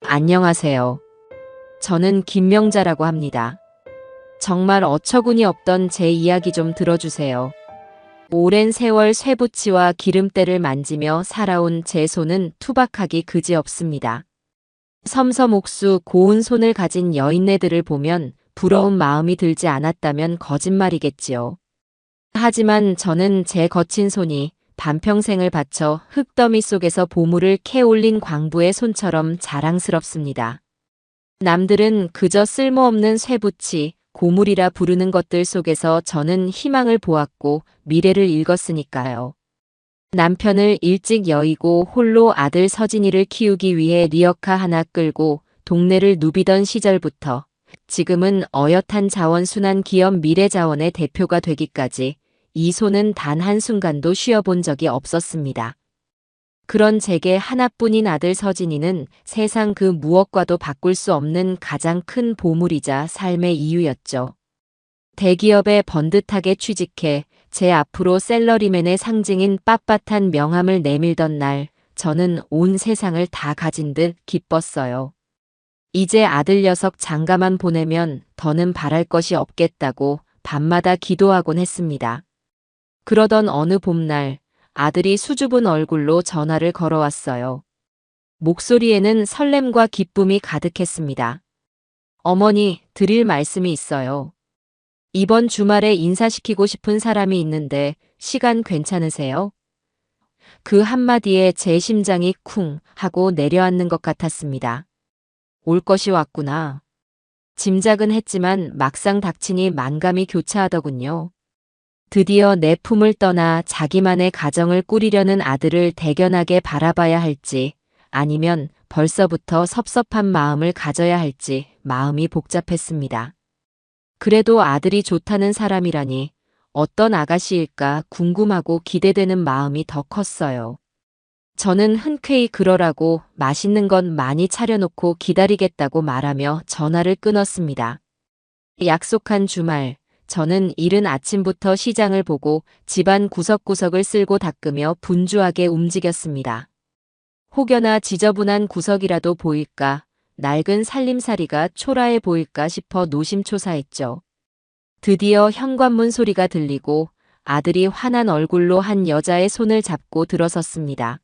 안녕하세요. 저는 김명자라고 합니다. 정말 어처구니 없던 제 이야기 좀 들어주세요. 오랜 세월 쇠붙이와 기름때를 만지며 살아온 제 손은 투박하기 그지없습니다. 섬섬옥수 고운 손을 가진 여인네들을 보면 부러운 마음이 들지 않았다면 거짓말이겠지요. 하지만 저는 제 거친 손이 반평생을 바쳐 흙더미 속에서 보물을 캐올린 광부의 손처럼 자랑스럽습니다. 남들은 그저 쓸모없는 쇠붙이, 고물이라 부르는 것들 속에서 저는 희망을 보았고 미래를 읽었으니까요. 남편을 일찍 여의고 홀로 아들 서진이를 키우기 위해 리어카 하나 끌고 동네를 누비던 시절부터 지금은 어엿한 자원순환 기업 미래자원의 대표가 되기까지 이 손은 단 한순간도 쉬어본 적이 없었습니다. 그런 제게 하나뿐인 아들 서진이는 세상 그 무엇과도 바꿀 수 없는 가장 큰 보물이자 삶의 이유였죠. 대기업에 번듯하게 취직해 제 앞으로 셀러리맨의 상징인 빳빳한 명함을 내밀던 날, 저는 온 세상을 다 가진 듯 기뻤어요. 이제 아들 녀석 장가만 보내면 더는 바랄 것이 없겠다고 밤마다 기도하곤 했습니다. 그러던 어느 봄날, 아들이 수줍은 얼굴로 전화를 걸어왔어요. 목소리에는 설렘과 기쁨이 가득했습니다. 어머니, 드릴 말씀이 있어요. 이번 주말에 인사시키고 싶은 사람이 있는데 시간 괜찮으세요? 그 한마디에 제 심장이 쿵 하고 내려앉는 것 같았습니다. 올 것이 왔구나. 짐작은 했지만 막상 닥치니 만감이 교차하더군요. 드디어 내 품을 떠나 자기만의 가정을 꾸리려는 아들을 대견하게 바라봐야 할지 아니면 벌써부터 섭섭한 마음을 가져야 할지 마음이 복잡했습니다. 그래도 아들이 좋다는 사람이라니 어떤 아가씨일까 궁금하고 기대되는 마음이 더 컸어요. 저는 흔쾌히 그러라고 맛있는 건 많이 차려놓고 기다리겠다고 말하며 전화를 끊었습니다. 약속한 주말, 저는 이른 아침부터 시장을 보고 집안 구석구석을 쓸고 닦으며 분주하게 움직였습니다. 혹여나 지저분한 구석이라도 보일까, 낡은 살림살이가 초라해 보일까 싶어 노심초사했죠. 드디어 현관문 소리가 들리고 아들이 환한 얼굴로 한 여자의 손을 잡고 들어섰습니다.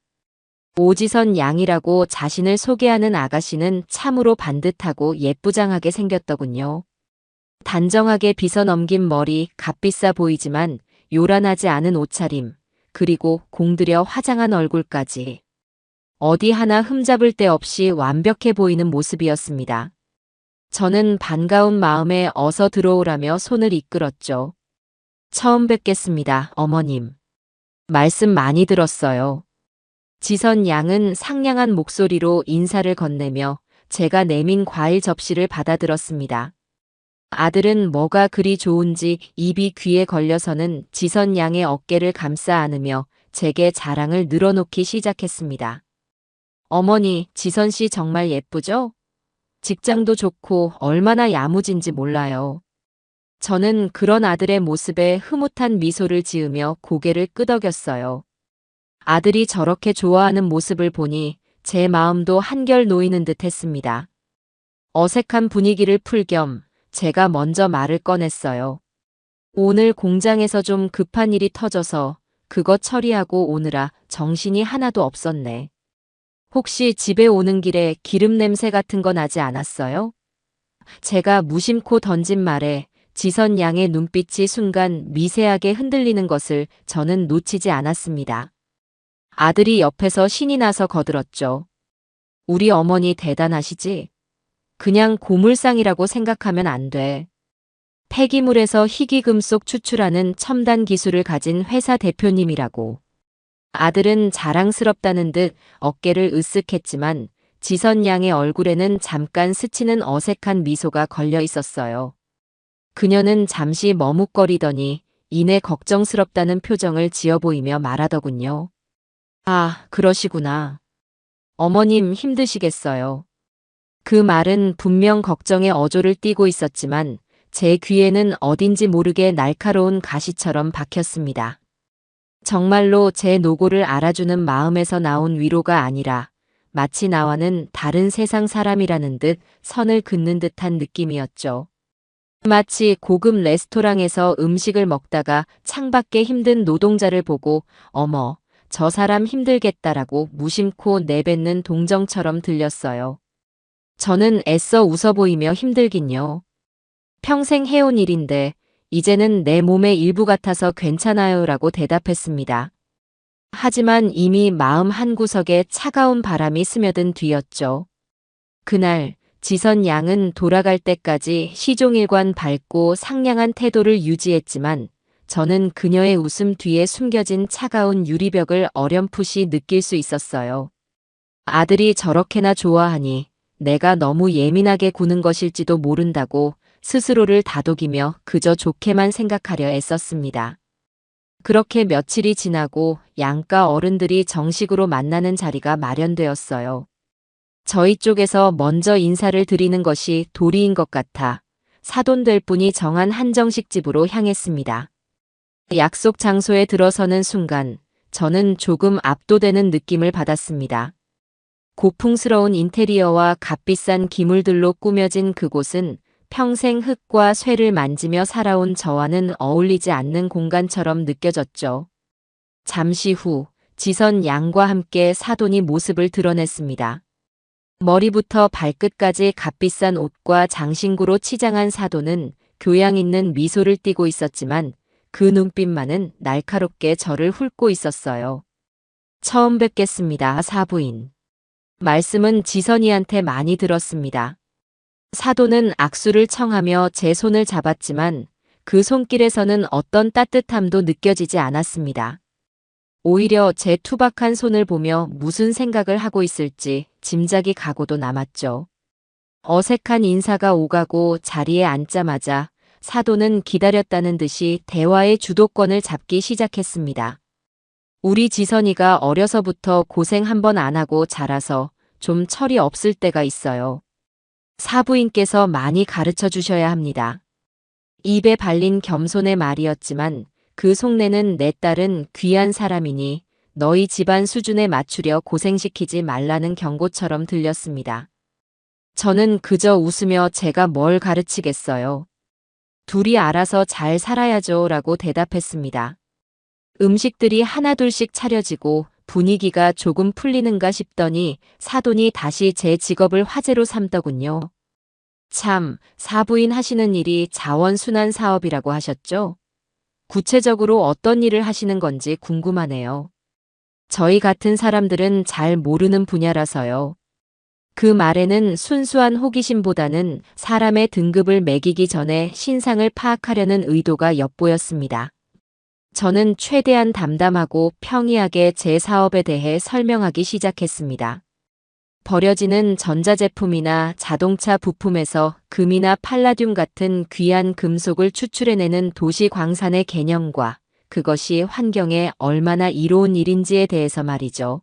오지선 양이라고 자신을 소개하는 아가씨는 참으로 반듯하고 예쁘장하게 생겼더군요. 단정하게 빗어넘긴 머리, 값비싸 보이지만 요란하지 않은 옷차림, 그리고 공들여 화장한 얼굴까지. 어디 하나 흠잡을 데 없이 완벽해 보이는 모습이었습니다. 저는 반가운 마음에 어서 들어오라며 손을 이끌었죠. 처음 뵙겠습니다, 어머님. 말씀 많이 들었어요. 지선 양은 상냥한 목소리로 인사를 건네며 제가 내민 과일 접시를 받아들었습니다. 아들은 뭐가 그리 좋은지 입이 귀에 걸려서는 지선 양의 어깨를 감싸 안으며 제게 자랑을 늘어놓기 시작했습니다. 어머니, 지선 씨 정말 예쁘죠? 직장도 좋고 얼마나 야무진지 몰라요. 저는 그런 아들의 모습에 흐뭇한 미소를 지으며 고개를 끄덕였어요. 아들이 저렇게 좋아하는 모습을 보니 제 마음도 한결 놓이는 듯 했습니다. 어색한 분위기를 풀 겸 제가 먼저 말을 꺼냈어요. 오늘 공장에서 좀 급한 일이 터져서 그거 처리하고 오느라 정신이 하나도 없었네. 혹시 집에 오는 길에 기름 냄새 같은 거 나지 않았어요? 제가 무심코 던진 말에 지선 양의 눈빛이 순간 미세하게 흔들리는 것을 저는 놓치지 않았습니다. 아들이 옆에서 신이 나서 거들었죠. 우리 어머니 대단하시지? 그냥 고물상이라고 생각하면 안 돼. 폐기물에서 희귀금속 추출하는 첨단 기술을 가진 회사 대표님이라고. 아들은 자랑스럽다는 듯 어깨를 으쓱했지만 지선 양의 얼굴에는 잠깐 스치는 어색한 미소가 걸려 있었어요. 그녀는 잠시 머뭇거리더니 이내 걱정스럽다는 표정을 지어 보이며 말하더군요. 아, 그러시구나. 어머님 힘드시겠어요. 그 말은 분명 걱정의 어조를 띠고 있었지만 제 귀에는 어딘지 모르게 날카로운 가시처럼 박혔습니다. 정말로 제 노고를 알아주는 마음에서 나온 위로가 아니라 마치 나와는 다른 세상 사람이라는 듯 선을 긋는 듯한 느낌이었죠. 마치 고급 레스토랑에서 음식을 먹다가 창밖에 힘든 노동자를 보고 어머, 저 사람 힘들겠다라고 무심코 내뱉는 동정처럼 들렸어요. 저는 애써 웃어 보이며 힘들긴요. 평생 해온 일인데 이제는 내 몸의 일부 같아서 괜찮아요 라고 대답했습니다. 하지만 이미 마음 한구석에 차가운 바람이 스며든 뒤였죠. 그날 지선 양은 돌아갈 때까지 시종일관 밝고 상냥한 태도를 유지했지만 저는 그녀의 웃음 뒤에 숨겨진 차가운 유리벽을 어렴풋이 느낄 수 있었어요. 아들이 저렇게나 좋아하니 내가 너무 예민하게 구는 것일지도 모른다고 스스로를 다독이며 그저 좋게만 생각하려 애썼습니다. 그렇게 며칠이 지나고 양가 어른들이 정식으로 만나는 자리가 마련되었어요. 저희 쪽에서 먼저 인사를 드리는 것이 도리인 것 같아 사돈될 분이 정한 한정식 집으로 향했습니다. 약속 장소에 들어서는 순간 저는 조금 압도되는 느낌을 받았습니다. 고풍스러운 인테리어와 값비싼 기물들로 꾸며진 그곳은 평생 흙과 쇠를 만지며 살아온 저와는 어울리지 않는 공간처럼 느껴졌죠. 잠시 후 지선 양과 함께 사돈이 모습을 드러냈습니다. 머리부터 발끝까지 값비싼 옷과 장신구로 치장한 사돈은 교양 있는 미소를 띠고 있었지만 그 눈빛만은 날카롭게 저를 훑고 있었어요. 처음 뵙겠습니다, 사부인. 말씀은 지선이한테 많이 들었습니다. 사돈은 악수를 청하며 제 손을 잡았지만 그 손길에서는 어떤 따뜻함도 느껴지지 않았습니다. 오히려 제 투박한 손을 보며 무슨 생각을 하고 있을지 짐작이 가고도 남았죠. 어색한 인사가 오가고 자리에 앉자마자 사돈은 기다렸다는 듯이 대화의 주도권을 잡기 시작했습니다. 우리 지선이가 어려서부터 고생 한번 안 하고 자라서 좀 철이 없을 때가 있어요. 사부인께서 많이 가르쳐 주셔야 합니다. 입에 발린 겸손의 말이었지만 그 속내는 내 딸은 귀한 사람이니 너희 집안 수준에 맞추려 고생시키지 말라는 경고처럼 들렸습니다. 저는 그저 웃으며 제가 뭘 가르치겠어요. 둘이 알아서 잘 살아야죠 라고 대답했습니다. 음식들이 하나둘씩 차려지고 분위기가 조금 풀리는가 싶더니 사돈이 다시 제 직업을 화제로 삼더군요. 참, 사부인 하시는 일이 자원순환 사업이라고 하셨죠? 구체적으로 어떤 일을 하시는 건지 궁금하네요. 저희 같은 사람들은 잘 모르는 분야라서요. 그 말에는 순수한 호기심보다는 사람의 등급을 매기기 전에 신상을 파악하려는 의도가 엿보였습니다. 저는 최대한 담담하고 평이하게 제 사업에 대해 설명하기 시작했습니다. 버려지는 전자제품이나 자동차 부품에서 금이나 팔라듐 같은 귀한 금속을 추출해내는 도시 광산의 개념과 그것이 환경에 얼마나 이로운 일인지에 대해서 말이죠.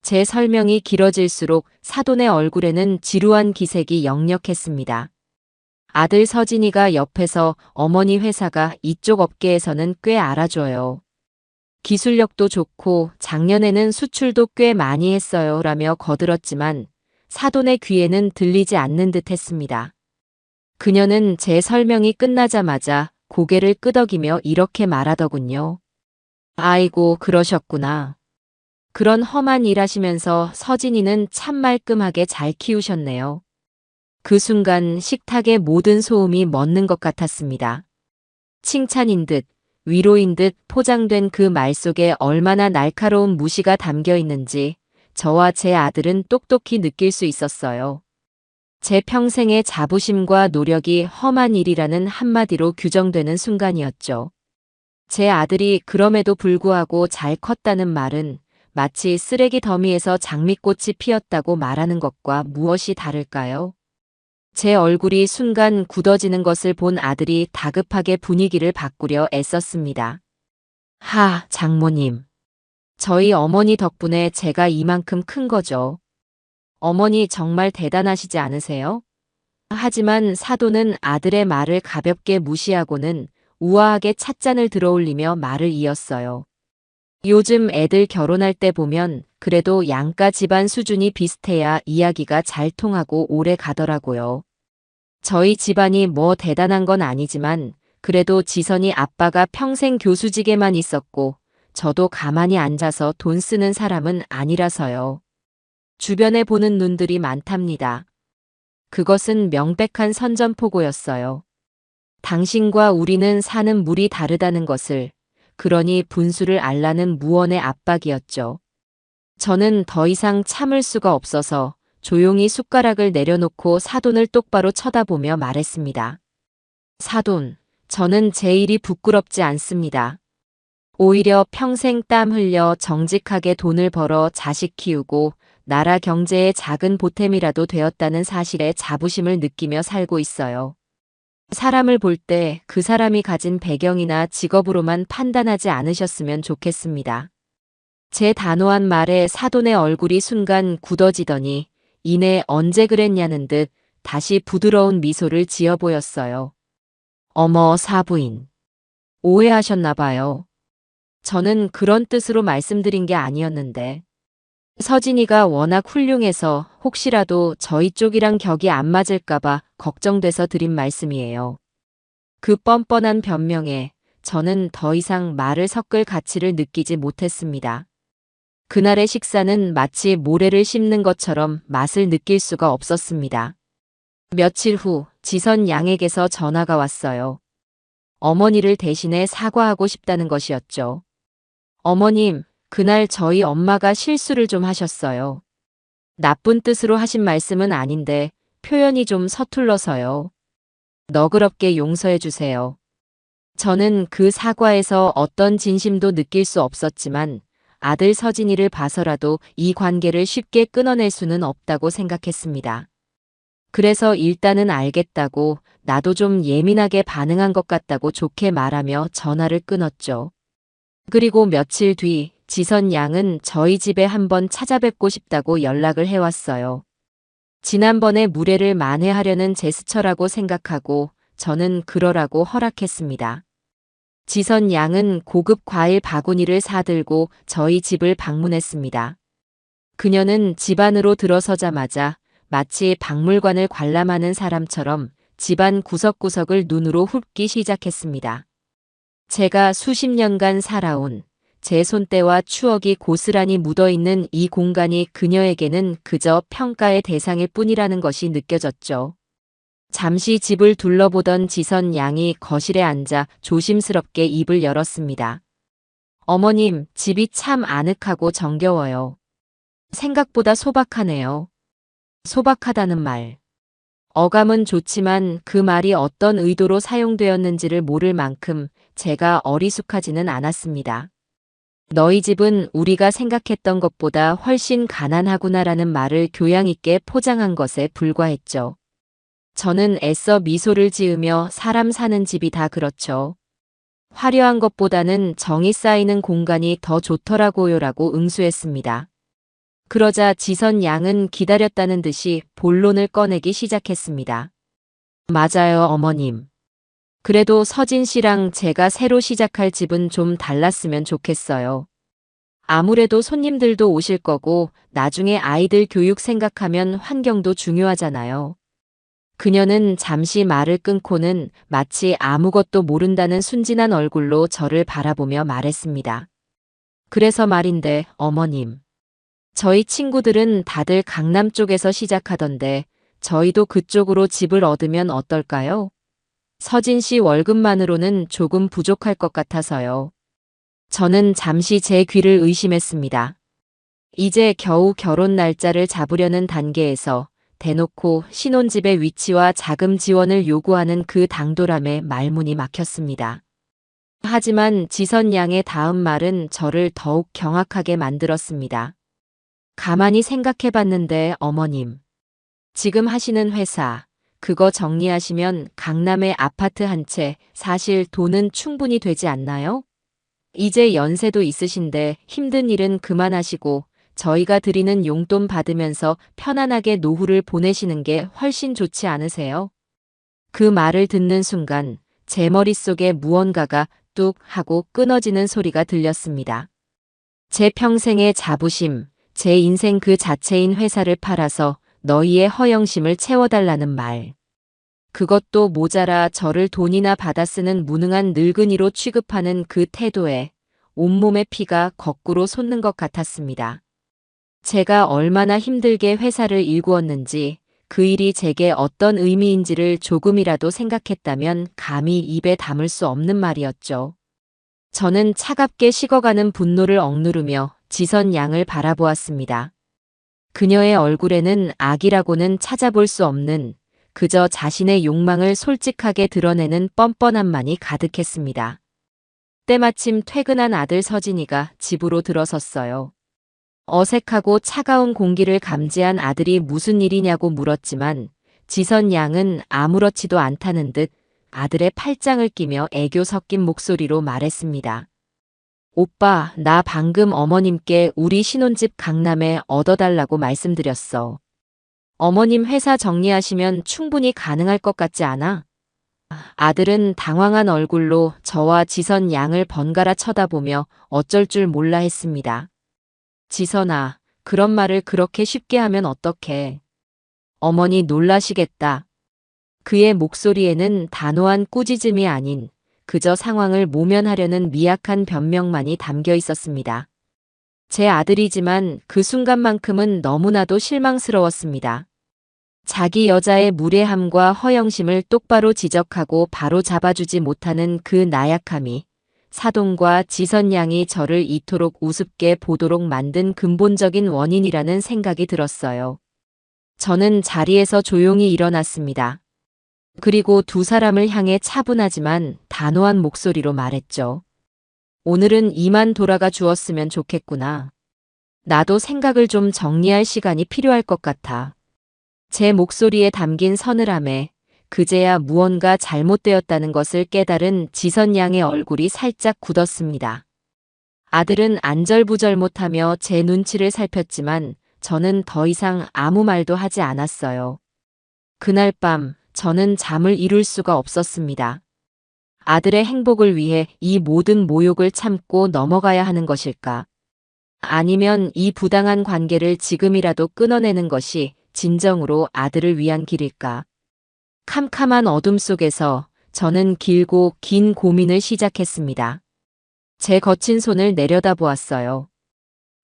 제 설명이 길어질수록 사돈의 얼굴에는 지루한 기색이 역력했습니다. 아들 서진이가 옆에서 어머니 회사가 이쪽 업계에서는 꽤 알아줘요. 기술력도 좋고 작년에는 수출도 꽤 많이 했어요 라며 거들었지만 사돈의 귀에는 들리지 않는 듯 했습니다. 그녀는 제 설명이 끝나자마자 고개를 끄덕이며 이렇게 말하더군요. 아이고 그러셨구나. 그런 험한 일 하시면서 서진이는 참 말끔하게 잘 키우셨네요. 그 순간 식탁의 모든 소음이 멎는 것 같았습니다. 칭찬인 듯 위로인 듯 포장된 그 말 속에 얼마나 날카로운 무시가 담겨 있는지 저와 제 아들은 똑똑히 느낄 수 있었어요. 제 평생의 자부심과 노력이 험한 일이라는 한마디로 규정되는 순간이었죠. 제 아들이 그럼에도 불구하고 잘 컸다는 말은 마치 쓰레기 더미에서 장미꽃이 피었다고 말하는 것과 무엇이 다를까요? 제 얼굴이 순간 굳어지는 것을 본 아들이 다급하게 분위기를 바꾸려 애썼습니다. 하, 장모님. 저희 어머니 덕분에 제가 이만큼 큰 거죠. 어머니 정말 대단하시지 않으세요? 하지만 사돈은 아들의 말을 가볍게 무시하고는 우아하게 찻잔을 들어올리며 말을 이었어요. 요즘 애들 결혼할 때 보면 그래도 양가 집안 수준이 비슷해야 이야기가 잘 통하고 오래 가더라고요. 저희 집안이 뭐 대단한 건 아니지만 그래도 지선이 아빠가 평생 교수직에만 있었고 저도 가만히 앉아서 돈 쓰는 사람은 아니라서요. 주변에 보는 눈들이 많답니다. 그것은 명백한 선전포고였어요. 당신과 우리는 사는 물이 다르다는 것을, 그러니 분수를 알라는 무언의 압박이었죠. 저는 더 이상 참을 수가 없어서 조용히 숟가락을 내려놓고 사돈을 똑바로 쳐다보며 말했습니다. 사돈, 저는 제 일이 부끄럽지 않습니다. 오히려 평생 땀 흘려 정직하게 돈을 벌어 자식 키우고 나라 경제에 작은 보탬이라도 되었다는 사실에 자부심을 느끼며 살고 있어요. 사람을 볼 때 그 사람이 가진 배경이나 직업으로만 판단하지 않으셨으면 좋겠습니다. 제 단호한 말에 사돈의 얼굴이 순간 굳어지더니 이내 언제 그랬냐는 듯 다시 부드러운 미소를 지어 보였어요. 어머 사부인. 오해하셨나 봐요. 저는 그런 뜻으로 말씀드린 게 아니었는데. 서진이가 워낙 훌륭해서 혹시라도 저희 쪽이랑 격이 안 맞을까봐 걱정돼서 드린 말씀이에요. 그 뻔뻔한 변명에 저는 더 이상 말을 섞을 가치를 느끼지 못했습니다. 그날의 식사는 마치 모래를 씹는 것처럼 맛을 느낄 수가 없었습니다. 며칠 후 지선 양에게서 전화가 왔어요. 어머니를 대신해 사과하고 싶다는 것이었죠. 어머님, 그날 저희 엄마가 실수를 좀 하셨어요. 나쁜 뜻으로 하신 말씀은 아닌데 표현이 좀 서툴러서요. 너그럽게 용서해 주세요. 저는 그 사과에서 어떤 진심도 느낄 수 없었지만 아들 서진이를 봐서라도 이 관계를 쉽게 끊어낼 수는 없다고 생각했습니다. 그래서 일단은 알겠다고 나도 좀 예민하게 반응한 것 같다고 좋게 말하며 전화를 끊었죠. 그리고 며칠 뒤 지선 양은 저희 집에 한번 찾아뵙고 싶다고 연락을 해왔어요. 지난번에 무례를 만회하려는 제스처라고 생각하고 저는 그러라고 허락했습니다. 지선 양은 고급 과일 바구니를 사들고 저희 집을 방문했습니다. 그녀는 집 안으로 들어서자마자 마치 박물관을 관람하는 사람처럼 집안 구석구석을 눈으로 훑기 시작했습니다. 제가 수십 년간 살아온 제 손때와 추억이 고스란히 묻어있는 이 공간이 그녀에게는 그저 평가의 대상일 뿐이라는 것이 느껴졌죠. 잠시 집을 둘러보던 지선 양이 거실에 앉아 조심스럽게 입을 열었습니다. 어머님, 집이 참 아늑하고 정겨워요. 생각보다 소박하네요. 소박하다는 말. 어감은 좋지만 그 말이 어떤 의도로 사용되었는지를 모를 만큼 제가 어리숙하지는 않았습니다. 너희 집은 우리가 생각했던 것보다 훨씬 가난하구나라는 말을 교양 있게 포장한 것에 불과했죠. 저는 애써 미소를 지으며 사람 사는 집이 다 그렇죠. 화려한 것보다는 정이 쌓이는 공간이 더 좋더라고요라고 응수했습니다. 그러자 지선 양은 기다렸다는 듯이 본론을 꺼내기 시작했습니다. 맞아요, 어머님. 그래도 서진 씨랑 제가 새로 시작할 집은 좀 달랐으면 좋겠어요. 아무래도 손님들도 오실 거고 나중에 아이들 교육 생각하면 환경도 중요하잖아요. 그녀는 잠시 말을 끊고는 마치 아무것도 모른다는 순진한 얼굴로 저를 바라보며 말했습니다. 그래서 말인데, 어머님. 저희 친구들은 다들 강남 쪽에서 시작하던데 저희도 그쪽으로 집을 얻으면 어떨까요? 서진 씨 월급만으로는 조금 부족할 것 같아서요. 저는 잠시 제 귀를 의심했습니다. 이제 겨우 결혼 날짜를 잡으려는 단계에서 대놓고 신혼집의 위치와 자금 지원을 요구하는 그 당돌함에 말문이 막혔습니다. 하지만 지선 양의 다음 말은 저를 더욱 경악하게 만들었습니다. 가만히 생각해봤는데 어머님. 지금 하시는 회사, 그거 정리하시면 강남에 아파트 한 채, 사실 돈은 충분히 되지 않나요? 이제 연세도 있으신데 힘든 일은 그만하시고 저희가 드리는 용돈 받으면서 편안하게 노후를 보내시는 게 훨씬 좋지 않으세요? 그 말을 듣는 순간 제 머릿속에 무언가가 뚝 하고 끊어지는 소리가 들렸습니다. 제 평생의 자부심, 제 인생 그 자체인 회사를 팔아서 너희의 허영심을 채워달라는 말. 그것도 모자라 저를 돈이나 받아 쓰는 무능한 늙은이로 취급하는 그 태도에 온몸의 피가 거꾸로 솟는 것 같았습니다. 제가 얼마나 힘들게 회사를 일구었는지, 그 일이 제게 어떤 의미인지를 조금이라도 생각했다면 감히 입에 담을 수 없는 말이었죠. 저는 차갑게 식어가는 분노를 억누르며 지선 양을 바라보았습니다. 그녀의 얼굴에는 악이라고는 찾아볼 수 없는, 그저 자신의 욕망을 솔직하게 드러내는 뻔뻔함만이 가득했습니다. 때마침 퇴근한 아들 서진이가 집으로 들어섰어요. 어색하고 차가운 공기를 감지한 아들이 무슨 일이냐고 물었지만 지선 양은 아무렇지도 않다는 듯 아들의 팔짱을 끼며 애교 섞인 목소리로 말했습니다. 오빠, 나 방금 어머님께 우리 신혼집 강남에 얻어달라고 말씀드렸어. 어머님 회사 정리하시면 충분히 가능할 것 같지 않아? 아들은 당황한 얼굴로 저와 지선 양을 번갈아 쳐다보며 어쩔 줄 몰라 했습니다. 지선아, 그런 말을 그렇게 쉽게 하면 어떡해. 어머니 놀라시겠다. 그의 목소리에는 단호한 꾸짖음이 아닌 그저 상황을 모면하려는 미약한 변명만이 담겨 있었습니다. 제 아들이지만 그 순간만큼은 너무나도 실망스러웠습니다. 자기 여자의 무례함과 허영심을 똑바로 지적하고 바로 잡아주지 못하는 그 나약함이 사돈과 지선 양이 저를 이토록 우습게 보도록 만든 근본적인 원인이라는 생각이 들었어요. 저는 자리에서 조용히 일어났습니다. 그리고 두 사람을 향해 차분하지만 단호한 목소리로 말했죠. 오늘은 이만 돌아가 주었으면 좋겠구나. 나도 생각을 좀 정리할 시간이 필요할 것 같아. 제 목소리에 담긴 서늘함에 그제야 무언가 잘못되었다는 것을 깨달은 지선 양의 얼굴이 살짝 굳었습니다. 아들은 안절부절 못하며 제 눈치를 살폈지만 저는 더 이상 아무 말도 하지 않았어요. 그날 밤 저는 잠을 이룰 수가 없었습니다. 아들의 행복을 위해 이 모든 모욕을 참고 넘어가야 하는 것일까? 아니면 이 부당한 관계를 지금이라도 끊어내는 것이 진정으로 아들을 위한 길일까? 캄캄한 어둠 속에서 저는 길고 긴 고민을 시작했습니다. 제 거친 손을 내려다보았어요.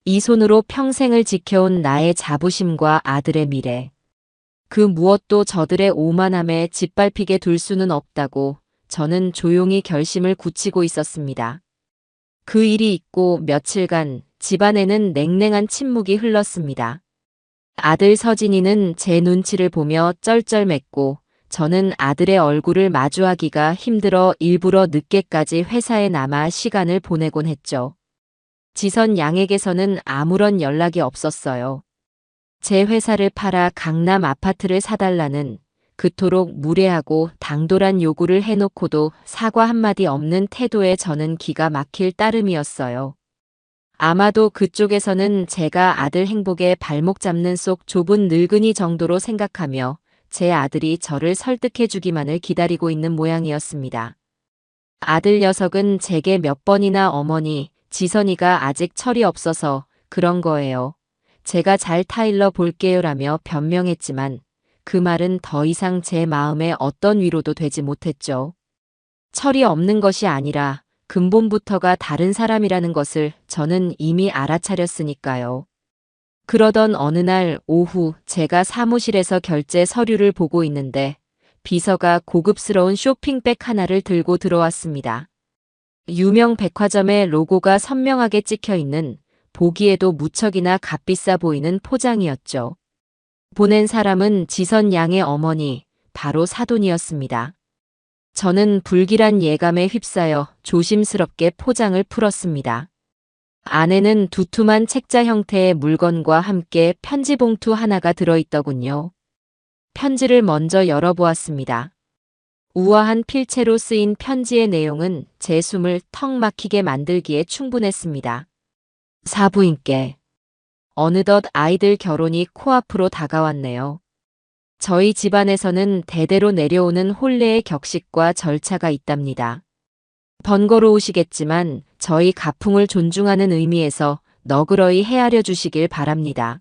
이 손으로 평생을 지켜온 나의 자부심과 아들의 미래. 그 무엇도 저들의 오만함에 짓밟히게 둘 수는 없다고 저는 조용히 결심을 굳히고 있었습니다. 그 일이 있고 며칠간 집안에는 냉랭한 침묵이 흘렀습니다. 아들 서진이는 제 눈치를 보며 쩔쩔맸고 저는 아들의 얼굴을 마주하기가 힘들어 일부러 늦게까지 회사에 남아 시간을 보내곤 했죠. 지선 양에게서는 아무런 연락이 없었어요. 제 회사를 팔아 강남 아파트를 사달라는 그토록 무례하고 당돌한 요구를 해놓고도 사과 한마디 없는 태도에 저는 기가 막힐 따름이었어요. 아마도 그쪽에서는 제가 아들 행복에 발목 잡는 속 좁은 늙은이 정도로 생각하며 제 아들이 저를 설득해주기만을 기다리고 있는 모양이었습니다. 아들 녀석은 제게 몇 번이나 어머니, 지선이가 아직 철이 없어서 그런 거예요. 제가 잘 타일러 볼게요라며 변명했지만 그 말은 더 이상 제 마음에 어떤 위로도 되지 못했죠. 철이 없는 것이 아니라 근본부터가 다른 사람이라는 것을 저는 이미 알아차렸으니까요. 그러던 어느 날 오후 제가 사무실에서 결제 서류를 보고 있는데 비서가 고급스러운 쇼핑백 하나를 들고 들어왔습니다. 유명 백화점의 로고가 선명하게 찍혀 있는 보기에도 무척이나 값비싸 보이는 포장이었죠. 보낸 사람은 지선 양의 어머니, 바로 사돈이었습니다. 저는 불길한 예감에 휩싸여 조심스럽게 포장을 풀었습니다. 안에는 두툼한 책자 형태의 물건과 함께 편지 봉투 하나가 들어있더군요. 편지를 먼저 열어보았습니다. 우아한 필체로 쓰인 편지의 내용은 제 숨을 턱 막히게 만들기에 충분했습니다. 사부인께. 어느덧 아이들 결혼이 코앞으로 다가왔네요. 저희 집안에서는 대대로 내려오는 혼례의 격식과 절차가 있답니다. 번거로우시겠지만 저희 가풍을 존중하는 의미에서 너그러이 헤아려 주시길 바랍니다.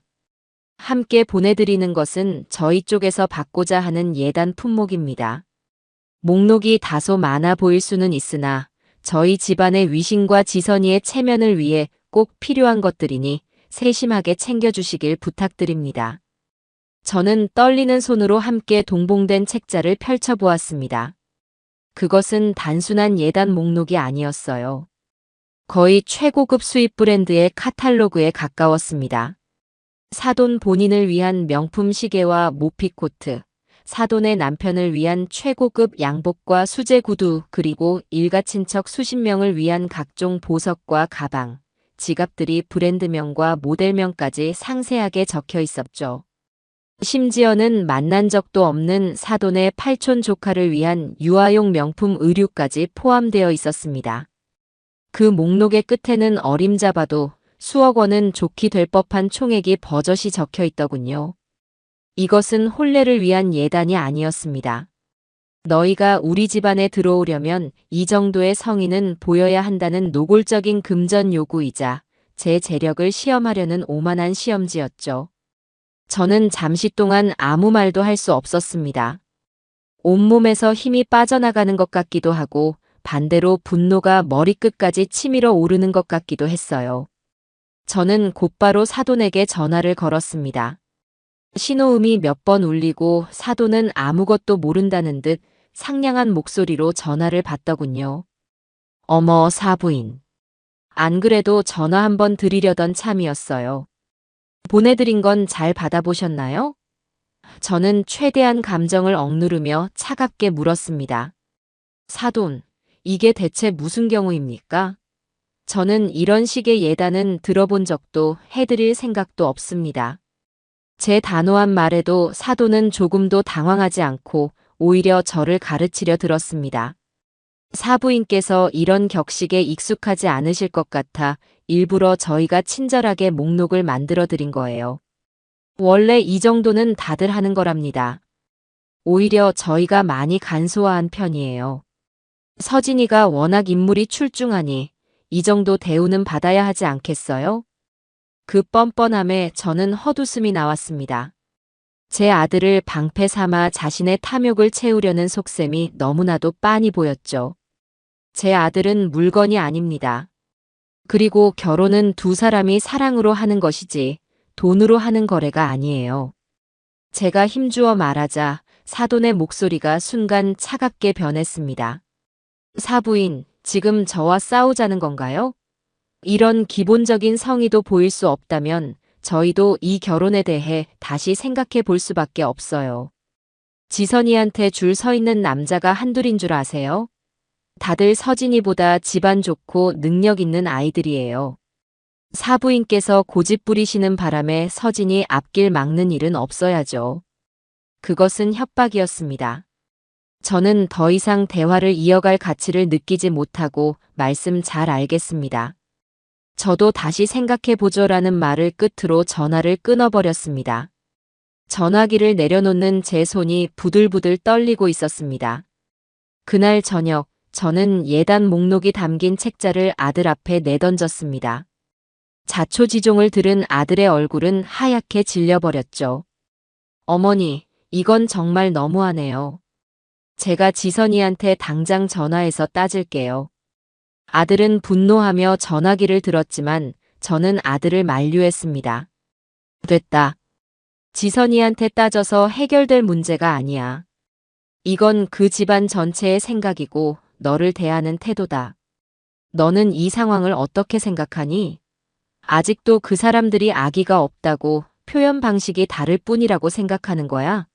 함께 보내드리는 것은 저희 쪽에서 받고자 하는 예단 품목입니다. 목록이 다소 많아 보일 수는 있으나 저희 집안의 위신과 지선이의 체면을 위해 꼭 필요한 것들이니 세심하게 챙겨주시길 부탁드립니다. 저는 떨리는 손으로 함께 동봉된 책자를 펼쳐보았습니다. 그것은 단순한 예단 목록이 아니었어요. 거의 최고급 수입 브랜드의 카탈로그에 가까웠습니다. 사돈 본인을 위한 명품 시계와 모피코트, 사돈의 남편을 위한 최고급 양복과 수제 구두, 그리고 일가 친척 수십 명을 위한 각종 보석과 가방, 지갑들이 브랜드명과 모델명까지 상세하게 적혀 있었죠. 심지어는 만난 적도 없는 사돈의 팔촌 조카를 위한 유아용 명품 의류까지 포함되어 있었습니다. 그 목록의 끝에는 어림잡아도 수억 원은 좋게 될 법한 총액이 버젓이 적혀 있더군요. 이것은 혼례를 위한 예단이 아니었습니다. 너희가 우리 집안에 들어오려면 이 정도의 성의는 보여야 한다는 노골적인 금전 요구이자 제 재력을 시험하려는 오만한 시험지였죠. 저는 잠시 동안 아무 말도 할 수 없었습니다. 온몸에서 힘이 빠져나가는 것 같기도 하고 반대로 분노가 머리끝까지 치밀어 오르는 것 같기도 했어요. 저는 곧바로 사돈에게 전화를 걸었습니다. 신호음이 몇 번 울리고 사돈은 아무것도 모른다는 듯 상냥한 목소리로 전화를 받더군요. 어머, 사부인. 안 그래도 전화 한번 드리려던 참이었어요. 보내드린 건 잘 받아보셨나요? 저는 최대한 감정을 억누르며 차갑게 물었습니다. 사돈, 이게 대체 무슨 경우입니까? 저는 이런 식의 예단은 들어본 적도 해드릴 생각도 없습니다. 제 단호한 말에도 사돈은 조금도 당황하지 않고 오히려 저를 가르치려 들었습니다. 사부인께서 이런 격식에 익숙하지 않으실 것 같아 일부러 저희가 친절하게 목록을 만들어 드린 거예요. 원래 이 정도는 다들 하는 거랍니다. 오히려 저희가 많이 간소화한 편이에요. 서진이가 워낙 인물이 출중하니 이 정도 대우는 받아야 하지 않겠어요? 그 뻔뻔함에 저는 헛웃음이 나왔습니다. 제 아들을 방패 삼아 자신의 탐욕을 채우려는 속셈이 너무나도 빤히 보였죠. 제 아들은 물건이 아닙니다. 그리고 결혼은 두 사람이 사랑으로 하는 것이지 돈으로 하는 거래가 아니에요. 제가 힘주어 말하자 사돈의 목소리가 순간 차갑게 변했습니다. 사부인, 지금 저와 싸우자는 건가요? 이런 기본적인 성의도 보일 수 없다면 저희도 이 결혼에 대해 다시 생각해 볼 수밖에 없어요. 지선이한테 줄 서 있는 남자가 한둘인 줄 아세요? 다들 서진이보다 집안 좋고 능력 있는 아이들이에요. 사부인께서 고집 부리시는 바람에 서진이 앞길 막는 일은 없어야죠. 그것은 협박이었습니다. 저는 더 이상 대화를 이어갈 가치를 느끼지 못하고 말씀 잘 알겠습니다. 저도 다시 생각해보죠라는 말을 끝으로 전화를 끊어버렸습니다. 전화기를 내려놓는 제 손이 부들부들 떨리고 있었습니다. 그날 저녁, 저는 예단 목록이 담긴 책자를 아들 앞에 내던졌습니다. 자초지종을 들은 아들의 얼굴은 하얗게 질려버렸죠. 어머니, 이건 정말 너무하네요. 제가 지선이한테 당장 전화해서 따질게요. 아들은 분노하며 전화기를 들었지만 저는 아들을 만류했습니다. 됐다. 지선이한테 따져서 해결될 문제가 아니야. 이건 그 집안 전체의 생각이고 너를 대하는 태도다. 너는 이 상황을 어떻게 생각하니? 아직도 그 사람들이 아기가 없다고 표현 방식이 다를 뿐이라고 생각하는 거야?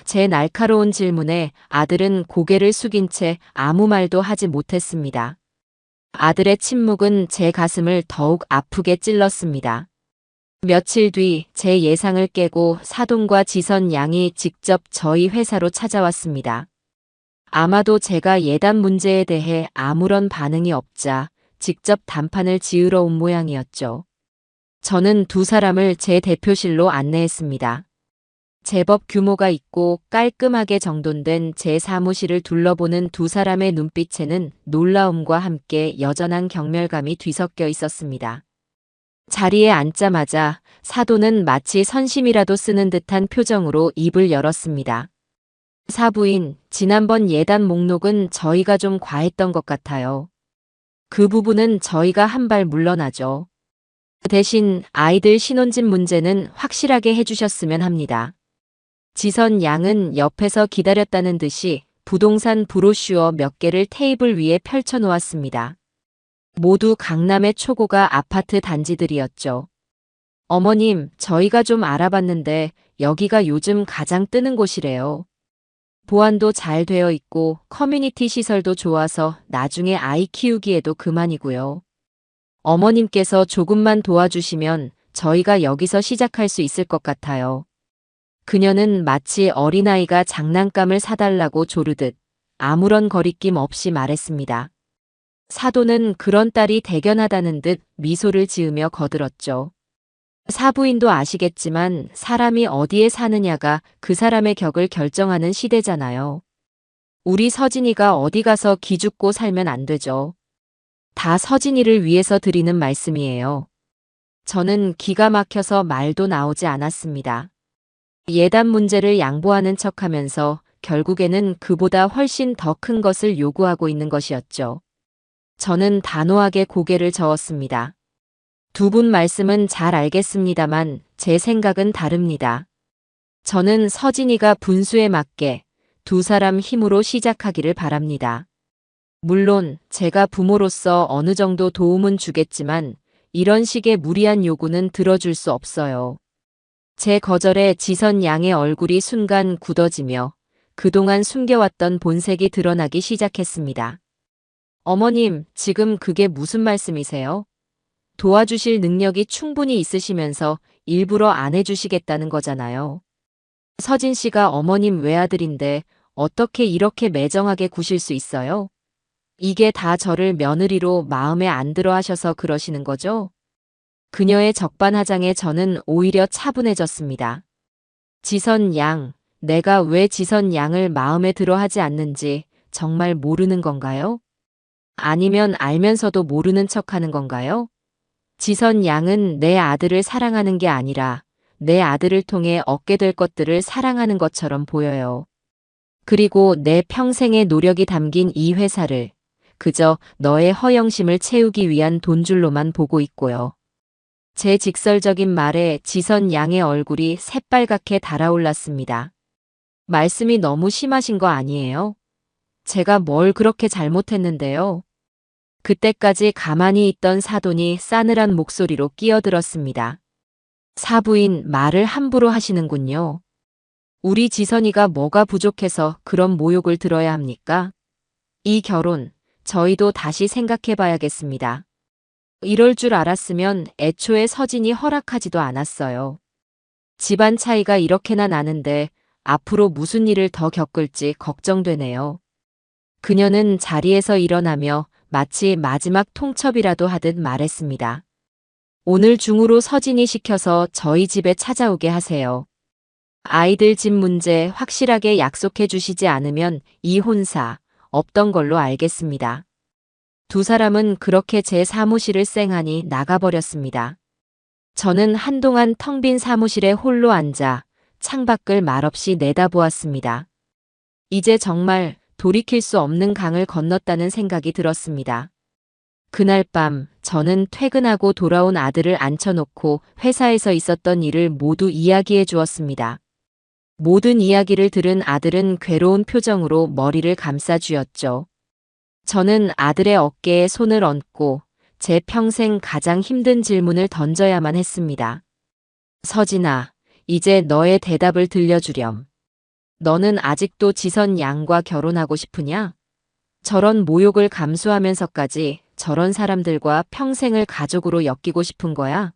제 날카로운 질문에 아들은 고개를 숙인 채 아무 말도 하지 못했습니다. 아들의 침묵은 제 가슴을 더욱 아프게 찔렀습니다. 며칠 뒤 제 예상을 깨고 사돈과 지선 양이 직접 저희 회사로 찾아왔습니다. 아마도 제가 예단 문제에 대해 아무런 반응이 없자 직접 담판을 지으러 온 모양이었죠. 저는 두 사람을 제 대표실로 안내했습니다. 제법 규모가 있고 깔끔하게 정돈된 제 사무실을 둘러보는 두 사람의 눈빛에는 놀라움과 함께 여전한 경멸감이 뒤섞여 있었습니다. 자리에 앉자마자 사도는 마치 선심이라도 쓰는 듯한 표정으로 입을 열었습니다. 사부인, 지난번 예단 목록은 저희가 좀 과했던 것 같아요. 그 부분은 저희가 한 발 물러나죠. 대신 아이들 신혼집 문제는 확실하게 해주셨으면 합니다. 지선 양은 옆에서 기다렸다는 듯이 부동산 브로슈어 몇 개를 테이블 위에 펼쳐놓았습니다. 모두 강남의 초고가 아파트 단지들이었죠. 어머님, 저희가 좀 알아봤는데 여기가 요즘 가장 뜨는 곳이래요. 보안도 잘 되어 있고 커뮤니티 시설도 좋아서 나중에 아이 키우기에도 그만이고요. 어머님께서 조금만 도와주시면 저희가 여기서 시작할 수 있을 것 같아요. 그녀는 마치 어린아이가 장난감을 사달라고 조르듯 아무런 거리낌 없이 말했습니다. 사도는 그런 딸이 대견하다는 듯 미소를 지으며 거들었죠. 사부인도 아시겠지만 사람이 어디에 사느냐가 그 사람의 격을 결정하는 시대잖아요. 우리 서진이가 어디 가서 기죽고 살면 안 되죠. 다 서진이를 위해서 드리는 말씀이에요. 저는 기가 막혀서 말도 나오지 않았습니다. 예단 문제를 양보하는 척하면서 결국에는 그보다 훨씬 더 큰 것을 요구하고 있는 것이었죠. 저는 단호하게 고개를 저었습니다. 두 분 말씀은 잘 알겠습니다만 제 생각은 다릅니다. 저는 서진이가 분수에 맞게 두 사람 힘으로 시작하기를 바랍니다. 물론 제가 부모로서 어느 정도 도움은 주겠지만 이런 식의 무리한 요구는 들어줄 수 없어요. 제 거절에 지선 양의 얼굴이 순간 굳어지며 그동안 숨겨왔던 본색이 드러나기 시작했습니다. 어머님, 지금 그게 무슨 말씀이세요? 도와주실 능력이 충분히 있으시면서 일부러 안 해주시겠다는 거잖아요. 서진 씨가 어머님 외아들인데 어떻게 이렇게 매정하게 구실 수 있어요? 이게 다 저를 며느리로 마음에 안 들어 하셔서 그러시는 거죠? 그녀의 적반하장에 저는 오히려 차분해졌습니다. 지선 양, 내가 왜 지선 양을 마음에 들어 하지 않는지 정말 모르는 건가요? 아니면 알면서도 모르는 척 하는 건가요? 지선 양은 내 아들을 사랑하는 게 아니라 내 아들을 통해 얻게 될 것들을 사랑하는 것처럼 보여요. 그리고 내 평생의 노력이 담긴 이 회사를 그저 너의 허영심을 채우기 위한 돈줄로만 보고 있고요. 제 직설적인 말에 지선 양의 얼굴이 새빨갛게 달아올랐습니다. 말씀이 너무 심하신 거 아니에요? 제가 뭘 그렇게 잘못했는데요? 그때까지 가만히 있던 사돈이 싸늘한 목소리로 끼어들었습니다. 사부인, 말을 함부로 하시는군요. 우리 지선이가 뭐가 부족해서 그런 모욕을 들어야 합니까? 이 결혼, 저희도 다시 생각해 봐야겠습니다. 이럴 줄 알았으면 애초에 서진이 허락하지도 않았어요. 집안 차이가 이렇게나 나는데 앞으로 무슨 일을 더 겪을지 걱정되네요. 그녀는 자리에서 일어나며 마치 마지막 통첩이라도 하듯 말했습니다. 오늘 중으로 서진이 시켜서 저희 집에 찾아오게 하세요. 아이들 집 문제 확실하게 약속해 주시지 않으면 이 혼사 없던 걸로 알겠습니다. 두 사람은 그렇게 제 사무실을 쌩하니 나가버렸습니다. 저는 한동안 텅 빈 사무실에 홀로 앉아 창밖을 말없이 내다보았습니다. 이제 정말 돌이킬 수 없는 강을 건넜다는 생각이 들었습니다. 그날 밤 저는 퇴근하고 돌아온 아들을 앉혀놓고 회사에서 있었던 일을 모두 이야기해 주었습니다. 모든 이야기를 들은 아들은 괴로운 표정으로 머리를 감싸 쥐었죠. 저는 아들의 어깨에 손을 얹고 제 평생 가장 힘든 질문을 던져야만 했습니다. 서진아, 이제 너의 대답을 들려주렴. 너는 아직도 지선 양과 결혼하고 싶으냐? 저런 모욕을 감수하면서까지 저런 사람들과 평생을 가족으로 엮이고 싶은 거야?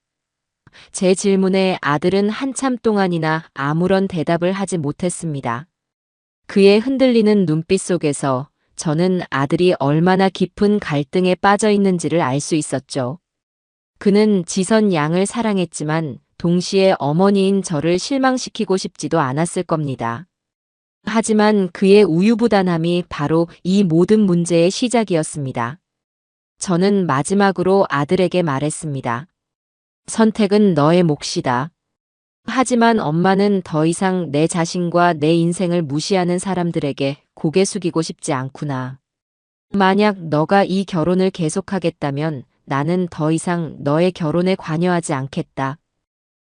제 질문에 아들은 한참 동안이나 아무런 대답을 하지 못했습니다. 그의 흔들리는 눈빛 속에서 저는 아들이 얼마나 깊은 갈등에 빠져 있는지를 알 수 있었죠. 그는 지선 양을 사랑했지만 동시에 어머니인 저를 실망시키고 싶지도 않았을 겁니다. 하지만 그의 우유부단함이 바로 이 모든 문제의 시작이었습니다. 저는 마지막으로 아들에게 말했습니다. 선택은 너의 몫이다. 하지만 엄마는 더 이상 내 자신과 내 인생을 무시하는 사람들에게 고개 숙이고 싶지 않구나. 만약 너가 이 결혼을 계속하겠다면 나는 더 이상 너의 결혼에 관여하지 않겠다.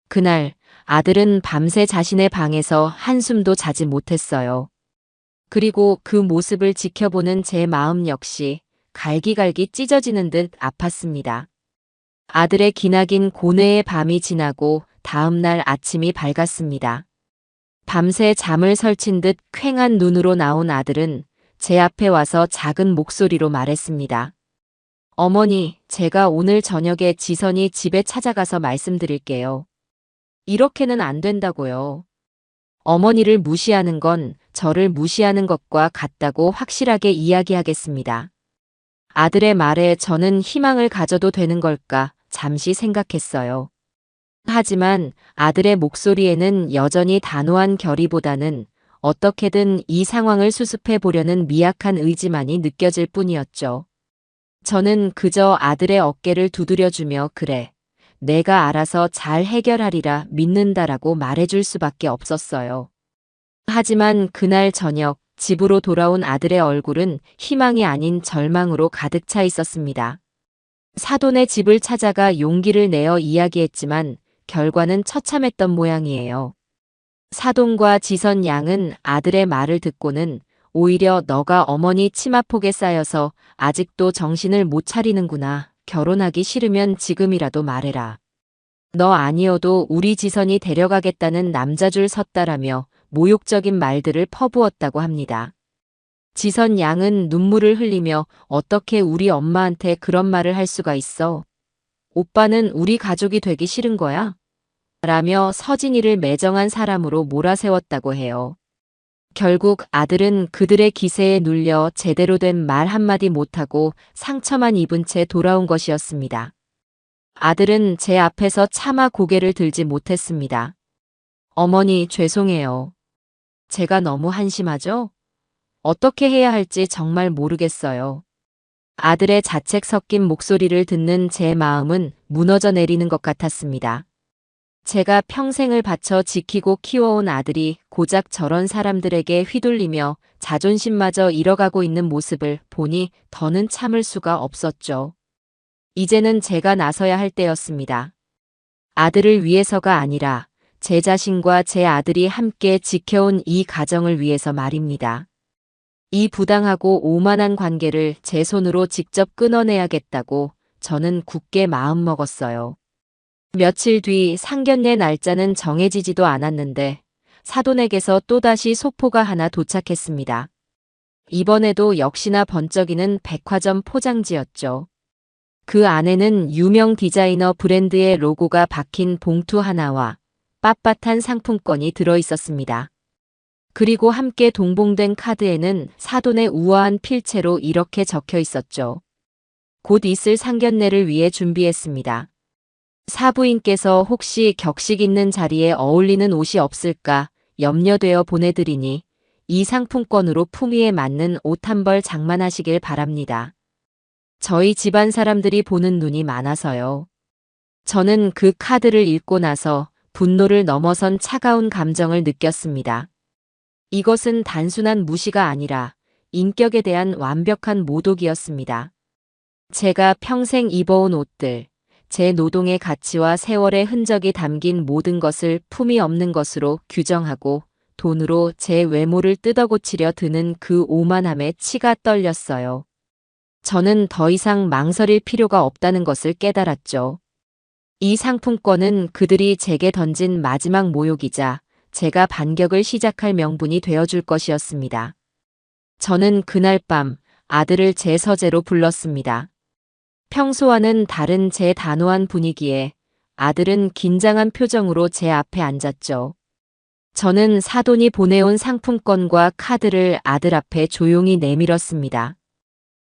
그날 아들은 밤새 자신의 방에서 한숨도 자지 못했어요. 그리고 그 모습을 지켜보는 제 마음 역시 갈기갈기 찢어지는 듯 아팠습니다. 아들의 기나긴 고뇌의 밤이 지나고 다음 날 아침이 밝았습니다. 밤새 잠을 설친 듯 퀭한 눈으로 나온 아들은 제 앞에 와서 작은 목소리로 말했습니다. 어머니, 제가 오늘 저녁에 지선이 집에 찾아가서 말씀드릴게요. 이렇게는 안 된다고요. 어머니를 무시하는 건 저를 무시하는 것과 같다고 확실하게 이야기하겠습니다. 아들의 말에 저는 희망을 가져도 되는 걸까 잠시 생각했어요. 하지만 아들의 목소리에는 여전히 단호한 결의보다는 어떻게든 이 상황을 수습해 보려는 미약한 의지만이 느껴질 뿐이었죠. 저는 그저 아들의 어깨를 두드려주며 그래, 내가 알아서 잘 해결하리라 믿는다라고 말해줄 수밖에 없었어요. 하지만 그날 저녁 집으로 돌아온 아들의 얼굴은 희망이 아닌 절망으로 가득 차 있었습니다. 사돈의 집을 찾아가 용기를 내어 이야기했지만 결과는 처참했던 모양이에요. 사돈과 지선 양은 아들의 말을 듣고는 오히려 너가 어머니 치마폭에 쌓여서 아직도 정신을 못 차리는구나. 결혼하기 싫으면 지금이라도 말해라. 너 아니어도 우리 지선이 데려가겠다는 남자 줄 섰다라며 모욕적인 말들을 퍼부었다고 합니다. 지선 양은 눈물을 흘리며 어떻게 우리 엄마한테 그런 말을 할 수가 있어? 오빠는 우리 가족이 되기 싫은 거야? 라며 서진이를 매정한 사람으로 몰아세웠다고 해요. 결국 아들은 그들의 기세에 눌려 제대로 된 말 한마디 못하고 상처만 입은 채 돌아온 것이었습니다. 아들은 제 앞에서 차마 고개를 들지 못했습니다. 어머니, 죄송해요. 제가 너무 한심하죠? 어떻게 해야 할지 정말 모르겠어요. 아들의 자책 섞인 목소리를 듣는 제 마음은 무너져 내리는 것 같았습니다. 제가 평생을 바쳐 지키고 키워온 아들이 고작 저런 사람들에게 휘둘리며 자존심마저 잃어가고 있는 모습을 보니 더는 참을 수가 없었죠. 이제는 제가 나서야 할 때였습니다. 아들을 위해서가 아니라 제 자신과 제 아들이 함께 지켜온 이 가정을 위해서 말입니다. 이 부당하고 오만한 관계를 제 손으로 직접 끊어내야겠다고 저는 굳게 마음먹었어요. 며칠 뒤 상견례 날짜는 정해지지도 않았는데 사돈에게서 또다시 소포가 하나 도착했습니다. 이번에도 역시나 번쩍이는 백화점 포장지였죠. 그 안에는 유명 디자이너 브랜드의 로고가 박힌 봉투 하나와 빳빳한 상품권이 들어있었습니다. 그리고 함께 동봉된 카드에는 사돈의 우아한 필체로 이렇게 적혀 있었죠. 곧 있을 상견례를 위해 준비했습니다. 사부인께서 혹시 격식 있는 자리에 어울리는 옷이 없을까 염려되어 보내드리니 이 상품권으로 품위에 맞는 옷 한 벌 장만하시길 바랍니다. 저희 집안 사람들이 보는 눈이 많아서요. 저는 그 카드를 읽고 나서 분노를 넘어선 차가운 감정을 느꼈습니다. 이것은 단순한 무시가 아니라 인격에 대한 완벽한 모독이었습니다. 제가 평생 입어온 옷들, 제 노동의 가치와 세월의 흔적이 담긴 모든 것을 품위 없는 것으로 규정하고 돈으로 제 외모를 뜯어고치려 드는 그 오만함에 치가 떨렸어요. 저는 더 이상 망설일 필요가 없다는 것을 깨달았죠. 이 상품권은 그들이 제게 던진 마지막 모욕이자 제가 반격을 시작할 명분이 되어줄 것이었습니다. 저는 그날 밤 아들을 제 서재로 불렀습니다. 평소와는 다른 제 단호한 분위기에 아들은 긴장한 표정으로 제 앞에 앉았죠. 저는 사돈이 보내온 상품권과 카드를 아들 앞에 조용히 내밀었습니다.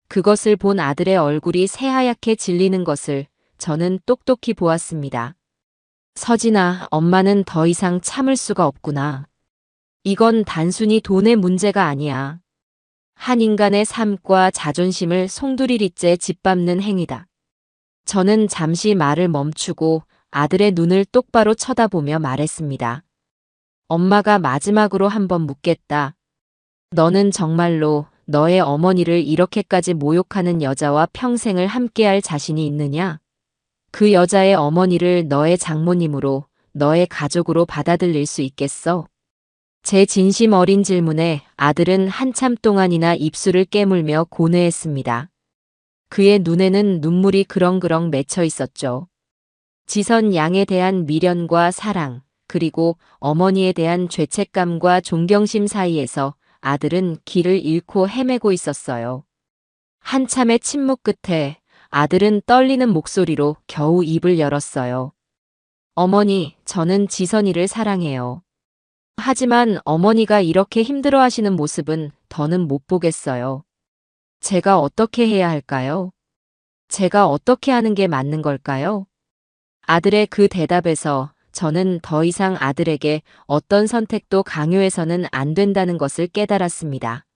그것을 본 아들의 얼굴이 새하얗게 질리는 것을 저는 똑똑히 보았습니다. 서진아, 엄마는 더 이상 참을 수가 없구나. 이건 단순히 돈의 문제가 아니야. 한 인간의 삶과 자존심을 송두리째 짓밟는 행위다. 저는 잠시 말을 멈추고 아들의 눈을 똑바로 쳐다보며 말했습니다. 엄마가 마지막으로 한번 묻겠다. 너는 정말로 너의 어머니를 이렇게까지 모욕하는 여자와 평생을 함께할 자신이 있느냐? 그 여자의 어머니를 너의 장모님으로, 너의 가족으로 받아들일 수 있겠어? 제 진심 어린 질문에 아들은 한참 동안이나 입술을 깨물며 고뇌했습니다. 그의 눈에는 눈물이 그렁그렁 맺혀 있었죠. 지선 양에 대한 미련과 사랑, 그리고 어머니에 대한 죄책감과 존경심 사이에서 아들은 길을 잃고 헤매고 있었어요. 한참의 침묵 끝에 아들은 떨리는 목소리로 겨우 입을 열었어요. 어머니, 저는 지선이를 사랑해요. 하지만 어머니가 이렇게 힘들어하시는 모습은 더는 못 보겠어요. 제가 어떻게 해야 할까요? 제가 어떻게 하는 게 맞는 걸까요? 아들의 그 대답에서 저는 더 이상 아들에게 어떤 선택도 강요해서는 안 된다는 것을 깨달았습니다.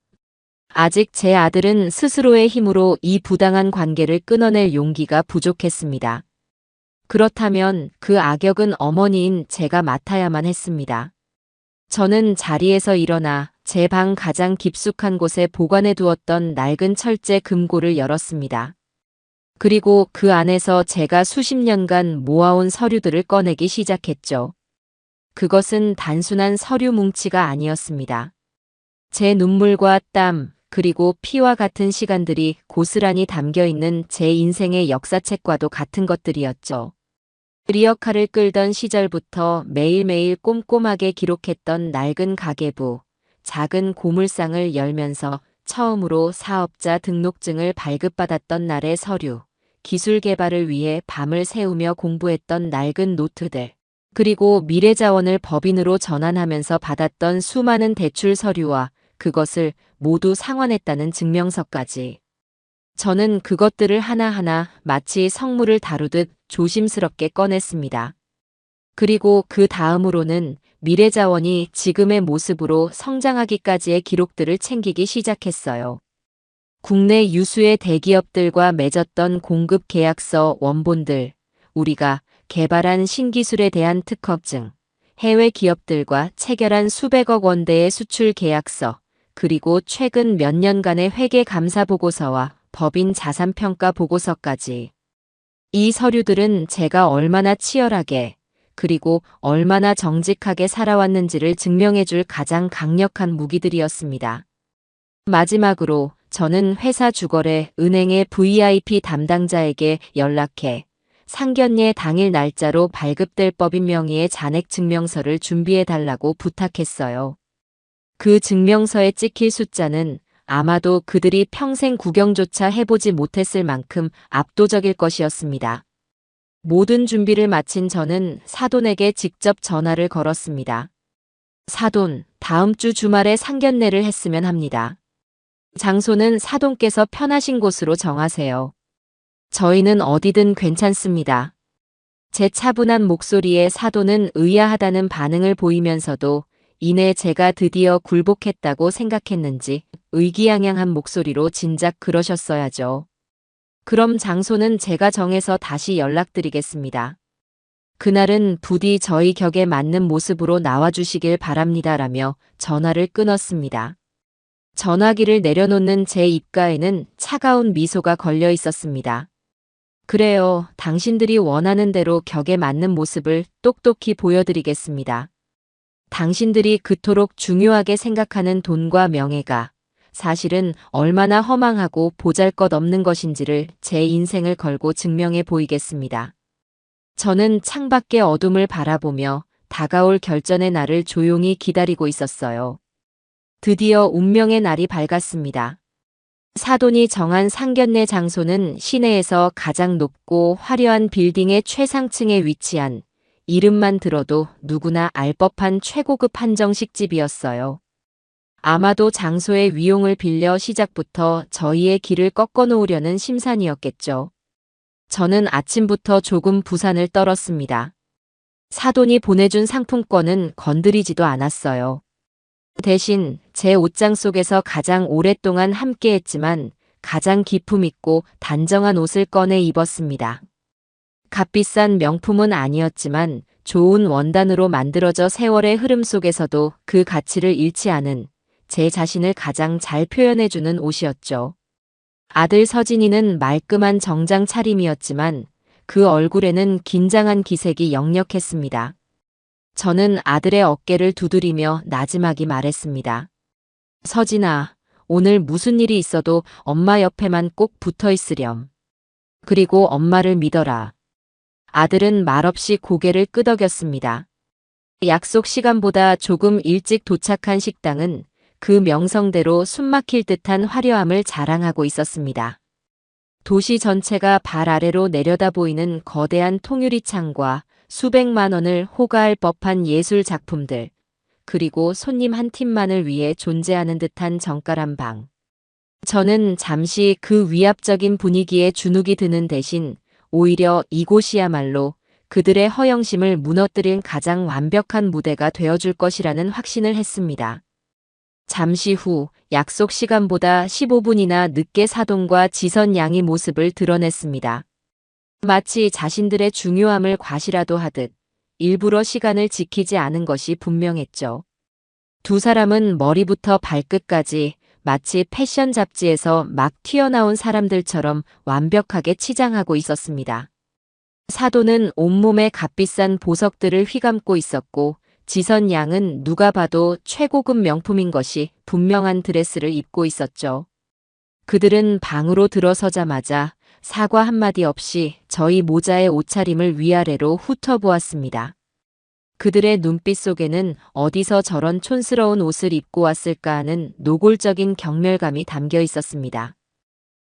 아직 제 아들은 스스로의 힘으로 이 부당한 관계를 끊어낼 용기가 부족했습니다. 그렇다면 그 악역은 어머니인 제가 맡아야만 했습니다. 저는 자리에서 일어나 제 방 가장 깊숙한 곳에 보관해 두었던 낡은 철제 금고를 열었습니다. 그리고 그 안에서 제가 수십 년간 모아온 서류들을 꺼내기 시작했죠. 그것은 단순한 서류 뭉치가 아니었습니다. 제 눈물과 땀, 그리고 피와 같은 시간들이 고스란히 담겨 있는 제 인생의 역사책과도 같은 것들이었죠. 리어카를 끌던 시절부터 매일매일 꼼꼼하게 기록했던 낡은 가계부, 작은 고물상을 열면서 처음으로 사업자 등록증을 발급받았던 날의 서류, 기술 개발을 위해 밤을 새우며 공부했던 낡은 노트들, 그리고 미래자원을 법인으로 전환하면서 받았던 수많은 대출 서류와 그것을 모두 상환했다는 증명서까지. 저는 그것들을 하나하나 마치 성물을 다루듯 조심스럽게 꺼냈습니다. 그리고 그 다음으로는 미래자원이 지금의 모습으로 성장하기까지의 기록들을 챙기기 시작했어요. 국내 유수의 대기업들과 맺었던 공급 계약서 원본들, 우리가 개발한 신기술에 대한 특허증, 해외 기업들과 체결한 수백억 원대의 수출 계약서, 그리고 최근 몇 년간의 회계 감사 보고서와 법인 자산평가 보고서까지. 이 서류들은 제가 얼마나 치열하게, 그리고 얼마나 정직하게 살아왔는지를 증명해줄 가장 강력한 무기들이었습니다. 마지막으로 저는 회사 주거래 은행의 VIP 담당자에게 연락해 상견례 당일 날짜로 발급될 법인 명의의 잔액 증명서를 준비해달라고 부탁했어요. 그 증명서에 찍힐 숫자는 아마도 그들이 평생 구경조차 해보지 못했을 만큼 압도적일 것이었습니다. 모든 준비를 마친 저는 사돈에게 직접 전화를 걸었습니다. 사돈, 다음 주 주말에 상견례를 했으면 합니다. 장소는 사돈께서 편하신 곳으로 정하세요. 저희는 어디든 괜찮습니다. 제 차분한 목소리에 사돈은 의아하다는 반응을 보이면서도 이내 제가 드디어 굴복했다고 생각했는지 의기양양한 목소리로 진작 그러셨어야죠. 그럼 장소는 제가 정해서 다시 연락드리겠습니다. 그날은 부디 저희 격에 맞는 모습으로 나와주시길 바랍니다라며 전화를 끊었습니다. 전화기를 내려놓는 제 입가에는 차가운 미소가 걸려 있었습니다. 그래요, 당신들이 원하는 대로 격에 맞는 모습을 똑똑히 보여드리겠습니다. 당신들이 그토록 중요하게 생각하는 돈과 명예가 사실은 얼마나 허망하고 보잘것없는 것인지를 제 인생을 걸고 증명해 보이겠습니다. 저는 창밖의 어둠을 바라보며 다가올 결전의 날을 조용히 기다리고 있었어요. 드디어 운명의 날이 밝았습니다. 사돈이 정한 상견례 장소는 시내에서 가장 높고 화려한 빌딩의 최상층에 위치한 이름만 들어도 누구나 알 법한 최고급 한정식집이었어요. 아마도 장소의 위용을 빌려 시작부터 저희의 길을 꺾어 놓으려는 심산이었겠죠. 저는 아침부터 조금 부산을 떨었습니다. 사돈이 보내준 상품권은 건드리지도 않았어요. 대신 제 옷장 속에서 가장 오랫동안 함께했지만 가장 기품 있고 단정한 옷을 꺼내 입었습니다. 값비싼 명품은 아니었지만 좋은 원단으로 만들어져 세월의 흐름 속에서도 그 가치를 잃지 않은 제 자신을 가장 잘 표현해주는 옷이었죠. 아들 서진이는 말끔한 정장 차림이었지만 그 얼굴에는 긴장한 기색이 역력했습니다. 저는 아들의 어깨를 두드리며 나지막이 말했습니다. 서진아, 오늘 무슨 일이 있어도 엄마 옆에만 꼭 붙어 있으렴. 그리고 엄마를 믿어라. 아들은 말없이 고개를 끄덕였습니다. 약속 시간보다 조금 일찍 도착한 식당은 그 명성대로 숨막힐 듯한 화려함을 자랑하고 있었습니다. 도시 전체가 발 아래로 내려다 보이는 거대한 통유리창과 수백만 원을 호가할 법한 예술 작품들, 그리고 손님 한 팀만을 위해 존재하는 듯한 정갈한 방. 저는 잠시 그 위압적인 분위기에 주눅이 드는 대신 오히려 이곳이야말로 그들의 허영심을 무너뜨린 가장 완벽한 무대가 되어줄 것이라는 확신을 했습니다. 잠시 후 약속 시간보다 15분이나 늦게 사돈과 지선 양이 모습을 드러냈습니다. 마치 자신들의 중요함을 과시라도 하듯 일부러 시간을 지키지 않은 것이 분명했죠. 두 사람은 머리부터 발끝까지 마치 패션 잡지에서 막 튀어나온 사람들처럼 완벽하게 치장하고 있었습니다. 사돈은 온몸에 값비싼 보석들을 휘감고 있었고 지선 양은 누가 봐도 최고급 명품인 것이 분명한 드레스를 입고 있었죠. 그들은 방으로 들어서자마자 사과 한마디 없이 저희 모자의 옷차림을 위아래로 훑어보았습니다. 그들의 눈빛 속에는 어디서 저런 촌스러운 옷을 입고 왔을까 하는 노골적인 경멸감이 담겨 있었습니다.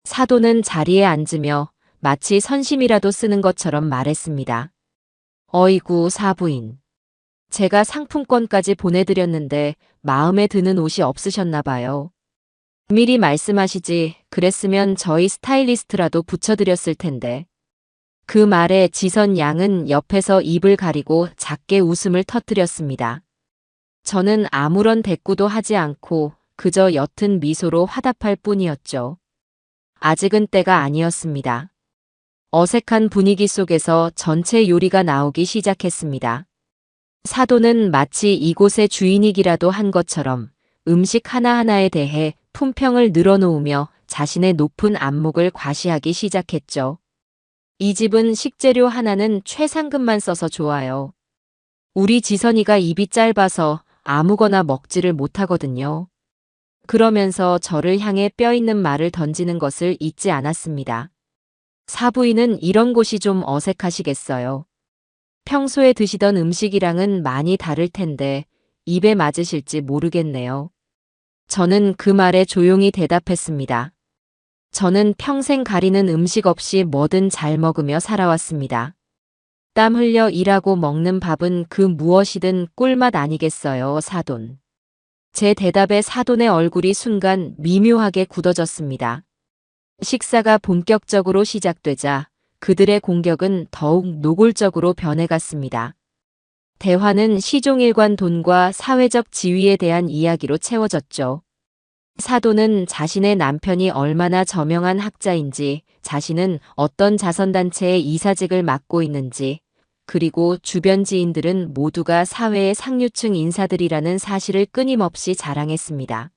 사돈은 자리에 앉으며 마치 선심이라도 쓰는 것처럼 말했습니다. 어이구 사부인. 제가 상품권까지 보내드렸는데 마음에 드는 옷이 없으셨나 봐요. 미리 말씀하시지 그랬으면 저희 스타일리스트라도 붙여드렸을 텐데. 그 말에 지선 양은 옆에서 입을 가리고 작게 웃음을 터뜨렸습니다. 저는 아무런 대꾸도 하지 않고 그저 옅은 미소로 화답할 뿐이었죠. 아직은 때가 아니었습니다. 어색한 분위기 속에서 전체 요리가 나오기 시작했습니다. 사돈은 마치 이곳의 주인이기라도 한 것처럼 음식 하나하나에 대해 품평을 늘어놓으며 자신의 높은 안목을 과시하기 시작했죠. 이 집은 식재료 하나는 최상급만 써서 좋아요. 우리 지선이가 입이 짧아서 아무거나 먹지를 못하거든요. 그러면서 저를 향해 뼈있는 말을 던지는 것을 잊지 않았습니다. 사부인은 이런 곳이 좀 어색하시겠어요. 평소에 드시던 음식이랑은 많이 다를 텐데 입에 맞으실지 모르겠네요. 저는 그 말에 조용히 대답했습니다. 저는 평생 가리는 음식 없이 뭐든 잘 먹으며 살아왔습니다. 땀 흘려 일하고 먹는 밥은 그 무엇이든 꿀맛 아니겠어요, 사돈. 제 대답에 사돈의 얼굴이 순간 미묘하게 굳어졌습니다. 식사가 본격적으로 시작되자 그들의 공격은 더욱 노골적으로 변해갔습니다. 대화는 시종일관 돈과 사회적 지위에 대한 이야기로 채워졌죠. 사돈은 자신의 남편이 얼마나 저명한 학자인지, 자신은 어떤 자선단체의 이사직을 맡고 있는지, 그리고 주변 지인들은 모두가 사회의 상류층 인사들이라는 사실을 끊임없이 자랑했습니다.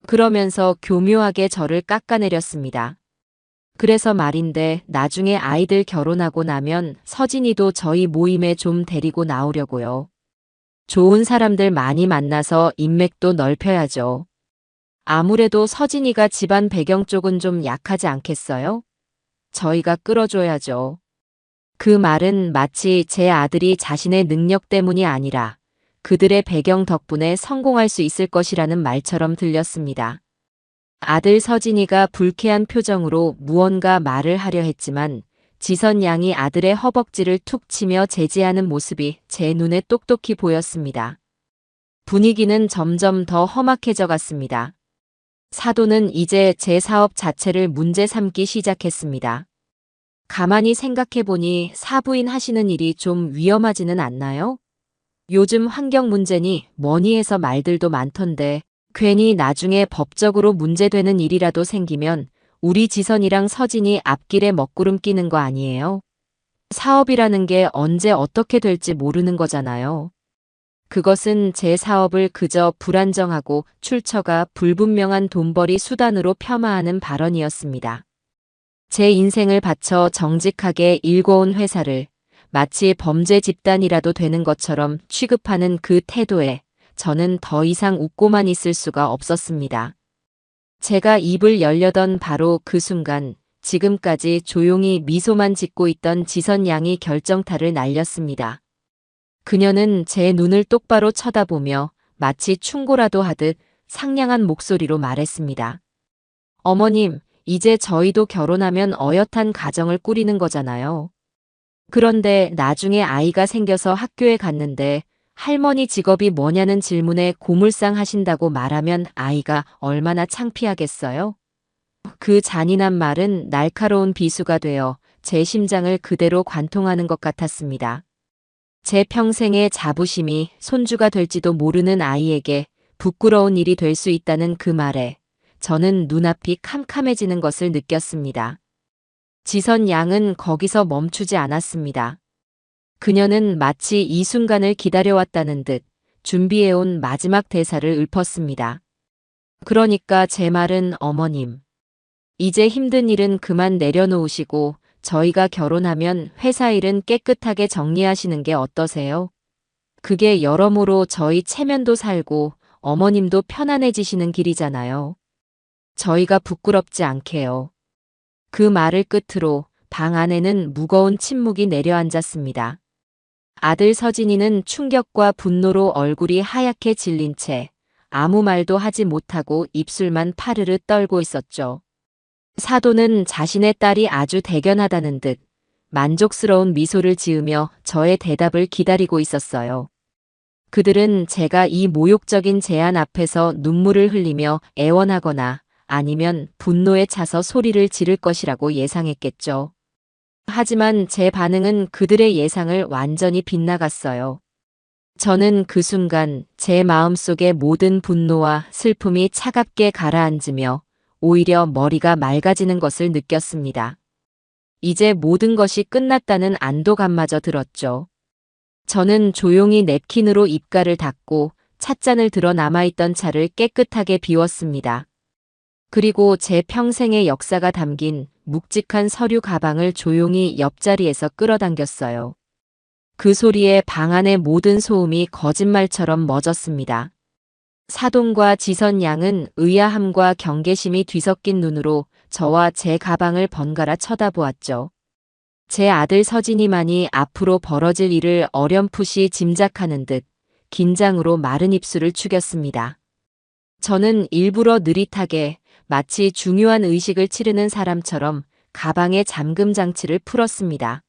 그러면서 교묘하게 저를 깎아내렸습니다. 그래서 말인데 나중에 아이들 결혼하고 나면 서진이도 저희 모임에 좀 데리고 나오려고요. 좋은 사람들 많이 만나서 인맥도 넓혀야죠. 아무래도 서진이가 집안 배경 쪽은 좀 약하지 않겠어요? 저희가 끌어줘야죠. 그 말은 마치 제 아들이 자신의 능력 때문이 아니라 그들의 배경 덕분에 성공할 수 있을 것이라는 말처럼 들렸습니다. 아들 서진이가 불쾌한 표정으로 무언가 말을 하려 했지만 지선 양이 아들의 허벅지를 툭 치며 제지하는 모습이 제 눈에 똑똑히 보였습니다. 분위기는 점점 더 험악해져 갔습니다. 사돈은 이제 제 사업 자체를 문제 삼기 시작했습니다. 가만히 생각해보니 사부인 하시는 일이 좀 위험하지는 않나요? 요즘 환경 문제니 뭐니 해서 말들도 많던데 괜히 나중에 법적으로 문제되는 일이라도 생기면 우리 지선이랑 서진이 앞길에 먹구름 끼는 거 아니에요? 사업이라는 게 언제 어떻게 될지 모르는 거잖아요. 그것은 제 사업을 그저 불안정하고 출처가 불분명한 돈벌이 수단으로 폄하하는 발언이었습니다. 제 인생을 바쳐 정직하게 일궈온 회사를 마치 범죄 집단이라도 되는 것처럼 취급하는 그 태도에 저는 더 이상 웃고만 있을 수가 없었습니다. 제가 입을 열려던 바로 그 순간 지금까지 조용히 미소만 짓고 있던 지선 양이 결정타를 날렸습니다. 그녀는 제 눈을 똑바로 쳐다보며 마치 충고라도 하듯 상냥한 목소리로 말했습니다. 어머님, 이제 저희도 결혼하면 어엿한 가정을 꾸리는 거잖아요. 그런데 나중에 아이가 생겨서 학교에 갔는데 할머니 직업이 뭐냐는 질문에 고물상 하신다고 말하면 아이가 얼마나 창피하겠어요? 그 잔인한 말은 날카로운 비수가 되어 제 심장을 그대로 관통하는 것 같았습니다. 제 평생의 자부심이 손주가 될지도 모르는 아이에게 부끄러운 일이 될 수 있다는 그 말에 저는 눈앞이 캄캄해지는 것을 느꼈습니다. 지선 양은 거기서 멈추지 않았습니다. 그녀는 마치 이 순간을 기다려왔다는 듯 준비해온 마지막 대사를 읊었습니다. 그러니까 제 말은 어머님, 이제 힘든 일은 그만 내려놓으시고 저희가 결혼하면 회사 일은 깨끗하게 정리하시는 게 어떠세요? 그게 여러모로 저희 체면도 살고 어머님도 편안해지시는 길이잖아요. 저희가 부끄럽지 않게요. 그 말을 끝으로 방 안에는 무거운 침묵이 내려앉았습니다. 아들 서진이는 충격과 분노로 얼굴이 하얗게 질린 채 아무 말도 하지 못하고 입술만 파르르 떨고 있었죠. 사돈은 자신의 딸이 아주 대견하다는 듯 만족스러운 미소를 지으며 저의 대답을 기다리고 있었어요. 그들은 제가 이 모욕적인 제안 앞에서 눈물을 흘리며 애원하거나 아니면 분노에 차서 소리를 지를 것이라고 예상했겠죠. 하지만 제 반응은 그들의 예상을 완전히 빗나갔어요. 저는 그 순간 제 마음속의 모든 분노와 슬픔이 차갑게 가라앉으며 오히려 머리가 맑아지는 것을 느꼈습니다. 이제 모든 것이 끝났다는 안도감마저 들었죠. 저는 조용히 냅킨으로 입가를 닦고 찻잔을 들어 남아있던 차를 깨끗하게 비웠습니다. 그리고 제 평생의 역사가 담긴 묵직한 서류 가방을 조용히 옆자리에서 끌어당겼어요. 그 소리에 방 안의 모든 소음이 거짓말처럼 멎었습니다. 사돈과 지선 양은 의아함과 경계심이 뒤섞인 눈으로 저와 제 가방을 번갈아 쳐다보았죠. 제 아들 서진이만이 앞으로 벌어질 일을 어렴풋이 짐작하는 듯 긴장으로 마른 입술을 축였습니다. 저는 일부러 느릿하게 마치 중요한 의식을 치르는 사람처럼 가방의 잠금 장치를 풀었습니다.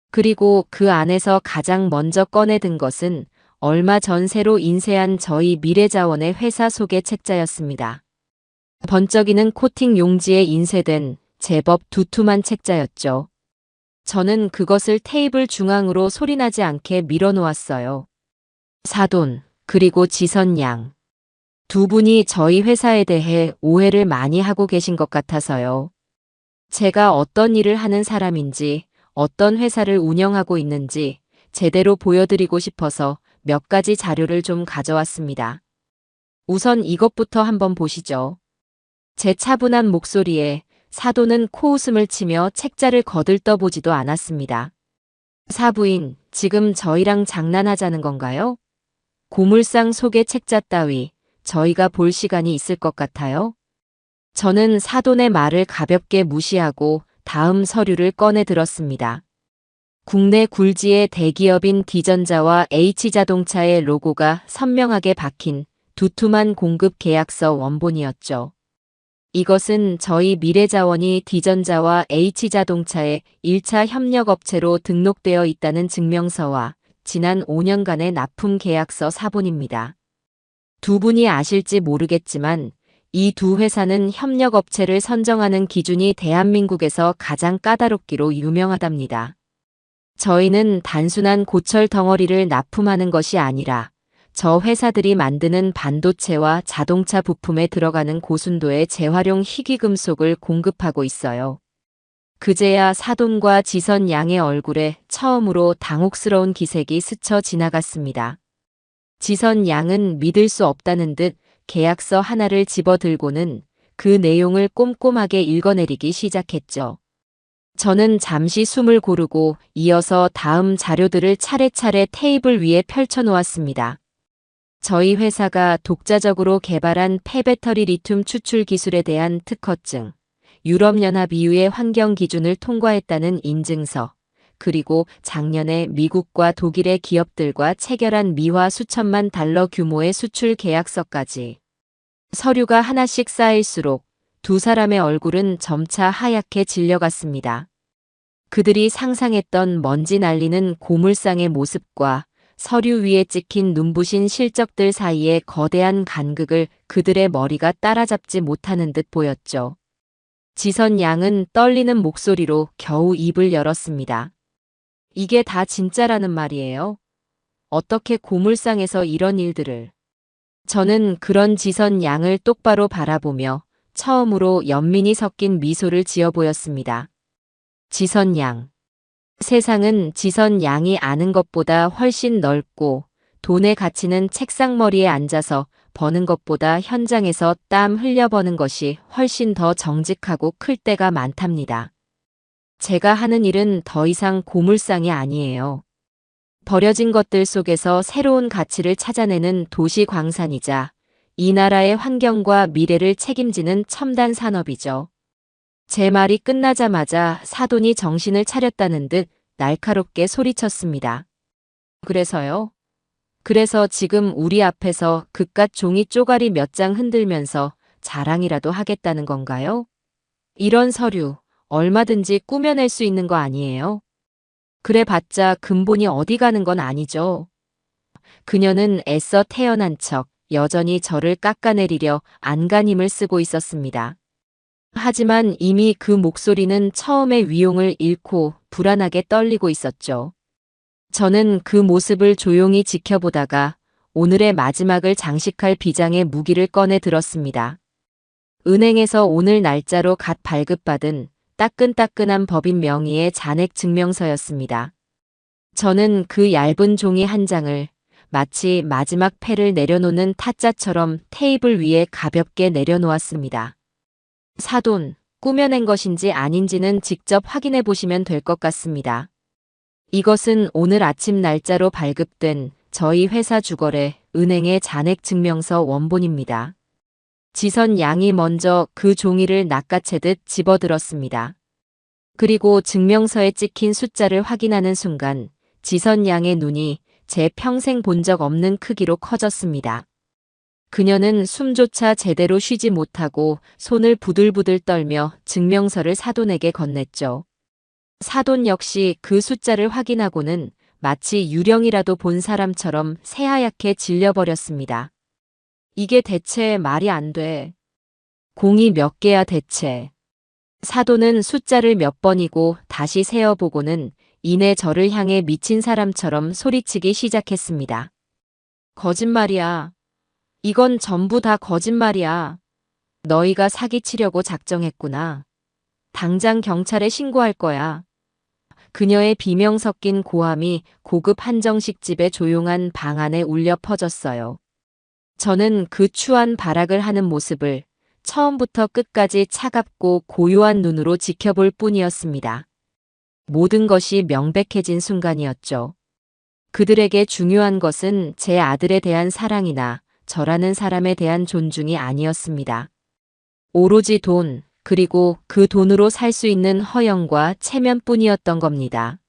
그리고 그 안에서 가장 먼저 꺼내든 것은 얼마 전 새로 인쇄한 저희 미래자원의 회사 소개 책자였습니다. 번쩍이는 코팅 용지에 인쇄된 제법 두툼한 책자였죠. 저는 그것을 테이블 중앙으로 소리나지 않게 밀어놓았어요. 사돈, 그리고 지선 양. 두 분이 저희 회사에 대해 오해를 많이 하고 계신 것 같아서요. 제가 어떤 일을 하는 사람인지, 어떤 회사를 운영하고 있는지 제대로 보여드리고 싶어서 몇 가지 자료를 좀 가져왔습니다. 우선 이것부터 한번 보시죠. 제 차분한 목소리에 사돈은 코웃음을 치며 책자를 거들떠보지도 않았습니다. 사부인, 지금 저희랑 장난하자는 건가요? 고물상 속의 책자 따위 저희가 볼 시간이 있을 것 같아요? 저는 사돈의 말을 가볍게 무시하고 다음 서류를 꺼내 들었습니다. 국내 굴지의 대기업인 D전자와 H자동차의 로고가 선명하게 박힌 두툼한 공급 계약서 원본이었죠. 이것은 저희 미래자원이 D전자와 H자동차의 1차 협력업체로 등록되어 있다는 증명서와 지난 5년간의 납품 계약서 사본입니다. 두 분이 아실지 모르겠지만 이 두 회사는 협력업체를 선정하는 기준이 대한민국에서 가장 까다롭기로 유명하답니다. 저희는 단순한 고철 덩어리를 납품하는 것이 아니라 저 회사들이 만드는 반도체와 자동차 부품에 들어가는 고순도의 재활용 희귀금속을 공급하고 있어요. 그제야 사돈과 지선 양의 얼굴에 처음으로 당혹스러운 기색이 스쳐 지나갔습니다. 지선 양은 믿을 수 없다는 듯 계약서 하나를 집어들고는 그 내용을 꼼꼼하게 읽어내리기 시작했죠. 저는 잠시 숨을 고르고 이어서 다음 자료들을 차례차례 테이블 위에 펼쳐놓았습니다. 저희 회사가 독자적으로 개발한 폐배터리 리튬 추출 기술에 대한 특허증, 유럽연합 EU의 환경 기준을 통과했다는 인증서, 그리고 작년에 미국과 독일의 기업들과 체결한 미화 수천만 달러 규모의 수출 계약서까지. 서류가 하나씩 쌓일수록 두 사람의 얼굴은 점차 하얗게 질려갔습니다. 그들이 상상했던 먼지 날리는 고물상의 모습과 서류 위에 찍힌 눈부신 실적들 사이의 거대한 간극을 그들의 머리가 따라잡지 못하는 듯 보였죠. 지선 양은 떨리는 목소리로 겨우 입을 열었습니다. 이게 다 진짜라는 말이에요? 어떻게 고물상에서 이런 일들을... 저는 그런 지선 양을 똑바로 바라보며 처음으로 연민이 섞인 미소를 지어 보였습니다. 지선 양. 세상은 지선 양이 아는 것보다 훨씬 넓고 돈의 가치는 책상머리에 앉아서 버는 것보다 현장에서 땀 흘려버는 것이 훨씬 더 정직하고 클 때가 많답니다. 제가 하는 일은 더 이상 고물상이 아니에요. 버려진 것들 속에서 새로운 가치를 찾아내는 도시 광산이자 이 나라의 환경과 미래를 책임지는 첨단 산업이죠. 제 말이 끝나자마자 사돈이 정신을 차렸다는 듯 날카롭게 소리쳤습니다. 그래서요? 그래서 지금 우리 앞에서 그깟 종이 쪼가리 몇 장 흔들면서 자랑이라도 하겠다는 건가요? 이런 서류 얼마든지 꾸며낼 수 있는 거 아니에요? 그래봤자 근본이 어디 가는 건 아니죠. 그녀는 애써 태어난 척 여전히 저를 깎아내리려 안간힘을 쓰고 있었습니다. 하지만 이미 그 목소리는 처음의 위용을 잃고 불안하게 떨리고 있었죠. 저는 그 모습을 조용히 지켜보다가 오늘의 마지막을 장식할 비장의 무기를 꺼내 들었습니다. 은행에서 오늘 날짜로 갓 발급받은 따끈따끈한 법인 명의의 잔액 증명서였습니다. 저는 그 얇은 종이 한 장을 마치 마지막 패를 내려놓는 타짜처럼 테이블 위에 가볍게 내려놓았습니다. 사돈, 꾸며낸 것인지 아닌지는 직접 확인해 보시면 될 것 같습니다. 이것은 오늘 아침 날짜로 발급된 저희 회사 주거래 은행의 잔액 증명서 원본입니다. 지선 양이 먼저 그 종이를 낚아채듯 집어들었습니다. 그리고 증명서에 찍힌 숫자를 확인하는 순간 지선 양의 눈이 제 평생 본 적 없는 크기로 커졌습니다. 그녀는 숨조차 제대로 쉬지 못하고 손을 부들부들 떨며 증명서를 사돈에게 건넸죠. 사돈 역시 그 숫자를 확인하고는 마치 유령이라도 본 사람처럼 새하얗게 질려버렸습니다. 이게 대체 말이 안 돼. 공이 몇 개야 대체. 사돈은 숫자를 몇 번이고 다시 세어보고는 이내 저를 향해 미친 사람처럼 소리치기 시작했습니다. 거짓말이야. 이건 전부 다 거짓말이야. 너희가 사기치려고 작정했구나. 당장 경찰에 신고할 거야. 그녀의 비명 섞인 고함이 고급 한정식 집의 조용한 방 안에 울려 퍼졌어요. 저는 그 추한 발악을 하는 모습을 처음부터 끝까지 차갑고 고요한 눈으로 지켜볼 뿐이었습니다. 모든 것이 명백해진 순간이었죠. 그들에게 중요한 것은 제 아들에 대한 사랑이나 저라는 사람에 대한 존중이 아니었습니다. 오로지 돈, 그리고 그 돈으로 살 수 있는 허영과 체면뿐이었던 겁니다.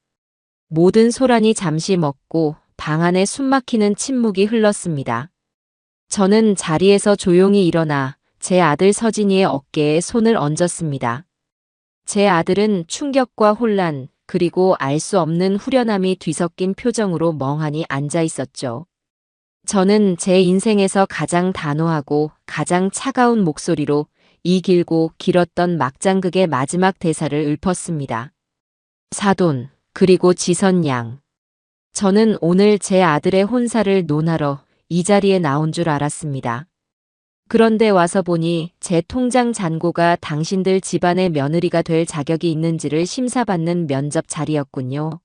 모든 소란이 잠시 멎고 방 안에 숨막히는 침묵이 흘렀습니다. 저는 자리에서 조용히 일어나 제 아들 서진이의 어깨에 손을 얹었습니다. 제 아들은 충격과 혼란, 그리고 알 수 없는 후련함이 뒤섞인 표정으로 멍하니 앉아 있었죠. 저는 제 인생에서 가장 단호하고 가장 차가운 목소리로 이 길고 길었던 막장극의 마지막 대사를 읊었습니다. 사돈, 그리고 지선 양. 저는 오늘 제 아들의 혼사를 논하러 이 자리에 나온 줄 알았습니다. 그런데 와서 보니 제 통장 잔고가 당신들 집안의 며느리가 될 자격이 있는지를 심사받는 면접 자리였군요.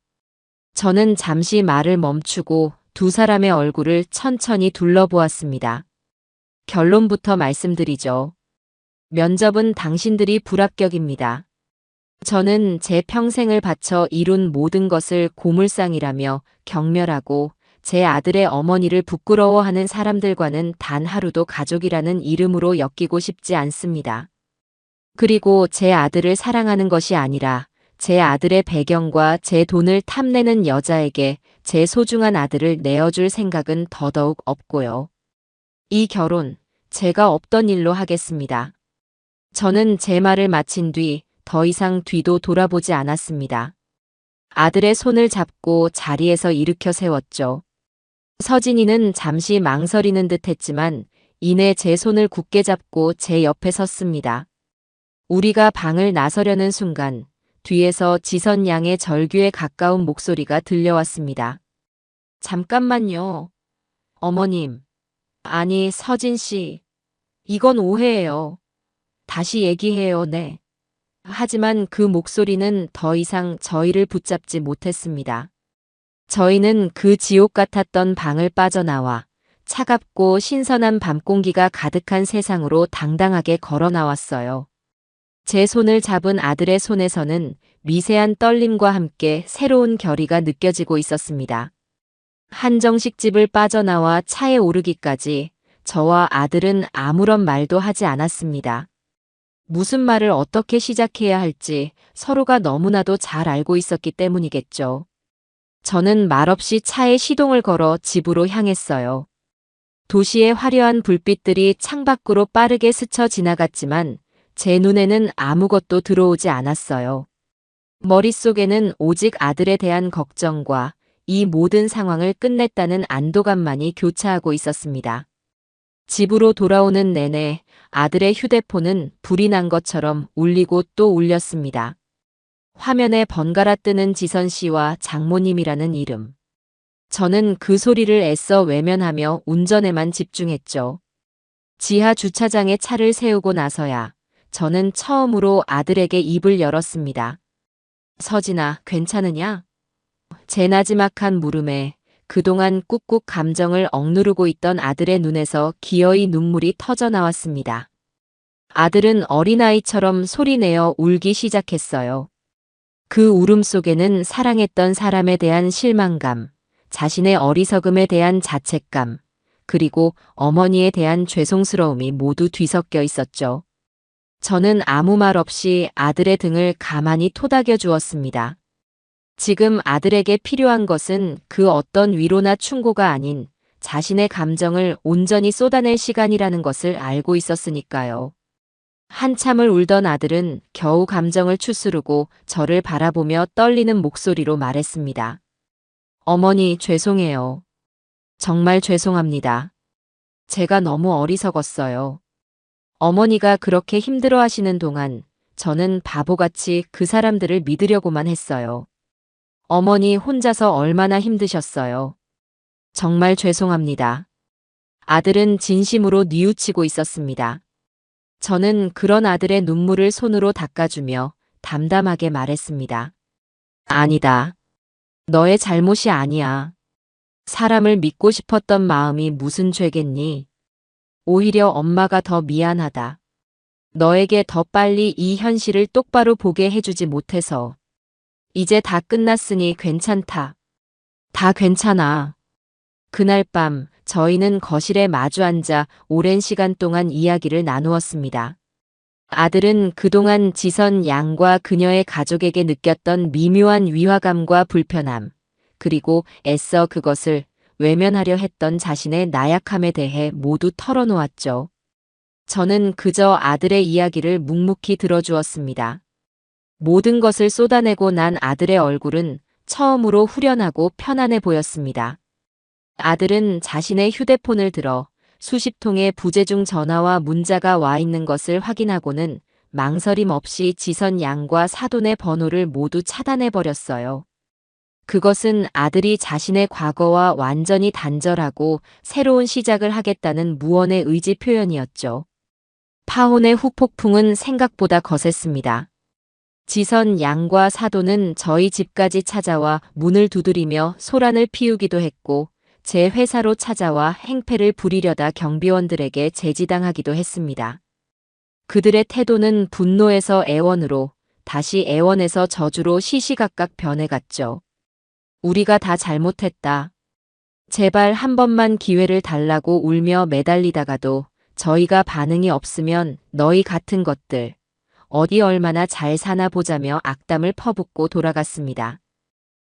저는 잠시 말을 멈추고 두 사람의 얼굴을 천천히 둘러보았습니다. 결론부터 말씀드리죠. 면접은 당신들이 불합격입니다. 저는 제 평생을 바쳐 이룬 모든 것을 고물상이라며 경멸하고 제 아들의 어머니를 부끄러워하는 사람들과는 단 하루도 가족이라는 이름으로 엮이고 싶지 않습니다. 그리고 제 아들을 사랑하는 것이 아니라 제 아들의 배경과 제 돈을 탐내는 여자에게 제 소중한 아들을 내어줄 생각은 더더욱 없고요. 이 결혼, 제가 없던 일로 하겠습니다. 저는 제 말을 마친 뒤 더 이상 뒤도 돌아보지 않았습니다. 아들의 손을 잡고 자리에서 일으켜 세웠죠. 서진이는 잠시 망설이는 듯 했지만 이내 제 손을 굳게 잡고 제 옆에 섰습니다. 우리가 방을 나서려는 순간 뒤에서 지선 양의 절규에 가까운 목소리가 들려왔습니다. 잠깐만요. 어머님. 아니, 서진 씨. 이건 오해예요. 다시 얘기해요, 네. 하지만 그 목소리는 더 이상 저희를 붙잡지 못했습니다. 저희는 그 지옥 같았던 방을 빠져나와 차갑고 신선한 밤 공기가 가득한 세상으로 당당하게 걸어 나왔어요. 제 손을 잡은 아들의 손에서는 미세한 떨림과 함께 새로운 결의가 느껴지고 있었습니다. 한정식 집을 빠져나와 차에 오르기까지 저와 아들은 아무런 말도 하지 않았습니다. 무슨 말을 어떻게 시작해야 할지 서로가 너무나도 잘 알고 있었기 때문이겠죠. 저는 말없이 차에 시동을 걸어 집으로 향했어요. 도시의 화려한 불빛들이 창밖으로 빠르게 스쳐 지나갔지만 제 눈에는 아무것도 들어오지 않았어요. 머릿속에는 오직 아들에 대한 걱정과 이 모든 상황을 끝냈다는 안도감만이 교차하고 있었습니다. 집으로 돌아오는 내내 아들의 휴대폰은 불이 난 것처럼 울리고 또 울렸습니다. 화면에 번갈아 뜨는 지선 씨와 장모님이라는 이름. 저는 그 소리를 애써 외면하며 운전에만 집중했죠. 지하 주차장에 차를 세우고 나서야 저는 처음으로 아들에게 입을 열었습니다. 서진아, 괜찮으냐? 제 나지막한 물음에 그동안 꾹꾹 감정을 억누르고 있던 아들의 눈에서 기어이 눈물이 터져 나왔습니다. 아들은 어린아이처럼 소리내어 울기 시작했어요. 그 울음속에는 사랑했던 사람에 대한 실망감, 자신의 어리석음에 대한 자책감, 그리고 어머니에 대한 죄송스러움이 모두 뒤섞여 있었죠. 저는 아무 말 없이 아들의 등을 가만히 토닥여 주었습니다. 지금 아들에게 필요한 것은 그 어떤 위로나 충고가 아닌 자신의 감정을 온전히 쏟아낼 시간이라는 것을 알고 있었으니까요. 한참을 울던 아들은 겨우 감정을 추스르고 저를 바라보며 떨리는 목소리로 말했습니다. 어머니, 죄송해요. 정말 죄송합니다. 제가 너무 어리석었어요. 어머니가 그렇게 힘들어하시는 동안 저는 바보같이 그 사람들을 믿으려고만 했어요. 어머니 혼자서 얼마나 힘드셨어요. 정말 죄송합니다. 아들은 진심으로 뉘우치고 있었습니다. 저는 그런 아들의 눈물을 손으로 닦아주며 담담하게 말했습니다. 아니다. 너의 잘못이 아니야. 사람을 믿고 싶었던 마음이 무슨 죄겠니? 오히려 엄마가 더 미안하다. 너에게 더 빨리 이 현실을 똑바로 보게 해주지 못해서. 이제 다 끝났으니 괜찮다. 다 괜찮아. 그날 밤 저희는 거실에 마주 앉아 오랜 시간 동안 이야기를 나누었습니다. 아들은 그동안 지선 양과 그녀의 가족에게 느꼈던 미묘한 위화감과 불편함, 그리고 애써 그것을 외면하려 했던 자신의 나약함에 대해 모두 털어놓았죠. 저는 그저 아들의 이야기를 묵묵히 들어주었습니다. 모든 것을 쏟아내고 난 아들의 얼굴은 처음으로 후련하고 편안해 보였습니다. 아들은 자신의 휴대폰을 들어 수십 통의 부재중 전화와 문자가 와 있는 것을 확인하고는 망설임 없이 지선 양과 사돈의 번호를 모두 차단해 버렸어요. 그것은 아들이 자신의 과거와 완전히 단절하고 새로운 시작을 하겠다는 무언의 의지 표현이었죠. 파혼의 후폭풍은 생각보다 거셌습니다. 지선 양과 사돈은 저희 집까지 찾아와 문을 두드리며 소란을 피우기도 했고, 제 회사로 찾아와 행패를 부리려다 경비원들에게 제지당하기도 했습니다. 그들의 태도는 분노에서 애원으로, 다시 애원에서 저주로 시시각각 변해갔죠. 우리가 다 잘못했다. 제발 한 번만 기회를 달라고 울며 매달리다가도 저희가 반응이 없으면 너희 같은 것들, 어디 얼마나 잘 사나 보자며 악담을 퍼붓고 돌아갔습니다.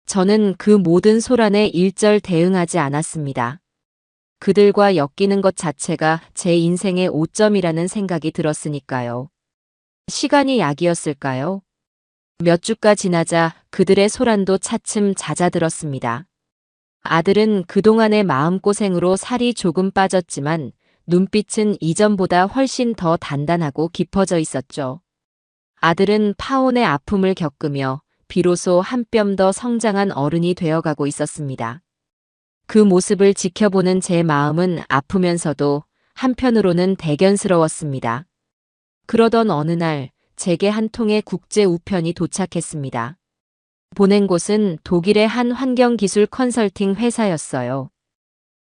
저는 그 모든 소란에 일절 대응하지 않았습니다. 그들과 엮이는 것 자체가 제 인생의 오점이라는 생각이 들었으니까요. 시간이 약이었을까요? 몇 주가 지나자 그들의 소란도 차츰 잦아들었습니다. 아들은 그동안의 마음고생으로 살이 조금 빠졌지만 눈빛은 이전보다 훨씬 더 단단하고 깊어져 있었죠. 아들은 파혼의 아픔을 겪으며 비로소 한 뼘 더 성장한 어른이 되어가고 있었습니다. 그 모습을 지켜보는 제 마음은 아프면서도 한편으로는 대견스러웠습니다. 그러던 어느 날 제게 한 통의 국제 우편이 도착했습니다. 보낸 곳은 독일의 한 환경기술 컨설팅 회사였어요.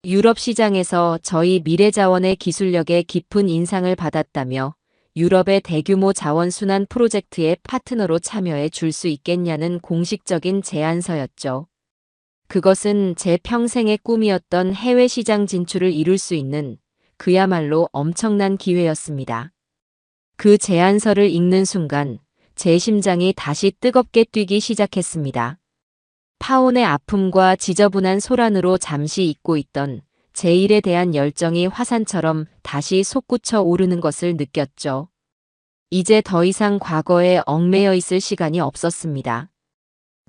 유럽 시장에서 저희 미래자원의 기술력에 깊은 인상을 받았다며 유럽의 대규모 자원순환 프로젝트의 파트너로 참여해 줄 수 있겠냐는 공식적인 제안서였죠. 그것은 제 평생의 꿈이었던 해외 시장 진출을 이룰 수 있는 그야말로 엄청난 기회였습니다. 그 제안서를 읽는 순간 제 심장이 다시 뜨겁게 뛰기 시작했습니다. 파혼의 아픔과 지저분한 소란으로 잠시 잊고 있던 제 일에 대한 열정이 화산처럼 다시 솟구쳐 오르는 것을 느꼈죠. 이제 더 이상 과거에 얽매여 있을 시간이 없었습니다.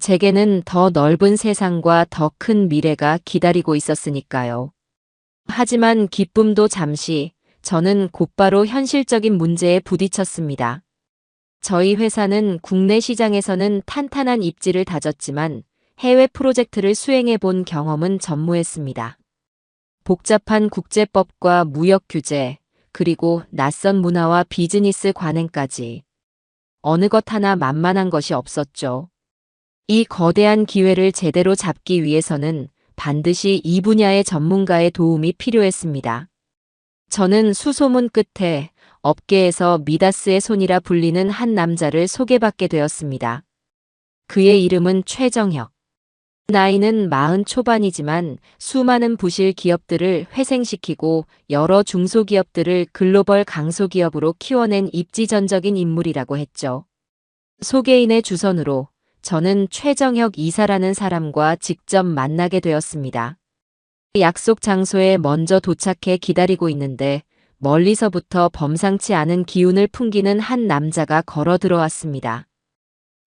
제게는 더 넓은 세상과 더 큰 미래가 기다리고 있었으니까요. 하지만 기쁨도 잠시, 저는 곧바로 현실적인 문제에 부딪혔습니다. 저희 회사는 국내 시장에서는 탄탄한 입지를 다졌지만 해외 프로젝트를 수행해 본 경험은 전무했습니다. 복잡한 국제법과 무역 규제, 그리고 낯선 문화와 비즈니스 관행까지 어느 것 하나 만만한 것이 없었죠. 이 거대한 기회를 제대로 잡기 위해서는 반드시 이 분야의 전문가의 도움이 필요했습니다. 저는 수소문 끝에 업계에서 미다스의 손이라 불리는 한 남자를 소개받게 되었습니다. 그의 이름은 최정혁. 나이는 40 초반이지만 수많은 부실 기업들을 회생시키고 여러 중소기업들을 글로벌 강소기업으로 키워낸 입지전적인 인물이라고 했죠. 소개인의 주선으로 저는 최정혁 이사라는 사람과 직접 만나게 되었습니다. 약속 장소에 먼저 도착해 기다리고 있는데 멀리서부터 범상치 않은 기운을 풍기는 한 남자가 걸어 들어왔습니다.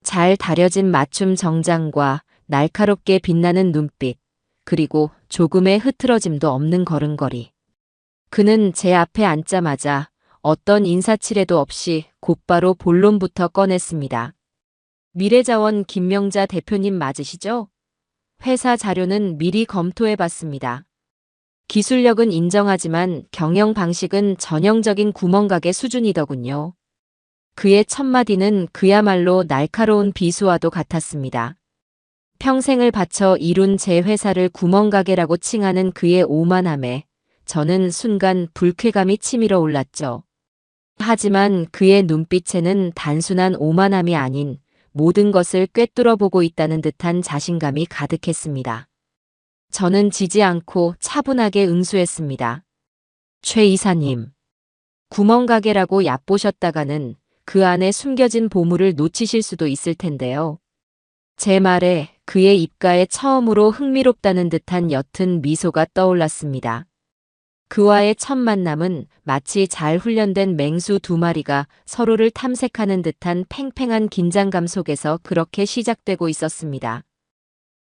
잘 다려진 맞춤 정장과 날카롭게 빛나는 눈빛, 그리고 조금의 흐트러짐도 없는 걸음걸이. 그는 제 앞에 앉자마자 어떤 인사치레도 없이 곧바로 본론부터 꺼냈습니다. 미래자원 김명자 대표님 맞으시죠? 회사 자료는 미리 검토해봤습니다. 기술력은 인정하지만 경영 방식은 전형적인 구멍가게 수준이더군요. 그의 첫마디는 그야말로 날카로운 비수와도 같았습니다. 평생을 바쳐 이룬 제 회사를 구멍가게라고 칭하는 그의 오만함에 저는 순간 불쾌감이 치밀어 올랐죠. 하지만 그의 눈빛에는 단순한 오만함이 아닌 모든 것을 꿰뚫어 보고 있다는 듯한 자신감이 가득했습니다. 저는 지지 않고 차분하게 응수했습니다. 최 이사님, 구멍가게라고 얕보셨다가는 그 안에 숨겨진 보물을 놓치실 수도 있을 텐데요. 제 말에 그의 입가에 처음으로 흥미롭다는 듯한 옅은 미소가 떠올랐습니다. 그와의 첫 만남은 마치 잘 훈련된 맹수 두 마리가 서로를 탐색하는 듯한 팽팽한 긴장감 속에서 그렇게 시작되고 있었습니다.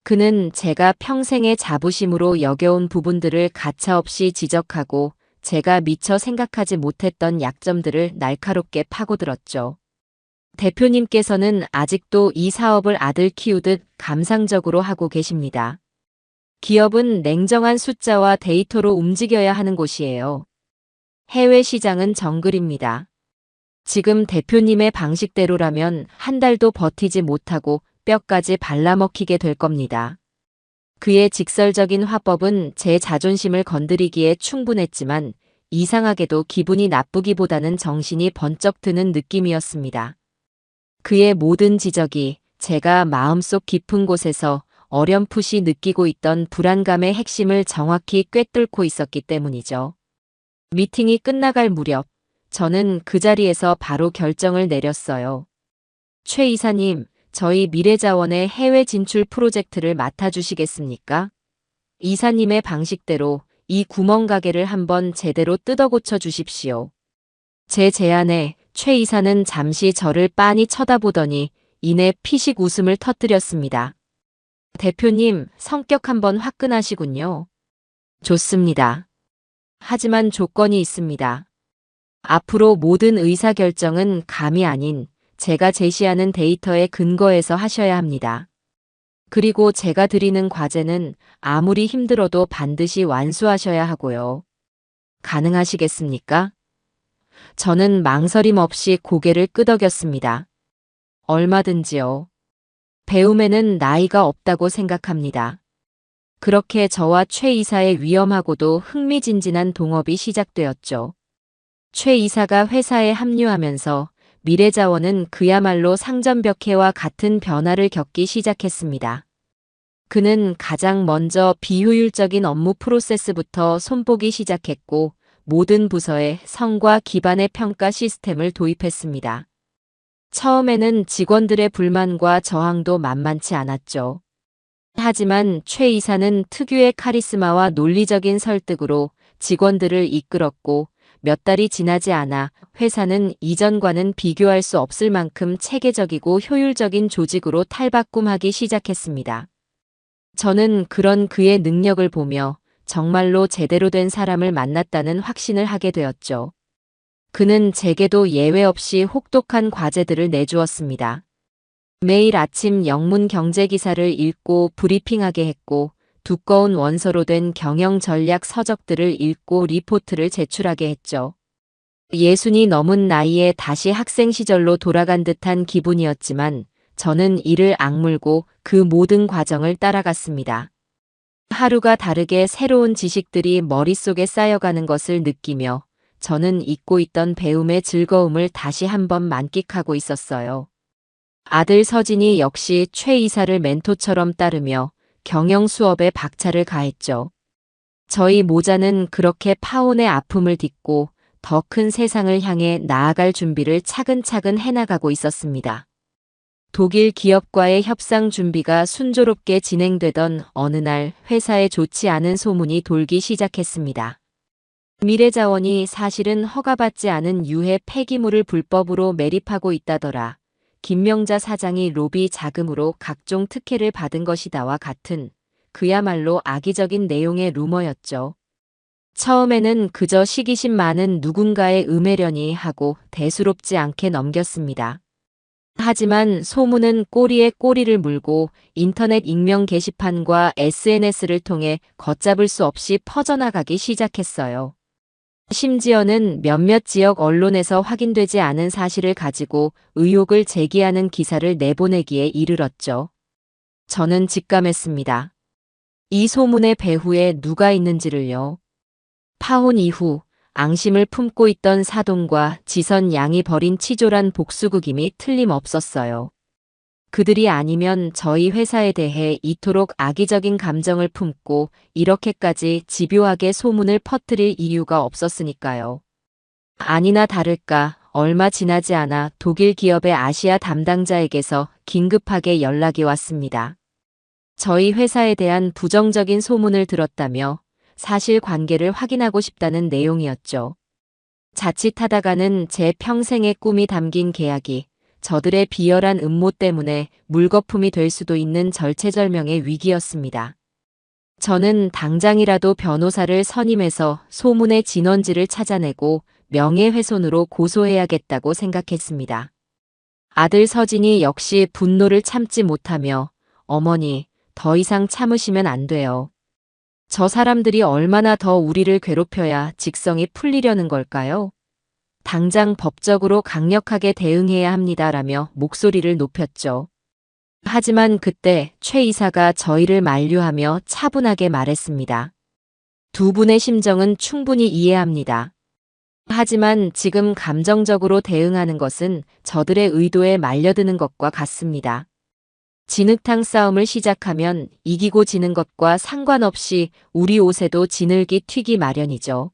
그는 제가 평생의 자부심으로 여겨온 부분들을 가차없이 지적하고 제가 미처 생각하지 못했던 약점들을 날카롭게 파고들었죠. 대표님께서는 아직도 이 사업을 아들 키우듯 감상적으로 하고 계십니다. 기업은 냉정한 숫자와 데이터로 움직여야 하는 곳이에요. 해외 시장은 정글입니다. 지금 대표님의 방식대로라면 한 달도 버티지 못하고 뼈까지 발라먹히게 될 겁니다. 그의 직설적인 화법은 제 자존심을 건드리기에 충분했지만 이상하게도 기분이 나쁘기보다는 정신이 번쩍 드는 느낌이었습니다. 그의 모든 지적이 제가 마음속 깊은 곳에서 어렴풋이 느끼고 있던 불안감의 핵심을 정확히 꿰뚫고 있었기 때문이죠. 미팅이 끝나갈 무렵 저는 그 자리에서 바로 결정을 내렸어요. 최 이사님, 저희 미래자원의 해외 진출 프로젝트를 맡아주시겠습니까? 이사님의 방식대로 이 구멍가게를 한번 제대로 뜯어고쳐 주십시오. 제 제안에 최 이사는 잠시 저를 빤히 쳐다보더니 이내 피식 웃음을 터뜨렸습니다. 대표님, 성격 한번 화끈하시군요. 좋습니다. 하지만 조건이 있습니다. 앞으로 모든 의사결정은 감이 아닌 제가 제시하는 데이터에 근거해서 하셔야 합니다. 그리고 제가 드리는 과제는 아무리 힘들어도 반드시 완수하셔야 하고요. 가능하시겠습니까? 저는 망설임 없이 고개를 끄덕였습니다. 얼마든지요. 배움에는 나이가 없다고 생각합니다. 그렇게 저와 최 이사의 위험하고도 흥미진진한 동업이 시작되었죠. 최 이사가 회사에 합류하면서 미래자원은 그야말로 상전벽해와 같은 변화를 겪기 시작했습니다. 그는 가장 먼저 비효율적인 업무 프로세스부터 손보기 시작했고 모든 부서에 성과 기반의 평가 시스템을 도입했습니다. 처음에는 직원들의 불만과 저항도 만만치 않았죠. 하지만 최 이사는 특유의 카리스마와 논리적인 설득으로 직원들을 이끌었고 몇 달이 지나지 않아 회사는 이전과는 비교할 수 없을 만큼 체계적이고 효율적인 조직으로 탈바꿈하기 시작했습니다. 저는 그런 그의 능력을 보며 정말로 제대로 된 사람을 만났다는 확신을 하게 되었죠. 그는 제게도 예외 없이 혹독한 과제들을 내주었습니다. 매일 아침 영문 경제 기사를 읽고 브리핑하게 했고 두꺼운 원서로 된 경영 전략 서적들을 읽고 리포트를 제출하게 했죠. 60이 넘은 나이에 다시 학생 시절로 돌아간 듯한 기분이었지만 저는 이를 악물고 그 모든 과정을 따라갔습니다. 하루가 다르게 새로운 지식들이 머릿속에 쌓여가는 것을 느끼며 저는 잊고 있던 배움의 즐거움을 다시 한번 만끽하고 있었어요. 아들 서진이 역시 최 이사를 멘토처럼 따르며 경영 수업에 박차를 가했죠. 저희 모자는 그렇게 파혼의 아픔을 딛고 더 큰 세상을 향해 나아갈 준비를 차근차근 해나가고 있었습니다. 독일 기업과의 협상 준비가 순조롭게 진행되던 어느 날 회사에 좋지 않은 소문이 돌기 시작했습니다. 미래자원이 사실은 허가받지 않은 유해 폐기물을 불법으로 매립하고 있다더라. 김명자 사장이 로비 자금으로 각종 특혜를 받은 것이다와 같은 그야말로 악의적인 내용의 루머였죠. 처음에는 그저 시기심 많은 누군가의 음해려니 하고 대수롭지 않게 넘겼습니다. 하지만 소문은 꼬리에 꼬리를 물고 인터넷 익명 게시판과 SNS를 통해 걷잡을 수 없이 퍼져나가기 시작했어요. 심지어는 몇몇 지역 언론에서 확인되지 않은 사실을 가지고 의혹을 제기하는 기사를 내보내기에 이르렀죠. 저는 직감했습니다. 이 소문의 배후에 누가 있는지를요. 파혼 이후 앙심을 품고 있던 사돈과 지선 양이 벌인 치졸한 복수극임이 틀림없었어요. 그들이 아니면 저희 회사에 대해 이토록 악의적인 감정을 품고 이렇게까지 집요하게 소문을 퍼뜨릴 이유가 없었으니까요. 아니나 다를까 얼마 지나지 않아 독일 기업의 아시아 담당자에게서 긴급하게 연락이 왔습니다. 저희 회사에 대한 부정적인 소문을 들었다며 사실관계를 확인하고 싶다는 내용이었죠. 자칫하다가는 제 평생의 꿈이 담긴 계약이 저들의 비열한 음모 때문에 물거품이 될 수도 있는 절체절명의 위기였습니다. 저는 당장이라도 변호사를 선임해서 소문의 진원지를 찾아내고 명예훼손으로 고소해야겠다고 생각했습니다. 아들 서진이 역시 분노를 참지 못하며 어머니, 더 이상 참으시면 안 돼요. 저 사람들이 얼마나 더 우리를 괴롭혀야 직성이 풀리려는 걸까요? 당장 법적으로 강력하게 대응해야 합니다라며 목소리를 높였죠. 하지만 그때 최 이사가 저희를 만류하며 차분하게 말했습니다. 두 분의 심정은 충분히 이해합니다. 하지만 지금 감정적으로 대응하는 것은 저들의 의도에 말려드는 것과 같습니다. 진흙탕 싸움을 시작하면 이기고 지는 것과 상관없이 우리 옷에도 진흙이 튀기 마련이죠.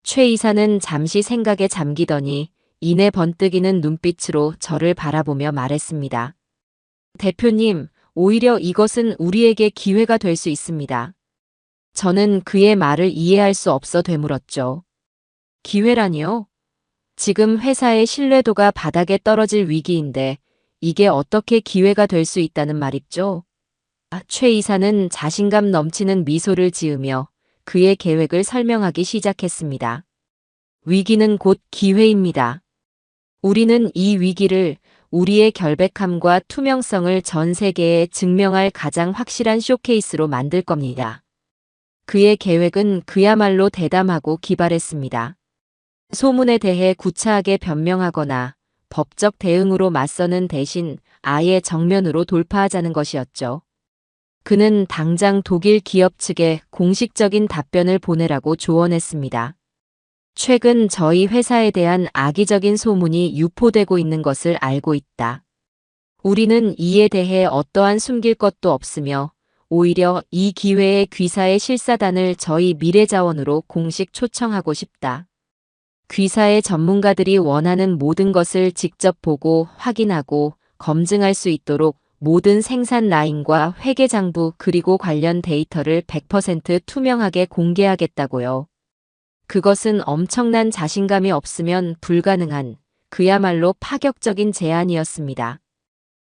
최 이사는 잠시 생각에 잠기더니 이내 번뜩이는 눈빛으로 저를 바라보며 말했습니다. 대표님, 오히려 이것은 우리에게 기회가 될 수 있습니다. 저는 그의 말을 이해할 수 없어 되물었죠. 기회라니요? 지금 회사의 신뢰도가 바닥에 떨어질 위기인데 이게 어떻게 기회가 될 수 있다는 말입죠? 최 이사는 자신감 넘치는 미소를 지으며 그의 계획을 설명하기 시작했습니다. 위기는 곧 기회입니다. 우리는 이 위기를 우리의 결백함과 투명성을 전 세계에 증명할 가장 확실한 쇼케이스로 만들 겁니다. 그의 계획은 그야말로 대담하고 기발했습니다. 소문에 대해 구차하게 변명하거나 법적 대응으로 맞서는 대신 아예 정면으로 돌파하자는 것이었죠. 그는 당장 독일 기업 측에 공식적인 답변을 보내라고 조언했습니다. 최근 저희 회사에 대한 악의적인 소문이 유포되고 있는 것을 알고 있다. 우리는 이에 대해 어떠한 숨길 것도 없으며 오히려 이 기회에 귀사의 실사단을 저희 미래자원으로 공식 초청하고 싶다. 귀사의 전문가들이 원하는 모든 것을 직접 보고 확인하고 검증할 수 있도록 모든 생산 라인과 회계장부 그리고 관련 데이터를 100% 투명하게 공개하겠다고요. 그것은 엄청난 자신감이 없으면 불가능한 그야말로 파격적인 제안이었습니다.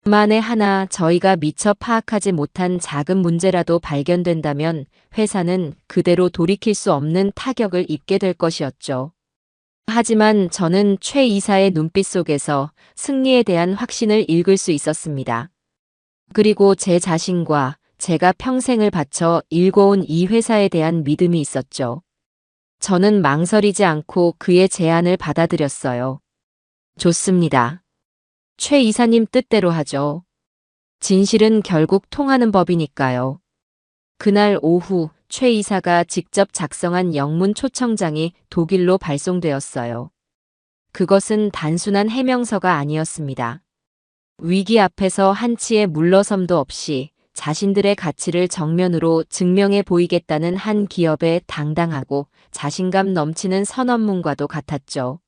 만에 하나 저희가 미처 파악하지 못한 작은 문제라도 발견된다면 회사는 그대로 돌이킬 수 없는 타격을 입게 될 것이었죠. 하지만 저는 최 이사의 눈빛 속에서 승리에 대한 확신을 읽을 수 있었습니다. 그리고 제 자신과 제가 평생을 바쳐 일궈온 이 회사에 대한 믿음이 있었죠. 저는 망설이지 않고 그의 제안을 받아들였어요. 좋습니다. 최 이사님 뜻대로 하죠. 진실은 결국 통하는 법이니까요. 그날 오후 최 이사가 직접 작성한 영문 초청장이 독일로 발송되었어요. 그것은 단순한 해명서가 아니었습니다. 위기 앞에서 한치의 물러섬도 없이 자신들의 가치를 정면으로 증명해 보이겠다는 한 기업의 당당하고 자신감 넘치는 선언문과도 같았죠.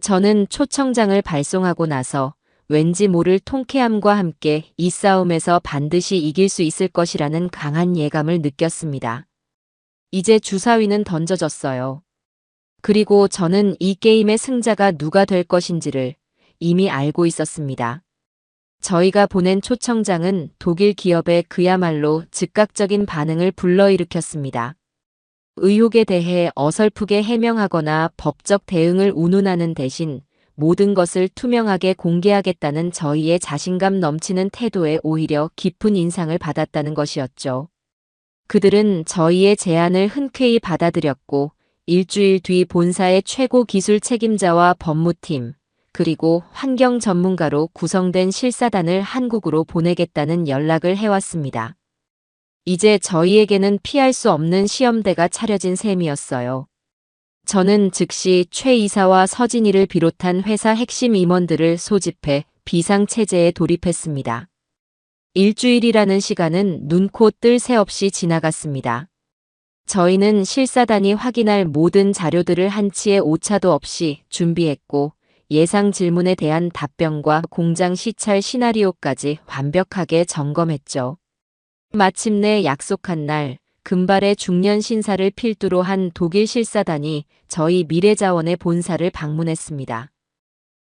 저는 초청장을 발송하고 나서 왠지 모를 통쾌함과 함께 이 싸움에서 반드시 이길 수 있을 것이라는 강한 예감을 느꼈습니다. 이제 주사위는 던져졌어요. 그리고 저는 이 게임의 승자가 누가 될 것인지를 이미 알고 있었습니다. 저희가 보낸 초청장은 독일 기업의 그야말로 즉각적인 반응을 불러일으켰습니다. 의혹에 대해 어설프게 해명하거나 법적 대응을 운운하는 대신 모든 것을 투명하게 공개하겠다는 저희의 자신감 넘치는 태도에 오히려 깊은 인상을 받았다는 것이었죠. 그들은 저희의 제안을 흔쾌히 받아들였고 일주일 뒤 본사의 최고 기술 책임자와 법무팀, 그리고 환경 전문가로 구성된 실사단을 한국으로 보내겠다는 연락을 해왔습니다. 이제 저희에게는 피할 수 없는 시험대가 차려진 셈이었어요. 저는 즉시 최 이사와 서진이를 비롯한 회사 핵심 임원들을 소집해 비상체제에 돌입했습니다. 일주일이라는 시간은 눈코 뜰 새 없이 지나갔습니다. 저희는 실사단이 확인할 모든 자료들을 한치의 오차도 없이 준비했고 예상 질문에 대한 답변과 공장 시찰 시나리오까지 완벽하게 점검했죠. 마침내 약속한 날 금발의 중년 신사를 필두로 한 독일 실사단이 저희 미래자원의 본사를 방문했습니다.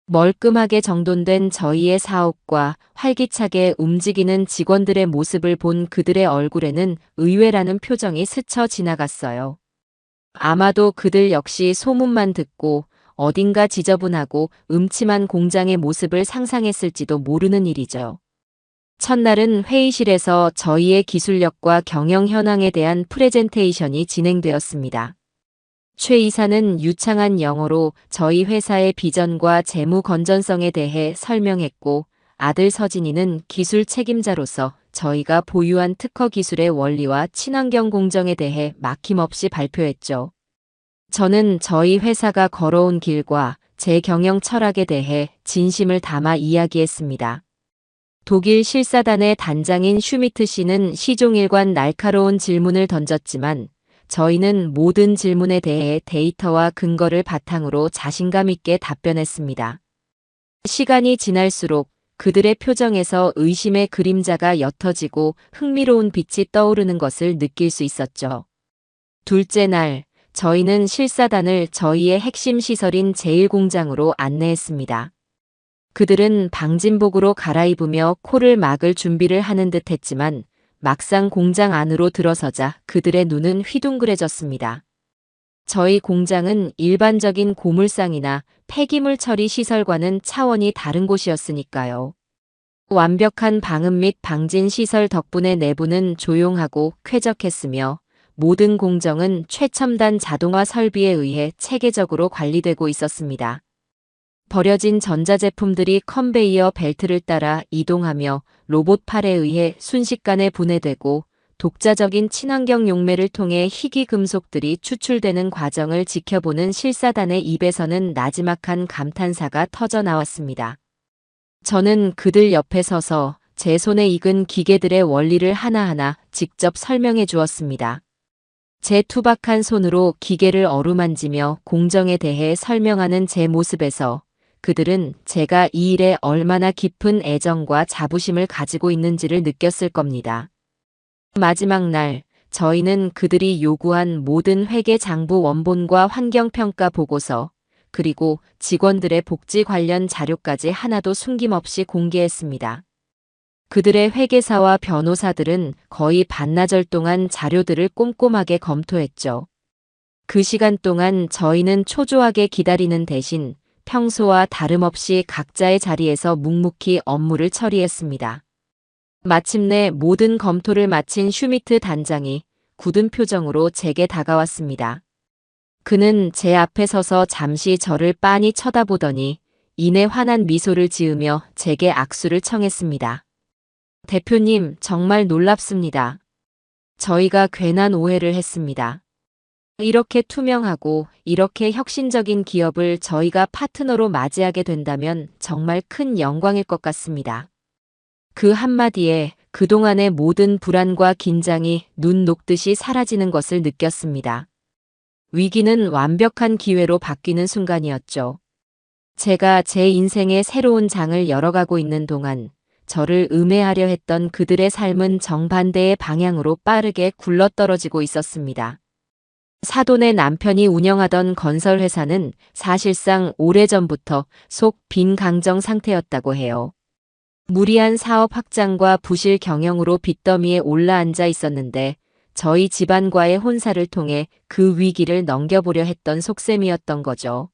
멀끔하게 정돈된 저희의 사업과 활기차게 움직이는 직원들의 모습을 본 그들의 얼굴에는 의외라는 표정이 스쳐 지나갔어요. 아마도 그들 역시 소문만 듣고 어딘가 지저분하고 음침한 공장의 모습을 상상했을지도 모르는 일이죠. 첫날은 회의실에서 저희의 기술력과 경영 현황에 대한 프레젠테이션이 진행되었습니다. 최 이사는 유창한 영어로 저희 회사의 비전과 재무 건전성에 대해 설명했고, 아들 서진이는 기술 책임자로서 저희가 보유한 특허 기술의 원리와 친환경 공정에 대해 막힘없이 발표했죠. 저는 저희 회사가 걸어온 길과 제 경영 철학에 대해 진심을 담아 이야기했습니다. 독일 실사단의 단장인 슈미트 씨는 시종일관 날카로운 질문을 던졌지만 저희는 모든 질문에 대해 데이터와 근거를 바탕으로 자신감 있게 답변했습니다. 시간이 지날수록 그들의 표정에서 의심의 그림자가 옅어지고 흥미로운 빛이 떠오르는 것을 느낄 수 있었죠. 둘째 날, 저희는 실사단을 저희의 핵심 시설인 제1공장으로 안내했습니다. 그들은 방진복으로 갈아입으며 코를 막을 준비를 하는 듯 했지만 막상 공장 안으로 들어서자 그들의 눈은 휘둥그레졌습니다. 저희 공장은 일반적인 고물상이나 폐기물 처리 시설과는 차원이 다른 곳이었으니까요. 완벽한 방음 및 방진 시설 덕분에 내부는 조용하고 쾌적했으며 모든 공정은 최첨단 자동화 설비에 의해 체계적으로 관리되고 있었습니다. 버려진 전자제품들이 컨베이어 벨트를 따라 이동하며 로봇 팔에 의해 순식간에 분해되고 독자적인 친환경 용매를 통해 희귀 금속들이 추출되는 과정을 지켜보는 실사단의 입에서는 나지막한 감탄사가 터져 나왔습니다. 저는 그들 옆에 서서 제 손에 익은 기계들의 원리를 하나하나 직접 설명해 주었습니다. 제 투박한 손으로 기계를 어루만지며 공정에 대해 설명하는 제 모습에서 그들은 제가 이 일에 얼마나 깊은 애정과 자부심을 가지고 있는지를 느꼈을 겁니다. 마지막 날, 저희는 그들이 요구한 모든 회계 장부 원본과 환경평가 보고서, 그리고 직원들의 복지 관련 자료까지 하나도 숨김없이 공개했습니다. 그들의 회계사와 변호사들은 거의 반나절 동안 자료들을 꼼꼼하게 검토했죠. 그 시간 동안 저희는 초조하게 기다리는 대신 평소와 다름없이 각자의 자리에서 묵묵히 업무를 처리했습니다. 마침내 모든 검토를 마친 슈미트 단장이 굳은 표정으로 제게 다가왔습니다. 그는 제 앞에 서서 잠시 저를 빤히 쳐다보더니 이내 환한 미소를 지으며 제게 악수를 청했습니다. 대표님, 정말 놀랍습니다. 저희가 괜한 오해를 했습니다. 이렇게 투명하고 이렇게 혁신적인 기업을 저희가 파트너로 맞이하게 된다면 정말 큰 영광일 것 같습니다. 그 한마디에 그동안의 모든 불안과 긴장이 눈 녹듯이 사라지는 것을 느꼈습니다. 위기는 완벽한 기회로 바뀌는 순간이었죠. 제가 제 인생의 새로운 장을 열어가고 있는 동안 저를 음해하려 했던 그들의 삶은 정반대의 방향으로 빠르게 굴러떨어지고 있었습니다. 사돈의 남편이 운영하던 건설회사는 사실상 오래전부터 속 빈 강정 상태였다고 해요. 무리한 사업 확장과 부실 경영으로 빚더미에 올라앉아 있었는데 저희 집안과의 혼사를 통해 그 위기를 넘겨보려 했던 속셈이었던 거죠.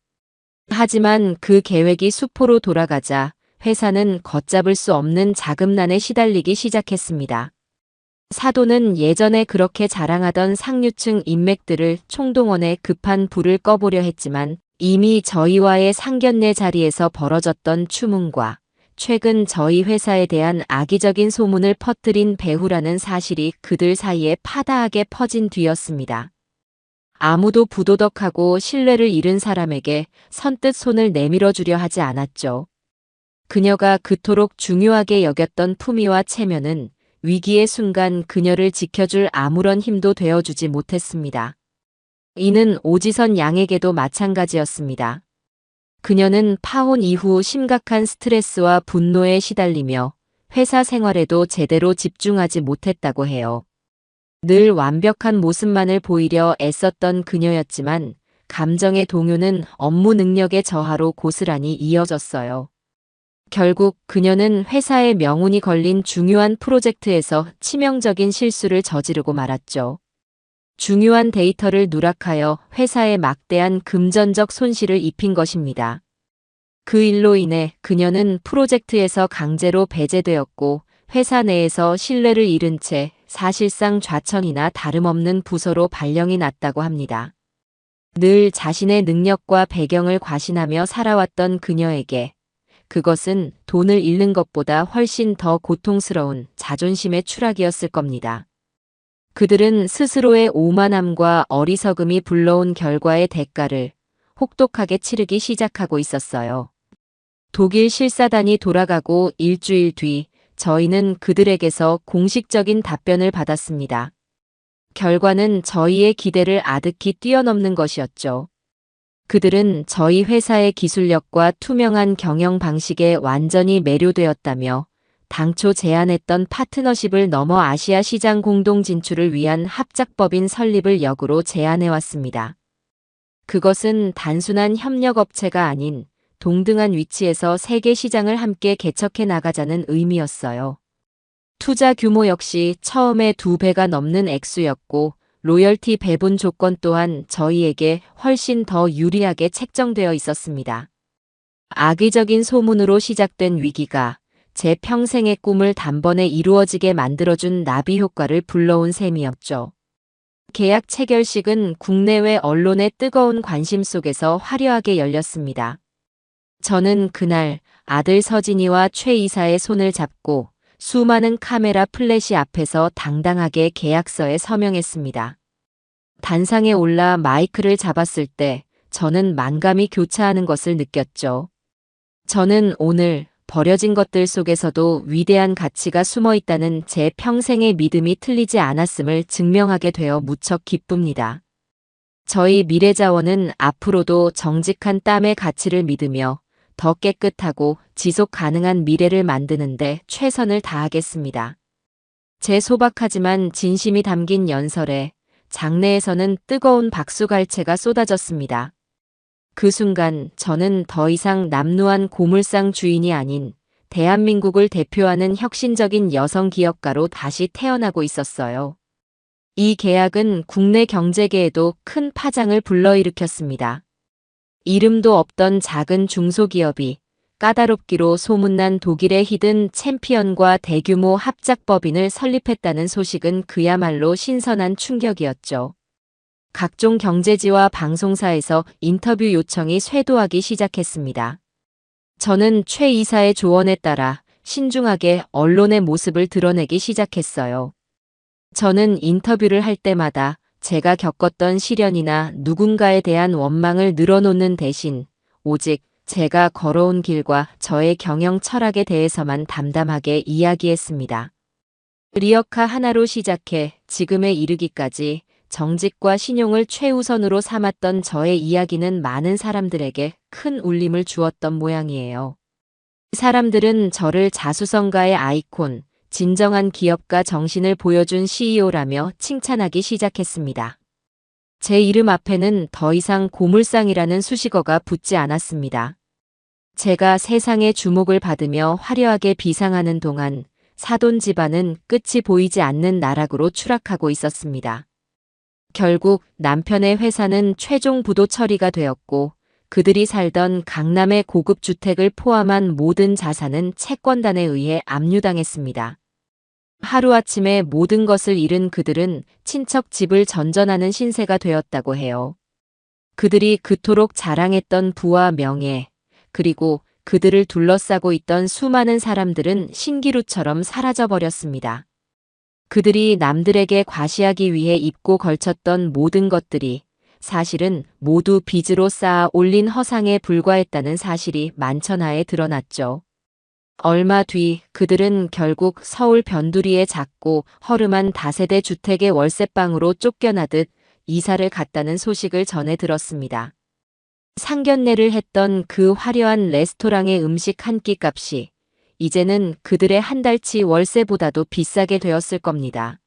하지만 그 계획이 수포로 돌아가자 회사는 걷잡을 수 없는 자금난에 시달리기 시작했습니다. 사돈은 예전에 그렇게 자랑하던 상류층 인맥들을 총동원해 급한 불을 꺼보려 했지만 이미 저희와의 상견례 자리에서 벌어졌던 추문과 최근 저희 회사에 대한 악의적인 소문을 퍼뜨린 배후라는 사실이 그들 사이에 파다하게 퍼진 뒤였습니다. 아무도 부도덕하고 신뢰를 잃은 사람에게 선뜻 손을 내밀어 주려 하지 않았죠. 그녀가 그토록 중요하게 여겼던 품위와 체면은 위기의 순간 그녀를 지켜줄 아무런 힘도 되어주지 못했습니다. 이는 오지선 양에게도 마찬가지였습니다. 그녀는 파혼 이후 심각한 스트레스와 분노에 시달리며 회사 생활에도 제대로 집중하지 못했다고 해요. 늘 완벽한 모습만을 보이려 애썼던 그녀였지만 감정의 동요는 업무 능력의 저하로 고스란히 이어졌어요. 결국 그녀는 회사의 명운이 걸린 중요한 프로젝트에서 치명적인 실수를 저지르고 말았죠. 중요한 데이터를 누락하여 회사에 막대한 금전적 손실을 입힌 것입니다. 그 일로 인해 그녀는 프로젝트에서 강제로 배제되었고 회사 내에서 신뢰를 잃은 채 사실상 좌천이나 다름없는 부서로 발령이 났다고 합니다. 늘 자신의 능력과 배경을 과신하며 살아왔던 그녀에게 그것은 돈을 잃는 것보다 훨씬 더 고통스러운 자존심의 추락이었을 겁니다. 그들은 스스로의 오만함과 어리석음이 불러온 결과의 대가를 혹독하게 치르기 시작하고 있었어요. 독일 실사단이 돌아가고 일주일 뒤 저희는 그들에게서 공식적인 답변을 받았습니다. 결과는 저희의 기대를 아득히 뛰어넘는 것이었죠. 그들은 저희 회사의 기술력과 투명한 경영 방식에 완전히 매료되었다며 당초 제안했던 파트너십을 넘어 아시아 시장 공동 진출을 위한 합작법인 설립을 역으로 제안해왔습니다. 그것은 단순한 협력업체가 아닌 동등한 위치에서 세계 시장을 함께 개척해 나가자는 의미였어요. 투자 규모 역시 처음에 2배가 넘는 액수였고 로열티 배분 조건 또한 저희에게 훨씬 더 유리하게 책정되어 있었습니다. 악의적인 소문으로 시작된 위기가 제 평생의 꿈을 단번에 이루어지게 만들어준 나비 효과를 불러온 셈이었죠. 계약 체결식은 국내외 언론의 뜨거운 관심 속에서 화려하게 열렸습니다. 저는 그날 아들 서진이와 최 이사의 손을 잡고 수많은 카메라 플래시 앞에서 당당하게 계약서에 서명했습니다. 단상에 올라 마이크를 잡았을 때 저는 만감이 교차하는 것을 느꼈죠. 저는 오늘 버려진 것들 속에서도 위대한 가치가 숨어 있다는 제 평생의 믿음이 틀리지 않았음을 증명하게 되어 무척 기쁩니다. 저희 미래자원은 앞으로도 정직한 땀의 가치를 믿으며 더 깨끗하고 지속 가능한 미래를 만드는데 최선을 다하겠습니다. 제 소박하지만 진심이 담긴 연설에 장내에서는 뜨거운 박수갈채가 쏟아졌습니다. 그 순간 저는 더 이상 남루한 고물상 주인이 아닌 대한민국을 대표하는 혁신적인 여성 기업가로 다시 태어나고 있었어요. 이 계약은 국내 경제계에도 큰 파장을 불러일으켰습니다. 이름도 없던 작은 중소기업이 까다롭기로 소문난 독일의 히든 챔피언과 대규모 합작법인을 설립했다는 소식은 그야말로 신선한 충격이었죠. 각종 경제지와 방송사에서 인터뷰 요청이 쇄도하기 시작했습니다. 저는 최 이사의 조언에 따라 신중하게 언론의 모습을 드러내기 시작했어요. 저는 인터뷰를 할 때마다 제가 겪었던 시련이나 누군가에 대한 원망을 늘어놓는 대신 오직 제가 걸어온 길과 저의 경영 철학에 대해서만 담담하게 이야기했습니다. 리어카 하나로 시작해 지금에 이르기까지 정직과 신용을 최우선으로 삼았던 저의 이야기는 많은 사람들에게 큰 울림을 주었던 모양이에요. 사람들은 저를 자수성가의 아이콘, 진정한 기업가 정신을 보여준 CEO라며 칭찬하기 시작했습니다. 제 이름 앞에는 더 이상 고물상이라는 수식어가 붙지 않았습니다. 제가 세상의 주목을 받으며 화려하게 비상하는 동안 사돈 집안은 끝이 보이지 않는 나락으로 추락하고 있었습니다. 결국 남편의 회사는 최종 부도 처리가 되었고 그들이 살던 강남의 고급 주택을 포함한 모든 자산은 채권단에 의해 압류당했습니다. 하루아침에 모든 것을 잃은 그들은 친척 집을 전전하는 신세가 되었다고 해요. 그들이 그토록 자랑했던 부와 명예, 그리고 그들을 둘러싸고 있던 수많은 사람들은 신기루처럼 사라져버렸습니다. 그들이 남들에게 과시하기 위해 입고 걸쳤던 모든 것들이 사실은 모두 빚으로 쌓아 올린 허상에 불과했다는 사실이 만천하에 드러났죠. 얼마 뒤 그들은 결국 서울 변두리의 작고 허름한 다세대 주택의 월세방으로 쫓겨나듯 이사를 갔다는 소식을 전해 들었습니다. 상견례를 했던 그 화려한 레스토랑의 음식 한 끼 값이 이제는 그들의 한 달치 월세보다도 비싸게 되었을 겁니다.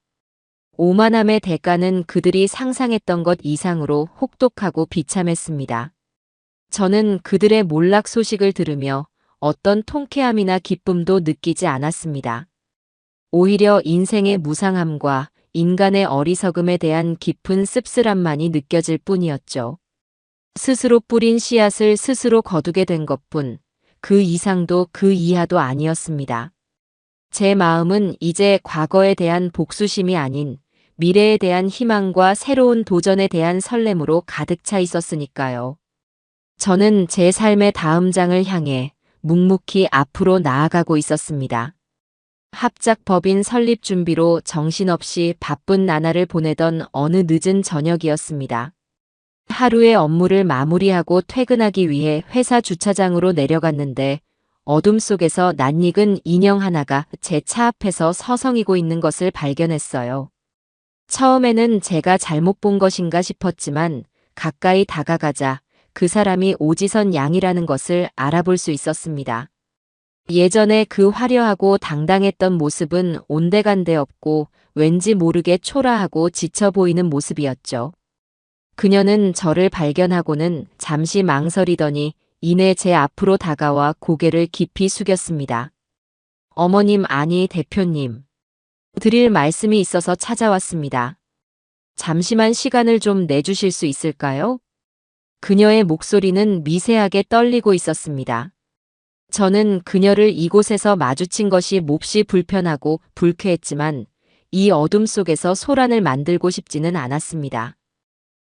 오만함의 대가는 그들이 상상했던 것 이상으로 혹독하고 비참했습니다. 저는 그들의 몰락 소식을 들으며 어떤 통쾌함이나 기쁨도 느끼지 않았습니다. 오히려 인생의 무상함과 인간의 어리석음에 대한 깊은 씁쓸함만이 느껴질 뿐이었죠. 스스로 뿌린 씨앗을 스스로 거두게 된 것뿐, 그 이상도 그 이하도 아니었습니다. 제 마음은 이제 과거에 대한 복수심이 아닌 미래에 대한 희망과 새로운 도전에 대한 설렘으로 가득 차 있었으니까요. 저는 제 삶의 다음 장을 향해 묵묵히 앞으로 나아가고 있었습니다. 합작 법인 설립 준비로 정신없이 바쁜 나날을 보내던 어느 늦은 저녁이었습니다. 하루의 업무를 마무리하고 퇴근하기 위해 회사 주차장으로 내려갔는데 어둠 속에서 낯익은 인형 하나가 제 차 앞에서 서성이고 있는 것을 발견했어요. 처음에는 제가 잘못 본 것인가 싶었지만 가까이 다가가자 그 사람이 오지선 양이라는 것을 알아볼 수 있었습니다. 예전에 그 화려하고 당당했던 모습은 온데간데 없고 왠지 모르게 초라하고 지쳐 보이는 모습이었죠. 그녀는 저를 발견하고는 잠시 망설이더니 이내 제 앞으로 다가와 고개를 깊이 숙였습니다. 어머님, 아니 대표님. 드릴 말씀이 있어서 찾아왔습니다. 잠시만 시간을 좀 내주실 수 있을까요? 그녀의 목소리는 미세하게 떨리고 있었습니다. 저는 그녀를 이곳에서 마주친 것이 몹시 불편하고 불쾌했지만 이 어둠 속에서 소란을 만들고 싶지는 않았습니다.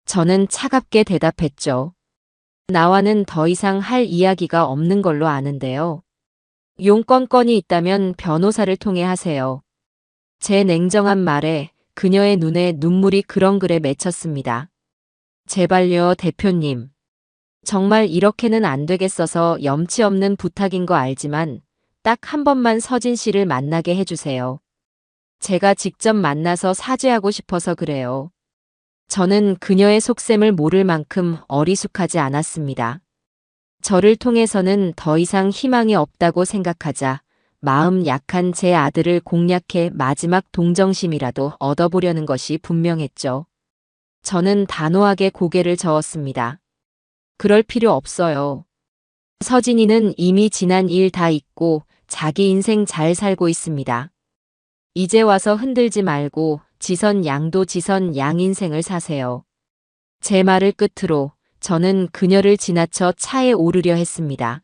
저는 차갑게 대답했죠. 나와는 더 이상 할 이야기가 없는 걸로 아는데요. 용건건이 있다면 변호사를 통해 하세요. 제 냉정한 말에 그녀의 눈에 눈물이 그렁그레 맺혔습니다. 제발요, 대표님. 정말 이렇게는 안 되겠어서 염치 없는 부탁인 거 알지만 딱 한 번만 서진 씨를 만나게 해주세요. 제가 직접 만나서 사죄하고 싶어서 그래요. 저는 그녀의 속셈을 모를 만큼 어리숙하지 않았습니다. 저를 통해서는 더 이상 희망이 없다고 생각하자 마음 약한 제 아들을 공략해 마지막 동정심이라도 얻어보려는 것이 분명했죠. 저는 단호하게 고개를 저었습니다. 그럴 필요 없어요. 서진이는 이미 지난 일 다 잊고 자기 인생 잘 살고 있습니다. 이제 와서 흔들지 말고 지선 양도 지선 양 인생을 사세요. 제 말을 끝으로 저는 그녀를 지나쳐 차에 오르려 했습니다.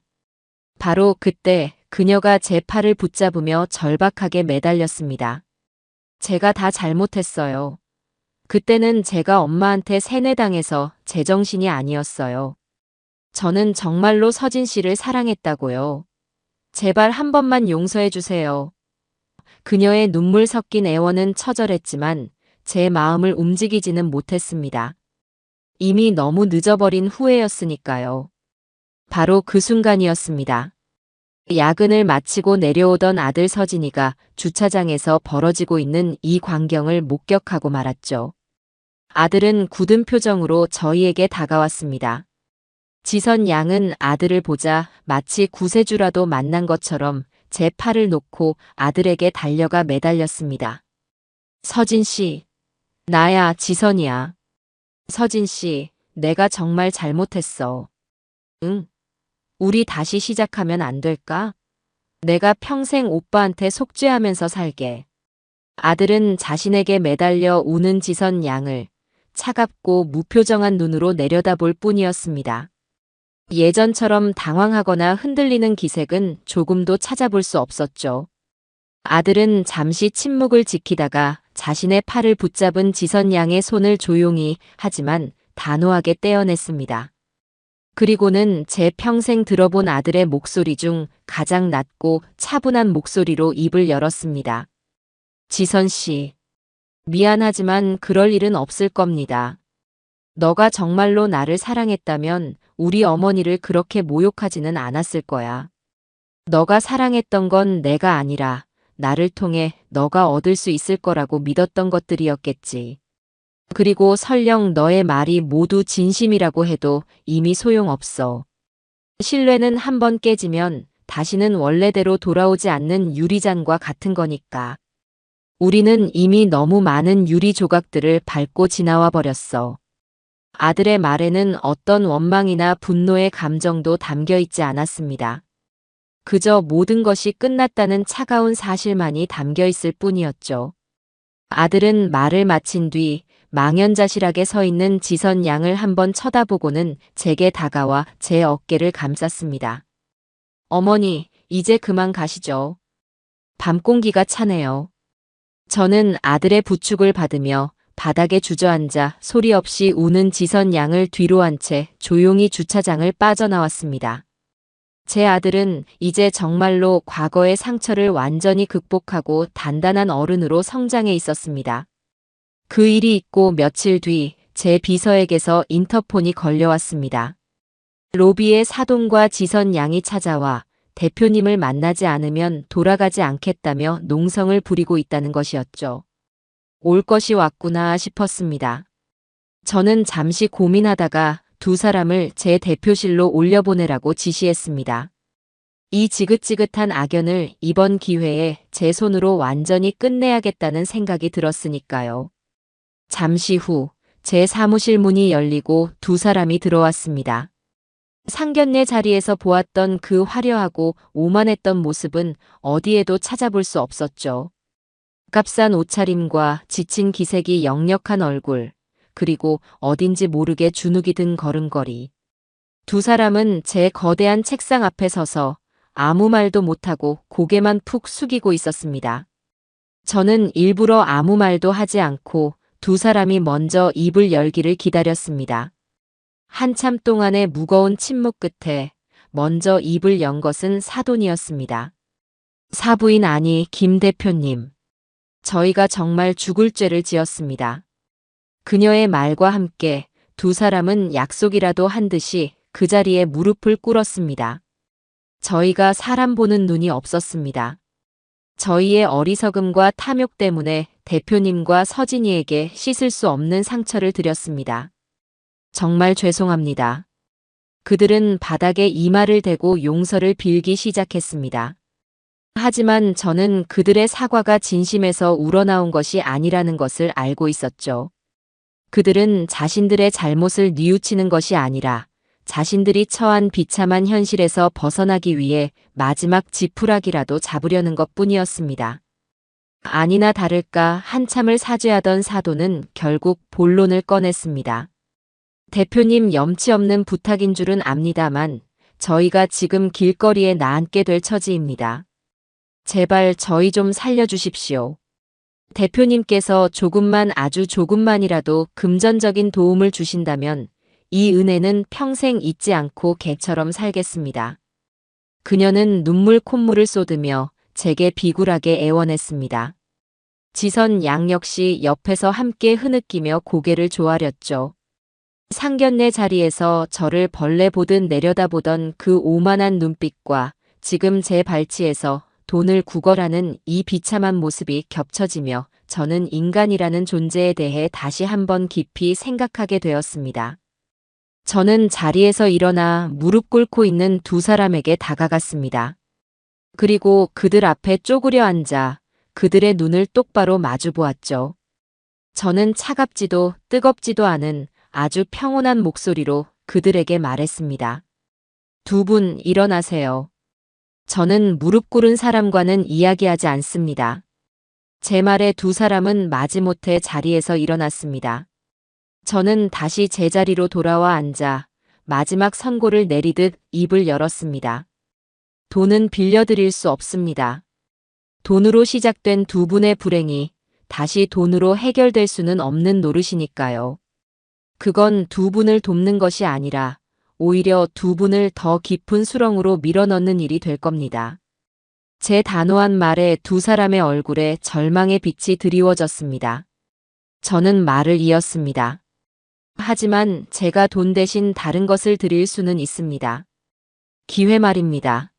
바로 그때 그녀가 제 팔을 붙잡으며 절박하게 매달렸습니다. 제가 다 잘못했어요. 그때는 제가 엄마한테 세뇌당해서 제정신이 아니었어요. 저는 정말로 서진 씨를 사랑했다고요. 제발 한 번만 용서해 주세요. 그녀의 눈물 섞인 애원은 처절했지만 제 마음을 움직이지는 못했습니다. 이미 너무 늦어버린 후회였으니까요. 바로 그 순간이었습니다. 야근을 마치고 내려오던 아들 서진이가 주차장에서 벌어지고 있는 이 광경을 목격하고 말았죠. 아들은 굳은 표정으로 저희에게 다가왔습니다. 지선 양은 아들을 보자 마치 구세주라도 만난 것처럼 제 팔을 놓고 아들에게 달려가 매달렸습니다. 서진 씨, 나야 지선이야. 서진 씨, 내가 정말 잘못했어. 응? 우리 다시 시작하면 안 될까? 내가 평생 오빠한테 속죄하면서 살게. 아들은 자신에게 매달려 우는 지선 양을 차갑고 무표정한 눈으로 내려다볼 뿐이었습니다. 예전처럼 당황하거나 흔들리는 기색은 조금도 찾아볼 수 없었죠. 아들은 잠시 침묵을 지키다가 자신의 팔을 붙잡은 지선 양의 손을 조용히 하지만 단호하게 떼어냈습니다. 그리고는 제 평생 들어본 아들의 목소리 중 가장 낮고 차분한 목소리로 입을 열었습니다. 지선 씨, 미안하지만 그럴 일은 없을 겁니다. 너가 정말로 나를 사랑했다면 우리 어머니를 그렇게 모욕하지는 않았을 거야. 너가 사랑했던 건 내가 아니라 나를 통해 너가 얻을 수 있을 거라고 믿었던 것들이었겠지. 그리고 설령 너의 말이 모두 진심이라고 해도 이미 소용없어. 신뢰는 한 번 깨지면 다시는 원래대로 돌아오지 않는 유리잔과 같은 거니까. 우리는 이미 너무 많은 유리 조각들을 밟고 지나와 버렸어. 아들의 말에는 어떤 원망이나 분노의 감정도 담겨 있지 않았습니다. 그저 모든 것이 끝났다는 차가운 사실만이 담겨 있을 뿐이었죠. 아들은 말을 마친 뒤 망연자실하게 서 있는 지선 양을 한번 쳐다보고는 제게 다가와 제 어깨를 감쌌습니다. 어머니, 이제 그만 가시죠. 밤 공기가 차네요. 저는 아들의 부축을 받으며 바닥에 주저앉아 소리 없이 우는 지선 양을 뒤로 한 채 조용히 주차장을 빠져나왔습니다. 제 아들은 이제 정말로 과거의 상처를 완전히 극복하고 단단한 어른으로 성장해 있었습니다. 그 일이 있고 며칠 뒤 제 비서에게서 인터폰이 걸려왔습니다. 로비에 사돈과 지선 양이 찾아와 대표님을 만나지 않으면 돌아가지 않겠다며 농성을 부리고 있다는 것이었죠. 올 것이 왔구나 싶었습니다. 저는 잠시 고민하다가 두 사람을 제 대표실로 올려보내라고 지시했습니다. 이 지긋지긋한 악연을 이번 기회에 제 손으로 완전히 끝내야겠다는 생각이 들었으니까요. 잠시 후 제 사무실 문이 열리고 두 사람이 들어왔습니다. 상견례 자리에서 보았던 그 화려하고 오만했던 모습은 어디에도 찾아볼 수 없었죠. 값싼 옷차림과 지친 기색이 역력한 얼굴, 그리고 어딘지 모르게 주눅이 든 걸음걸이. 두 사람은 제 거대한 책상 앞에 서서 아무 말도 못하고 고개만 푹 숙이고 있었습니다. 저는 일부러 아무 말도 하지 않고 두 사람이 먼저 입을 열기를 기다렸습니다. 한참 동안의 무거운 침묵 끝에 먼저 입을 연 것은 사돈이었습니다. 사부인 아니 김 대표님. 저희가 정말 죽을 죄를 지었습니다. 그녀의 말과 함께 두 사람은 약속이라도 한 듯이 그 자리에 무릎을 꿇었습니다. 저희가 사람 보는 눈이 없었습니다. 저희의 어리석음과 탐욕 때문에 대표님과 서진이에게 씻을 수 없는 상처를 드렸습니다. 정말 죄송합니다. 그들은 바닥에 이마를 대고 용서를 빌기 시작했습니다. 하지만 저는 그들의 사과가 진심에서 우러나온 것이 아니라는 것을 알고 있었죠. 그들은 자신들의 잘못을 뉘우치는 것이 아니라 자신들이 처한 비참한 현실에서 벗어나기 위해 마지막 지푸라기라도 잡으려는 것뿐이었습니다. 아니나 다를까 한참을 사죄하던 사돈은 결국 본론을 꺼냈습니다. 대표님 염치 없는 부탁인 줄은 압니다만 저희가 지금 길거리에 나앉게 될 처지입니다. 제발 저희 좀 살려주십시오. 대표님께서 조금만 아주 조금만이라도 금전적인 도움을 주신다면 이 은혜는 평생 잊지 않고 개처럼 살겠습니다. 그녀는 눈물 콧물을 쏟으며 제게 비굴하게 애원했습니다. 지선 양 역시 옆에서 함께 흐느끼며 고개를 조아렸죠. 상견례 자리에서 저를 벌레 보듯 내려다보던 그 오만한 눈빛과 지금 제 발치에서 돈을 구걸하는 이 비참한 모습이 겹쳐지며 저는 인간이라는 존재에 대해 다시 한번 깊이 생각하게 되었습니다. 저는 자리에서 일어나 무릎 꿇고 있는 두 사람에게 다가갔습니다. 그리고 그들 앞에 쪼그려 앉아 그들의 눈을 똑바로 마주 보았죠. 저는 차갑지도 뜨겁지도 않은 아주 평온한 목소리로 그들에게 말했습니다. 두 분 일어나세요. 저는 무릎 꿇은 사람과는 이야기하지 않습니다. 제 말에 두 사람은 마지못해 자리에서 일어났습니다. 저는 다시 제자리로 돌아와 앉아 마지막 선고를 내리듯 입을 열었습니다. 돈은 빌려드릴 수 없습니다. 돈으로 시작된 두 분의 불행이 다시 돈으로 해결될 수는 없는 노릇이니까요. 그건 두 분을 돕는 것이 아니라 오히려 두 분을 더 깊은 수렁으로 밀어넣는 일이 될 겁니다. 제 단호한 말에 두 사람의 얼굴에 절망의 빛이 드리워졌습니다. 저는 말을 이었습니다. 하지만 제가 돈 대신 다른 것을 드릴 수는 있습니다. 기회 말입니다.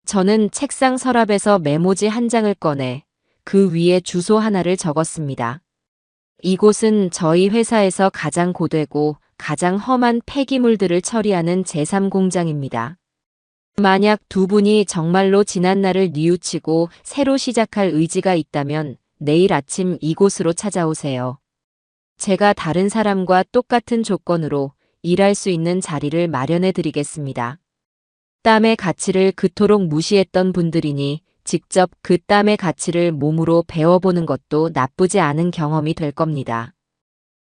저는 책상 서랍에서 메모지 한 장을 꺼내 그 위에 주소 하나를 적었습니다. 이곳은 저희 회사에서 가장 고되고 가장 험한 폐기물들을 처리하는 제3공장입니다. 만약 두 분이 정말로 지난날을 뉘우치고 새로 시작할 의지가 있다면 내일 아침 이곳으로 찾아오세요. 제가 다른 사람과 똑같은 조건으로 일할 수 있는 자리를 마련해 드리겠습니다. 땀의 가치를 그토록 무시했던 분들이니 직접 그 땀의 가치를 몸으로 배워보는 것도 나쁘지 않은 경험이 될 겁니다.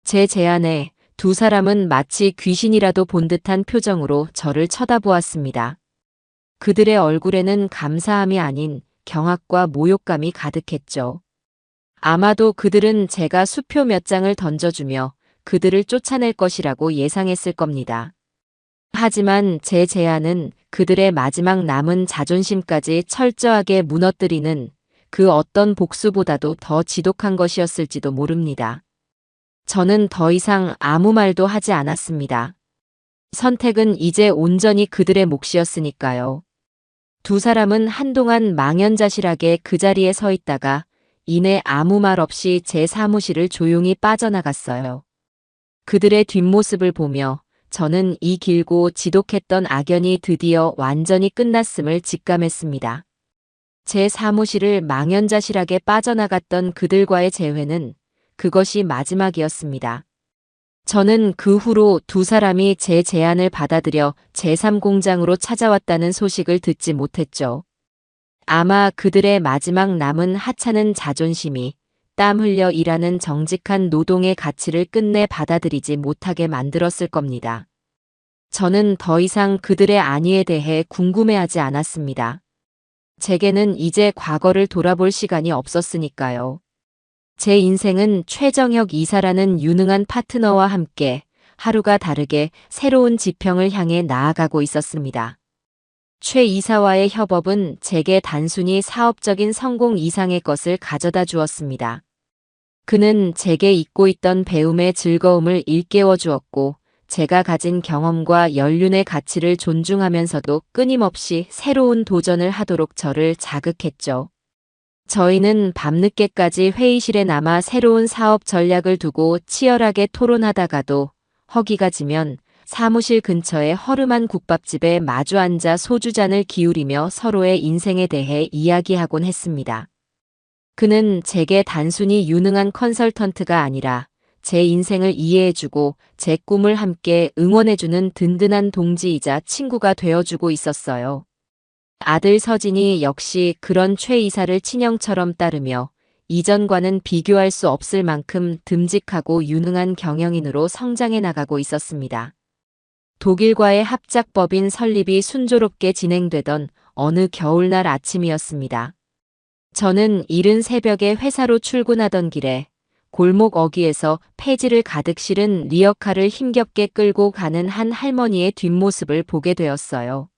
제 제안에 두 사람은 마치 귀신이라도 본 듯한 표정으로 저를 쳐다보았습니다. 그들의 얼굴에는 감사함이 아닌 경악과 모욕감이 가득했죠. 아마도 그들은 제가 수표 몇 장을 던져주며 그들을 쫓아낼 것이라고 예상했을 겁니다. 하지만 제 제안은 그들의 마지막 남은 자존심까지 철저하게 무너뜨리는 그 어떤 복수보다도 더 지독한 것이었을지도 모릅니다. 저는 더 이상 아무 말도 하지 않았습니다. 선택은 이제 온전히 그들의 몫이었으니까요. 두 사람은 한동안 망연자실하게 그 자리에 서 있다가 이내 아무 말 없이 제 사무실을 조용히 빠져나갔어요. 그들의 뒷모습을 보며 저는 이 길고 지독했던 악연이 드디어 완전히 끝났음을 직감했습니다. 제 사무실을 망연자실하게 빠져나갔던 그들과의 재회는 그것이 마지막이었습니다. 저는 그 후로 두 사람이 제 제안을 받아들여 제3공장으로 찾아왔다는 소식을 듣지 못했죠. 아마 그들의 마지막 남은 하찮은 자존심이 땀 흘려 일하는 정직한 노동의 가치를 끝내 받아들이지 못하게 만들었을 겁니다. 저는 더 이상 그들의 안위에 대해 궁금해하지 않았습니다. 제게는 이제 과거를 돌아볼 시간이 없었으니까요. 제 인생은 최정혁 이사라는 유능한 파트너와 함께 하루가 다르게 새로운 지평을 향해 나아가고 있었습니다. 최 이사와의 협업은 제게 단순히 사업적인 성공 이상의 것을 가져다 주었습니다. 그는 제게 잊고 있던 배움의 즐거움을 일깨워 주었고 제가 가진 경험과 연륜의 가치를 존중하면서도 끊임없이 새로운 도전을 하도록 저를 자극했죠. 저희는 밤늦게까지 회의실에 남아 새로운 사업 전략을 두고 치열하게 토론하다가도 허기가 지면 사무실 근처의 허름한 국밥집에 마주 앉아 소주잔을 기울이며 서로의 인생에 대해 이야기하곤 했습니다. 그는 제게 단순히 유능한 컨설턴트가 아니라 제 인생을 이해해주고 제 꿈을 함께 응원해주는 든든한 동지이자 친구가 되어주고 있었어요. 아들 서진이 역시 그런 최 이사를 친형처럼 따르며 이전과는 비교할 수 없을 만큼 듬직하고 유능한 경영인으로 성장해 나가고 있었습니다. 독일과의 합작법인 설립이 순조롭게 진행되던 어느 겨울날 아침이었습니다. 저는 이른 새벽에 회사로 출근하던 길에 골목 어귀에서 폐지를 가득 실은 리어카를 힘겹게 끌고 가는 한 할머니의 뒷모습을 보게 되었어요.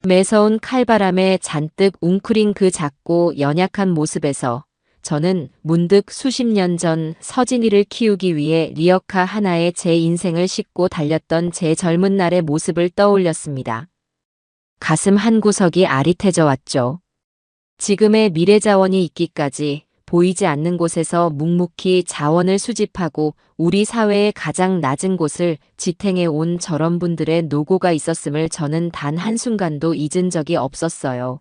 매서운 칼바람에 잔뜩 웅크린 그 작고 연약한 모습에서 저는 문득 수십 년 전 서진이를 키우기 위해 리어카 하나에 제 인생을 싣고 달렸던 제 젊은 날의 모습을 떠올렸습니다. 가슴 한구석이 아릿해져 왔죠. 지금의 미래자원이 있기까지 보이지 않는 곳에서 묵묵히 자원을 수집하고 우리 사회의 가장 낮은 곳을 지탱해 온 저런 분들의 노고가 있었음을 저는 단 한순간도 잊은 적이 없었어요.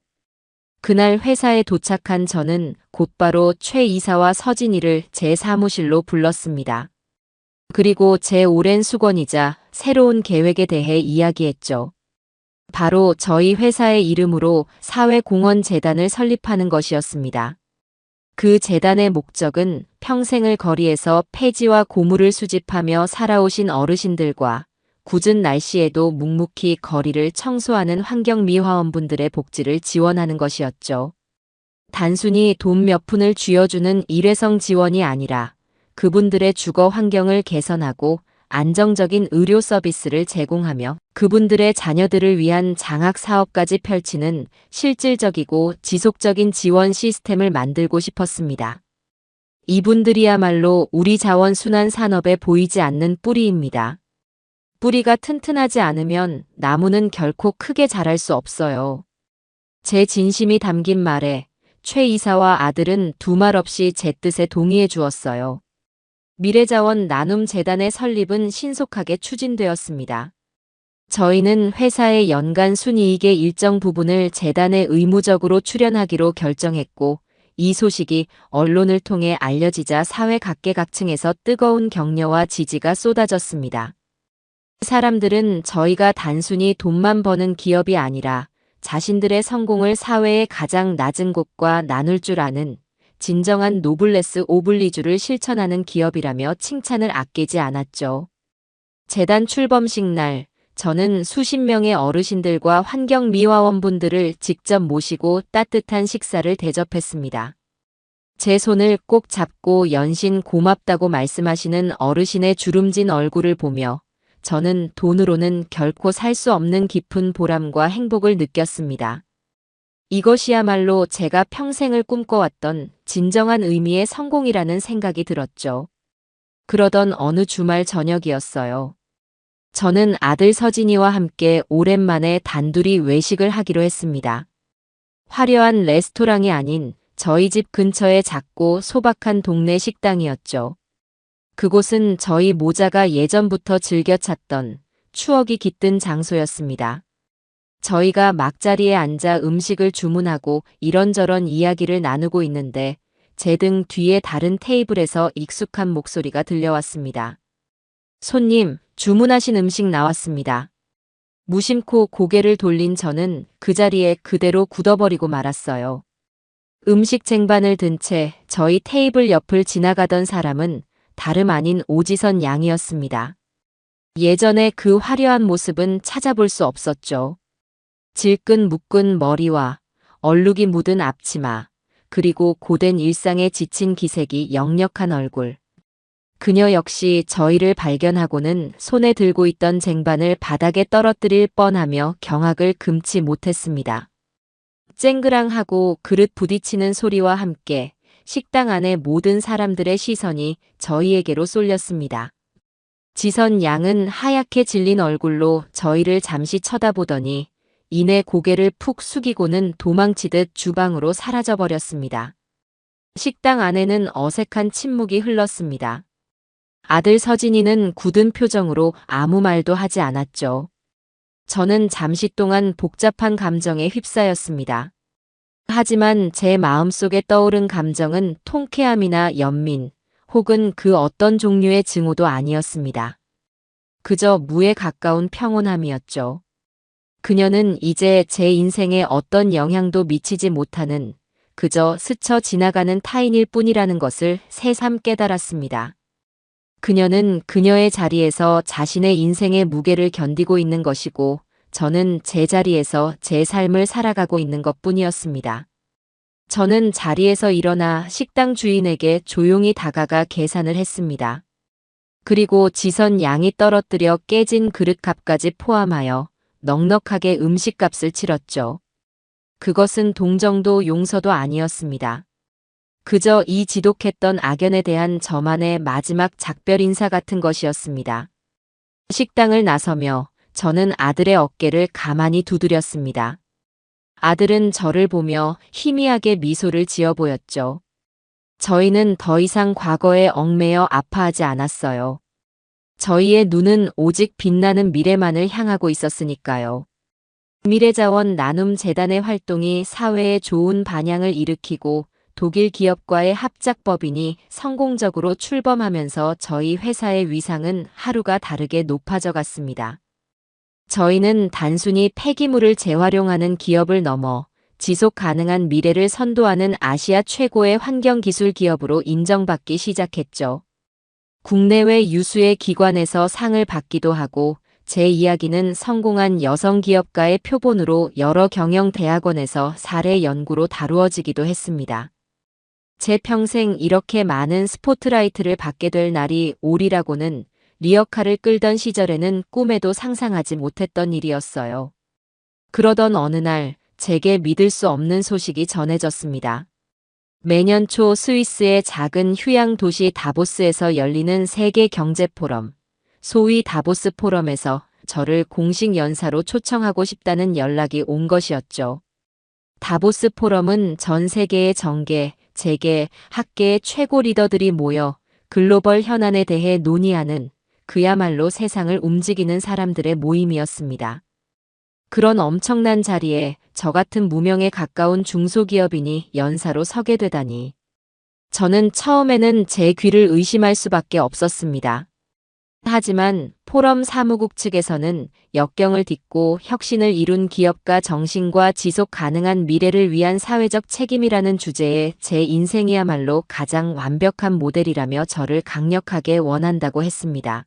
그날 회사에 도착한 저는 곧바로 최 이사와 서진이를 제 사무실로 불렀습니다. 그리고 제 오랜 수건이자 새로운 계획에 대해 이야기했죠. 바로 저희 회사의 이름으로 사회공헌재단을 설립하는 것이었습니다. 그 재단의 목적은 평생을 거리에서 폐지와 고물을 수집하며 살아오신 어르신들과 굳은 날씨에도 묵묵히 거리를 청소하는 환경미화원분들의 복지를 지원하는 것이었죠. 단순히 돈 몇 푼을 쥐어주는 일회성 지원이 아니라 그분들의 주거 환경을 개선하고 안정적인 의료 서비스를 제공하며 그분들의 자녀들을 위한 장학 사업까지 펼치는 실질적이고 지속적인 지원 시스템을 만들고 싶었습니다. 이분들이야말로 우리 자원순환 산업에 보이지 않는 뿌리입니다. 뿌리가 튼튼하지 않으면 나무는 결코 크게 자랄 수 없어요. 제 진심이 담긴 말에 최 이사와 아들은 두 말 없이 제 뜻에 동의해 주었어요. 미래자원 나눔재단의 설립은 신속하게 추진되었습니다. 저희는 회사의 연간 순이익의 일정 부분을 재단에 의무적으로 출연하기로 결정했고 이 소식이 언론을 통해 알려지자 사회 각계각층에서 뜨거운 격려와 지지가 쏟아졌습니다. 사람들은 저희가 단순히 돈만 버는 기업이 아니라 자신들의 성공을 사회의 가장 낮은 곳과 나눌 줄 아는 진정한 노블레스 오블리주를 실천하는 기업이라며 칭찬을 아끼지 않았죠. 재단 출범식 날, 저는 수십 명의 어르신들과 환경미화원분들을 직접 모시고 따뜻한 식사를 대접했습니다. 제 손을 꼭 잡고 연신 고맙다고 말씀하시는 어르신의 주름진 얼굴을 보며 저는 돈으로는 결코 살 수 없는 깊은 보람과 행복을 느꼈습니다. 이것이야말로 제가 평생을 꿈꿔왔던 진정한 의미의 성공이라는 생각이 들었죠. 그러던 어느 주말 저녁이었어요. 저는 아들 서진이와 함께 오랜만에 단둘이 외식을 하기로 했습니다. 화려한 레스토랑이 아닌 저희 집 근처의 작고 소박한 동네 식당이었죠. 그곳은 저희 모자가 예전부터 즐겨 찾던 추억이 깃든 장소였습니다. 저희가 막자리에 앉아 음식을 주문하고 이런저런 이야기를 나누고 있는데 제 등 뒤에 다른 테이블에서 익숙한 목소리가 들려왔습니다. 손님, 주문하신 음식 나왔습니다. 무심코 고개를 돌린 저는 그 자리에 그대로 굳어버리고 말았어요. 음식 쟁반을 든 채 저희 테이블 옆을 지나가던 사람은 다름 아닌 오지선 양이었습니다. 예전의 그 화려한 모습은 찾아볼 수 없었죠. 질끈 묶은 머리와 얼룩이 묻은 앞치마, 그리고 고된 일상에 지친 기색이 역력한 얼굴. 그녀 역시 저희를 발견하고는 손에 들고 있던 쟁반을 바닥에 떨어뜨릴 뻔하며 경악을 금치 못했습니다. 쨍그랑하고 그릇 부딪히는 소리와 함께 식당 안의 모든 사람들의 시선이 저희에게로 쏠렸습니다. 지선 양은 하얗게 질린 얼굴로 저희를 잠시 쳐다보더니 이내 고개를 푹 숙이고는 도망치듯 주방으로 사라져버렸습니다. 식당 안에는 어색한 침묵이 흘렀습니다. 아들 서진이는 굳은 표정으로 아무 말도 하지 않았죠. 저는 잠시 동안 복잡한 감정에 휩싸였습니다. 하지만 제 마음속에 떠오른 감정은 통쾌함이나 연민, 혹은 그 어떤 종류의 증오도 아니었습니다. 그저 무에 가까운 평온함이었죠. 그녀는 이제 제 인생에 어떤 영향도 미치지 못하는 그저 스쳐 지나가는 타인일 뿐이라는 것을 새삼 깨달았습니다. 그녀는 그녀의 자리에서 자신의 인생의 무게를 견디고 있는 것이고 저는 제 자리에서 제 삶을 살아가고 있는 것뿐이었습니다. 저는 자리에서 일어나 식당 주인에게 조용히 다가가 계산을 했습니다. 그리고 지선 양이 떨어뜨려 깨진 그릇값까지 포함하여 넉넉하게 음식값을 치렀죠. 그것은 동정도 용서도 아니었습니다. 그저 이 지독했던 악연에 대한 저만의 마지막 작별 인사 같은 것이었습니다. 식당을 나서며 저는 아들의 어깨를 가만히 두드렸습니다. 아들은 저를 보며 희미하게 미소를 지어 보였죠. 저희는 더 이상 과거에 얽매여 아파하지 않았어요. 저희의 눈은 오직 빛나는 미래만을 향하고 있었으니까요. 미래자원 나눔 재단의 활동이 사회에 좋은 반향을 일으키고 독일 기업과의 합작법인이 성공적으로 출범하면서 저희 회사의 위상은 하루가 다르게 높아져 갔습니다. 저희는 단순히 폐기물을 재활용하는 기업을 넘어 지속 가능한 미래를 선도하는 아시아 최고의 환경기술 기업으로 인정받기 시작했죠. 국내외 유수의 기관에서 상을 받기도 하고 제 이야기는 성공한 여성 기업가의 표본으로 여러 경영대학원에서 사례 연구로 다루어지기도 했습니다. 제 평생 이렇게 많은 스포트라이트를 받게 될 날이 오리라고는 리어카를 끌던 시절에는 꿈에도 상상하지 못했던 일이었어요. 그러던 어느 날 제게 믿을 수 없는 소식이 전해졌습니다. 매년 초 스위스의 작은 휴양 도시 다보스에서 열리는 세계 경제 포럼, 소위 다보스 포럼에서 저를 공식 연사로 초청하고 싶다는 연락이 온 것이었죠. 다보스 포럼은 전 세계의 정계, 재계, 학계의 최고 리더들이 모여 글로벌 현안에 대해 논의하는 그야말로 세상을 움직이는 사람들의 모임이었습니다. 그런 엄청난 자리에 저 같은 무명에 가까운 중소기업인이 연사로 서게 되다니. 저는 처음에는 제 귀를 의심할 수밖에 없었습니다. 하지만 포럼 사무국 측에서는 역경을 딛고 혁신을 이룬 기업가 정신과 지속 가능한 미래를 위한 사회적 책임이라는 주제에 제 인생이야말로 가장 완벽한 모델이라며 저를 강력하게 원한다고 했습니다.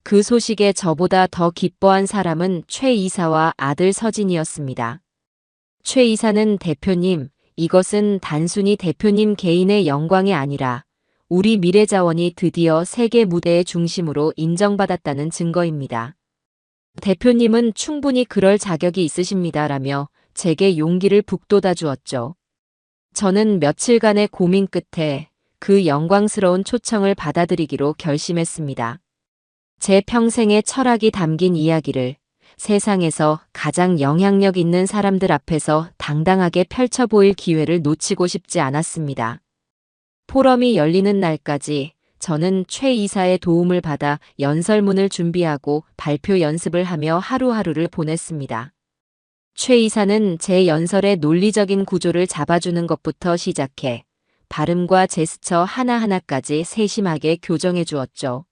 그 소식에 저보다 더 기뻐한 사람은 최 이사와 아들 서진이었습니다. 최 이사는 대표님, 이것은 단순히 대표님 개인의 영광이 아니라 우리 미래자원이 드디어 세계 무대의 중심으로 인정받았다는 증거입니다. 대표님은 충분히 그럴 자격이 있으십니다라며 제게 용기를 북돋아 주었죠. 저는 며칠간의 고민 끝에 그 영광스러운 초청을 받아들이기로 결심했습니다. 제 평생의 철학이 담긴 이야기를 세상에서 가장 영향력 있는 사람들 앞에서 당당하게 펼쳐 보일 기회를 놓치고 싶지 않았습니다. 포럼이 열리는 날까지 저는 최 이사의 도움을 받아 연설문을 준비하고 발표 연습을 하며 하루하루를 보냈습니다. 최 이사는 제 연설의 논리적인 구조를 잡아주는 것부터 시작해 발음과 제스처 하나하나까지 세심하게 교정해 주었죠.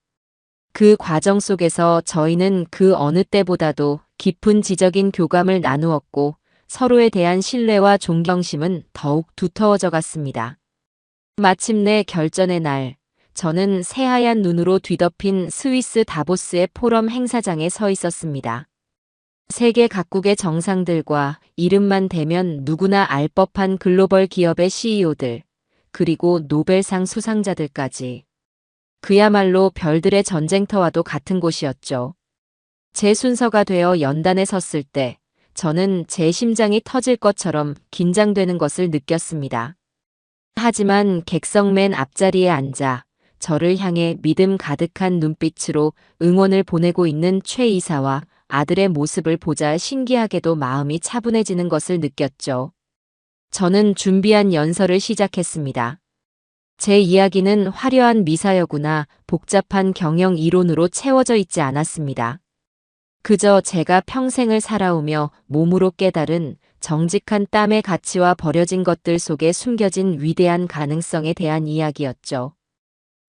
그 과정 속에서 저희는 그 어느 때보다도 깊은 지적인 교감을 나누었고 서로에 대한 신뢰와 존경심은 더욱 두터워져 갔습니다. 마침내 결전의 날, 저는 새하얀 눈으로 뒤덮인 스위스 다보스의 포럼 행사장에 서 있었습니다. 세계 각국의 정상들과 이름만 대면 누구나 알 법한 글로벌 기업의 CEO들, 그리고 노벨상 수상자들까지. 그야말로 별들의 전쟁터와도 같은 곳이었죠. 제 순서가 되어 연단에 섰을 때 저는 제 심장이 터질 것처럼 긴장되는 것을 느꼈습니다. 하지만 객석 맨 앞자리에 앉아 저를 향해 믿음 가득한 눈빛으로 응원을 보내고 있는 최 이사와 아들의 모습을 보자 신기하게도 마음이 차분해지는 것을 느꼈죠. 저는 준비한 연설을 시작했습니다. 제 이야기는 화려한 미사여구나 복잡한 경영 이론으로 채워져 있지 않았습니다. 그저 제가 평생을 살아오며 몸으로 깨달은 정직한 땀의 가치와 버려진 것들 속에 숨겨진 위대한 가능성에 대한 이야기였죠.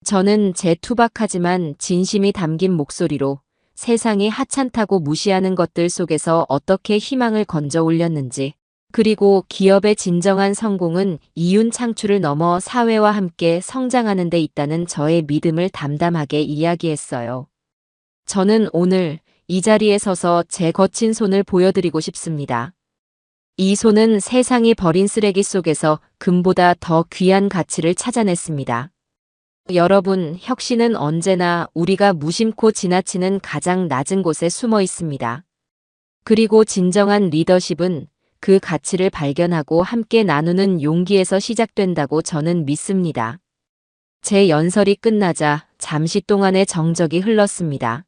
저는 제 투박하지만 진심이 담긴 목소리로 세상이 하찮다고 무시하는 것들 속에서 어떻게 희망을 건져 올렸는지, 그리고 기업의 진정한 성공은 이윤 창출을 넘어 사회와 함께 성장하는 데 있다는 저의 믿음을 담담하게 이야기했어요. 저는 오늘 이 자리에 서서 제 거친 손을 보여드리고 싶습니다. 이 손은 세상이 버린 쓰레기 속에서 금보다 더 귀한 가치를 찾아냈습니다. 여러분, 혁신은 언제나 우리가 무심코 지나치는 가장 낮은 곳에 숨어 있습니다. 그리고 진정한 리더십은 그 가치를 발견하고 함께 나누는 용기에서 시작된다고 저는 믿습니다. 제 연설이 끝나자 잠시 동안의 정적이 흘렀습니다.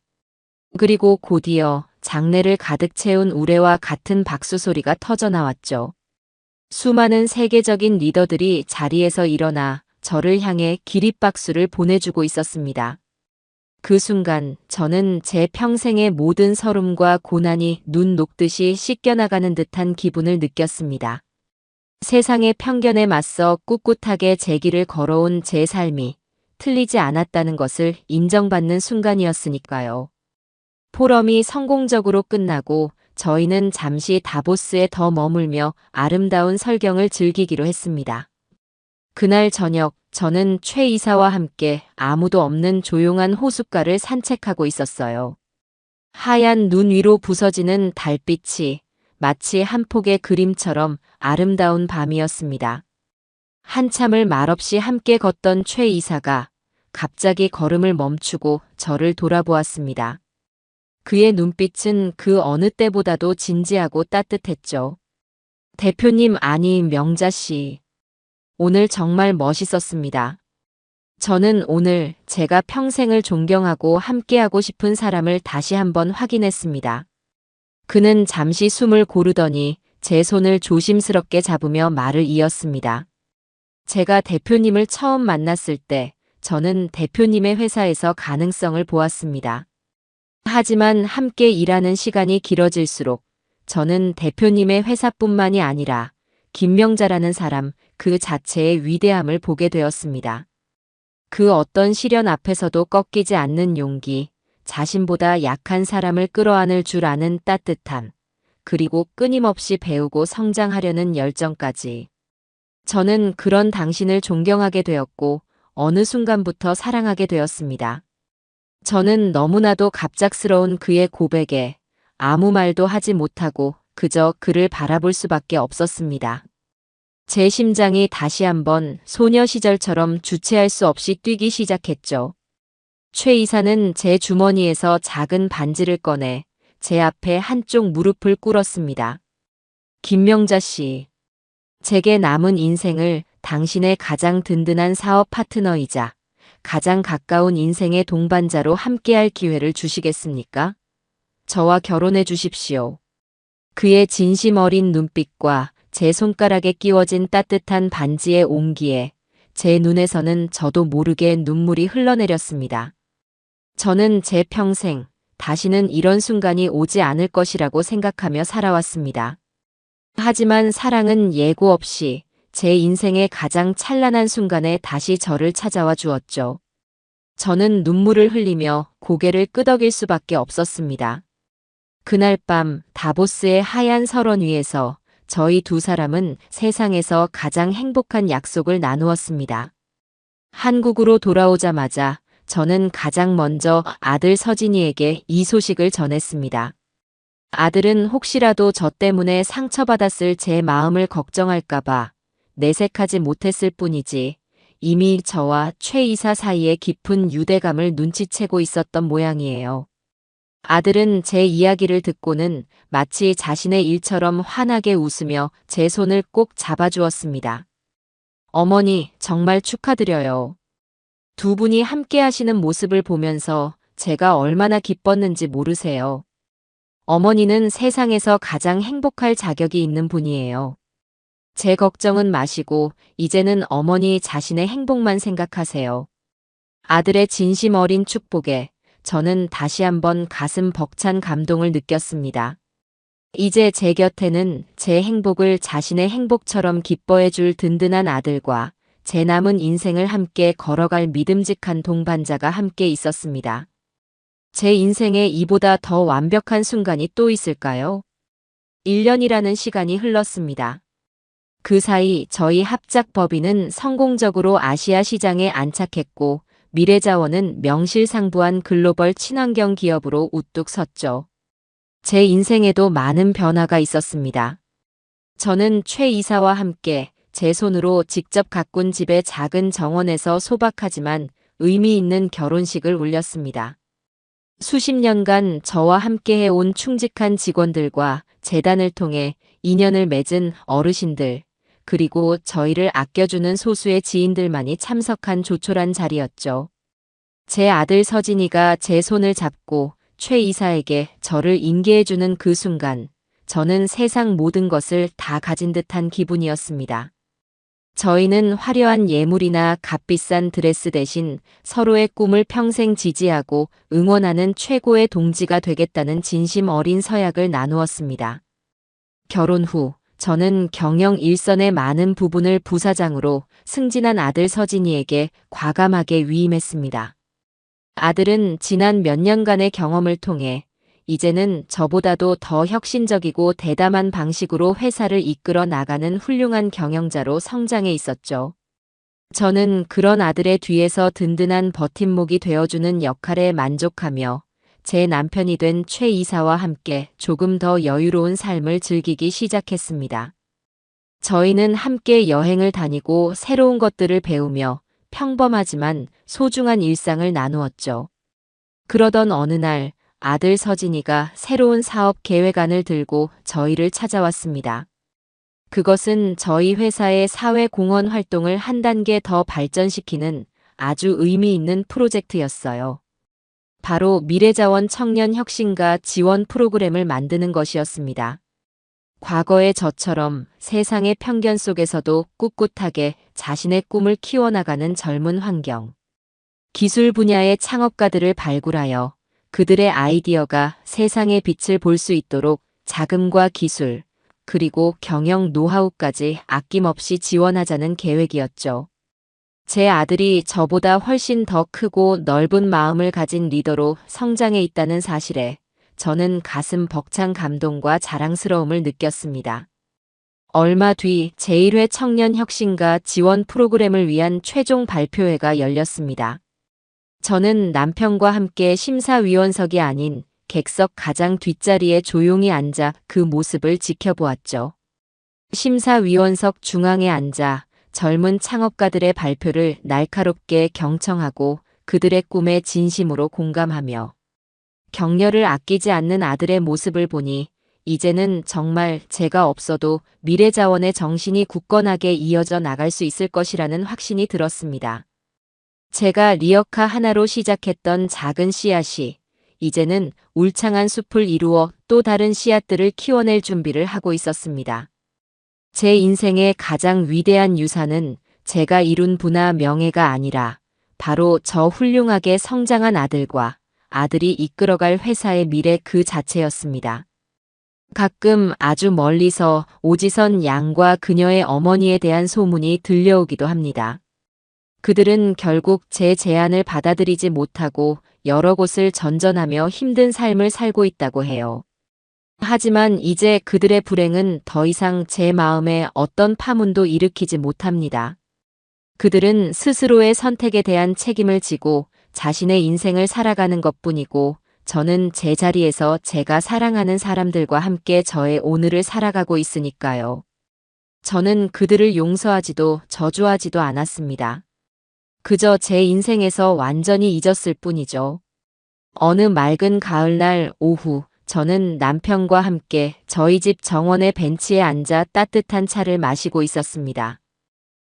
그리고 곧이어 장내를 가득 채운 우레와 같은 박수 소리가 터져나왔죠. 수많은 세계적인 리더들이 자리에서 일어나 저를 향해 기립박수를 보내주고 있었습니다. 그 순간 저는 제 평생의 모든 서름과 고난이 눈 녹듯이 씻겨나가는 듯한 기분을 느꼈습니다. 세상의 편견에 맞서 꿋꿋하게 제 길을 걸어온 제 삶이 틀리지 않았다는 것을 인정받는 순간이었으니까요. 포럼이 성공적으로 끝나고 저희는 잠시 다보스에 더 머물며 아름다운 설경을 즐기기로 했습니다. 그날 저녁 저는 최 이사와 함께 아무도 없는 조용한 호숫가를 산책하고 있었어요. 하얀 눈 위로 부서지는 달빛이 마치 한 폭의 그림처럼 아름다운 밤이었습니다. 한참을 말없이 함께 걷던 최 이사가 갑자기 걸음을 멈추고 저를 돌아보았습니다. 그의 눈빛은 그 어느 때보다도 진지하고 따뜻했죠. 대표님, 아니 명자 씨. 오늘 정말 멋있었습니다. 저는 오늘 제가 평생을 존경하고 함께하고 싶은 사람을 다시 한번 확인했습니다. 그는 잠시 숨을 고르더니 제 손을 조심스럽게 잡으며 말을 이었습니다. 제가 대표님을 처음 만났을 때 저는 대표님의 회사에서 가능성을 보았습니다. 하지만 함께 일하는 시간이 길어질수록 저는 대표님의 회사뿐만이 아니라 김명자라는 사람 그 자체의 위대함을 보게 되었습니다. 그 어떤 시련 앞에서도 꺾이지 않는 용기, 자신보다 약한 사람을 끌어안을 줄 아는 따뜻함, 그리고 끊임없이 배우고 성장하려는 열정까지. 저는 그런 당신을 존경하게 되었고, 어느 순간부터 사랑하게 되었습니다. 저는 너무나도 갑작스러운 그의 고백에 아무 말도 하지 못하고 그저 그를 바라볼 수밖에 없었습니다. 제 심장이 다시 한번 소녀 시절처럼 주체할 수 없이 뛰기 시작했죠. 최 이사는 제 주머니에서 작은 반지를 꺼내 제 앞에 한쪽 무릎을 꿇었습니다. 김명자 씨, 제게 남은 인생을 당신의 가장 든든한 사업 파트너이자 가장 가까운 인생의 동반자로 함께할 기회를 주시겠습니까? 저와 결혼해 주십시오. 그의 진심 어린 눈빛과 제 손가락에 끼워진 따뜻한 반지의 온기에 제 눈에서는 저도 모르게 눈물이 흘러내렸습니다. 저는 제 평생 다시는 이런 순간이 오지 않을 것이라고 생각하며 살아왔습니다. 하지만 사랑은 예고 없이 제 인생의 가장 찬란한 순간에 다시 저를 찾아와 주었죠. 저는 눈물을 흘리며 고개를 끄덕일 수밖에 없었습니다. 그날 밤 다보스의 하얀 설원 위에서 저희 두 사람은 세상에서 가장 행복한 약속을 나누었습니다. 한국으로 돌아오자마자 저는 가장 먼저 아들 서진이에게 이 소식을 전했습니다. 아들은 혹시라도 저 때문에 상처받았을 제 마음을 걱정할까봐 내색하지 못했을 뿐이지 이미 저와 최 이사 사이에 깊은 유대감을 눈치채고 있었던 모양이에요. 아들은 제 이야기를 듣고는 마치 자신의 일처럼 환하게 웃으며 제 손을 꼭 잡아주었습니다. 어머니, 정말 축하드려요. 두 분이 함께 하시는 모습을 보면서 제가 얼마나 기뻤는지 모르세요. 어머니는 세상에서 가장 행복할 자격이 있는 분이에요. 제 걱정은 마시고 이제는 어머니 자신의 행복만 생각하세요. 아들의 진심 어린 축복에 저는 다시 한번 가슴 벅찬 감동을 느꼈습니다. 이제 제 곁에는 제 행복을 자신의 행복처럼 기뻐해 줄 든든한 아들과 제 남은 인생을 함께 걸어갈 믿음직한 동반자가 함께 있었습니다. 제 인생에 이보다 더 완벽한 순간이 또 있을까요? 1년이라는 시간이 흘렀습니다. 그 사이 저희 합작 법인은 성공적으로 아시아 시장에 안착했고 미래자원은 명실상부한 글로벌 친환경 기업으로 우뚝 섰죠. 제 인생에도 많은 변화가 있었습니다. 저는 최 이사와 함께 제 손으로 직접 가꾼 집의 작은 정원에서 소박하지만 의미 있는 결혼식을 올렸습니다. 수십 년간 저와 함께 해온 충직한 직원들과 재단을 통해 인연을 맺은 어르신들, 그리고 저희를 아껴주는 소수의 지인들만이 참석한 조촐한 자리였죠. 제 아들 서진이가 제 손을 잡고 최 이사에게 저를 인계해주는 그 순간, 저는 세상 모든 것을 다 가진 듯한 기분이었습니다. 저희는 화려한 예물이나 값비싼 드레스 대신 서로의 꿈을 평생 지지하고 응원하는 최고의 동지가 되겠다는 진심 어린 서약을 나누었습니다. 결혼 후 저는 경영 일선의 많은 부분을 부사장으로 승진한 아들 서진이에게 과감하게 위임했습니다. 아들은 지난 몇 년간의 경험을 통해 이제는 저보다도 더 혁신적이고 대담한 방식으로 회사를 이끌어 나가는 훌륭한 경영자로 성장해 있었죠. 저는 그런 아들의 뒤에서 든든한 버팀목이 되어주는 역할에 만족하며 제 남편이 된 최 이사와 함께 조금 더 여유로운 삶을 즐기기 시작했습니다. 저희는 함께 여행을 다니고 새로운 것들을 배우며 평범하지만 소중한 일상을 나누었죠. 그러던 어느 날 아들 서진이가 새로운 사업 계획안을 들고 저희를 찾아왔습니다. 그것은 저희 회사의 사회공헌 활동을 한 단계 더 발전시키는 아주 의미 있는 프로젝트였어요. 바로 미래자원 청년 혁신가 지원 프로그램을 만드는 것이었습니다. 과거의 저처럼 세상의 편견 속에서도 꿋꿋하게 자신의 꿈을 키워나가는 젊은 환경. 기술 분야의 창업가들을 발굴하여 그들의 아이디어가 세상의 빛을 볼 수 있도록 자금과 기술, 그리고 경영 노하우까지 아낌없이 지원하자는 계획이었죠. 제 아들이 저보다 훨씬 더 크고 넓은 마음을 가진 리더로 성장해 있다는 사실에 저는 가슴 벅찬 감동과 자랑스러움을 느꼈습니다. 얼마 뒤 제1회 청년혁신가 지원 프로그램을 위한 최종 발표회가 열렸습니다. 저는 남편과 함께 심사위원석이 아닌 객석 가장 뒷자리에 조용히 앉아 그 모습을 지켜보았죠. 심사위원석 중앙에 앉아 젊은 창업가들의 발표를 날카롭게 경청하고 그들의 꿈에 진심으로 공감하며 격려를 아끼지 않는 아들의 모습을 보니 이제는 정말 제가 없어도 미래자원의 정신이 굳건하게 이어져 나갈 수 있을 것이라는 확신이 들었습니다. 제가 리어카 하나로 시작했던 작은 씨앗이 이제는 울창한 숲을 이루어 또 다른 씨앗들을 키워낼 준비를 하고 있었습니다. 제 인생의 가장 위대한 유산은 제가 이룬 부나 명예가 아니라 바로 저 훌륭하게 성장한 아들과 아들이 이끌어갈 회사의 미래 그 자체였습니다. 가끔 아주 멀리서 오지선 양과 그녀의 어머니에 대한 소문이 들려오기도 합니다. 그들은 결국 제 제안을 받아들이지 못하고 여러 곳을 전전하며 힘든 삶을 살고 있다고 해요. 하지만 이제 그들의 불행은 더 이상 제 마음에 어떤 파문도 일으키지 못합니다. 그들은 스스로의 선택에 대한 책임을 지고 자신의 인생을 살아가는 것뿐이고 저는 제 자리에서 제가 사랑하는 사람들과 함께 저의 오늘을 살아가고 있으니까요. 저는 그들을 용서하지도 저주하지도 않았습니다. 그저 제 인생에서 완전히 잊었을 뿐이죠. 어느 맑은 가을날 오후 저는 남편과 함께 저희 집 정원의 벤치에 앉아 따뜻한 차를 마시고 있었습니다.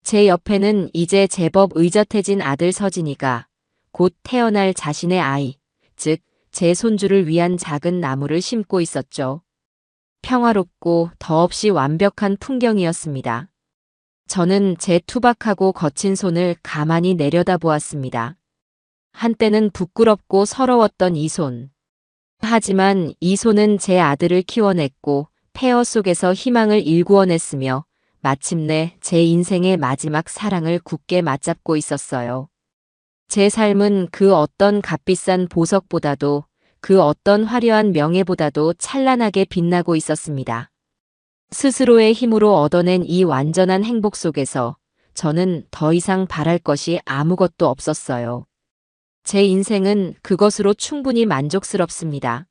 제 옆에는 이제 제법 의젓해진 아들 서진이가 곧 태어날 자신의 아이, 즉 제 손주를 위한 작은 나무를 심고 있었죠. 평화롭고 더없이 완벽한 풍경이었습니다. 저는 제 투박하고 거친 손을 가만히 내려다보았습니다. 한때는 부끄럽고 서러웠던 이 손. 하지만 이 손은 제 아들을 키워냈고 폐허 속에서 희망을 일구어냈으며 마침내 제 인생의 마지막 사랑을 굳게 맞잡고 있었어요. 제 삶은 그 어떤 값비싼 보석보다도 그 어떤 화려한 명예보다도 찬란하게 빛나고 있었습니다. 스스로의 힘으로 얻어낸 이 완전한 행복 속에서 저는 더 이상 바랄 것이 아무것도 없었어요. 제 인생은 그것으로 충분히 만족스럽습니다.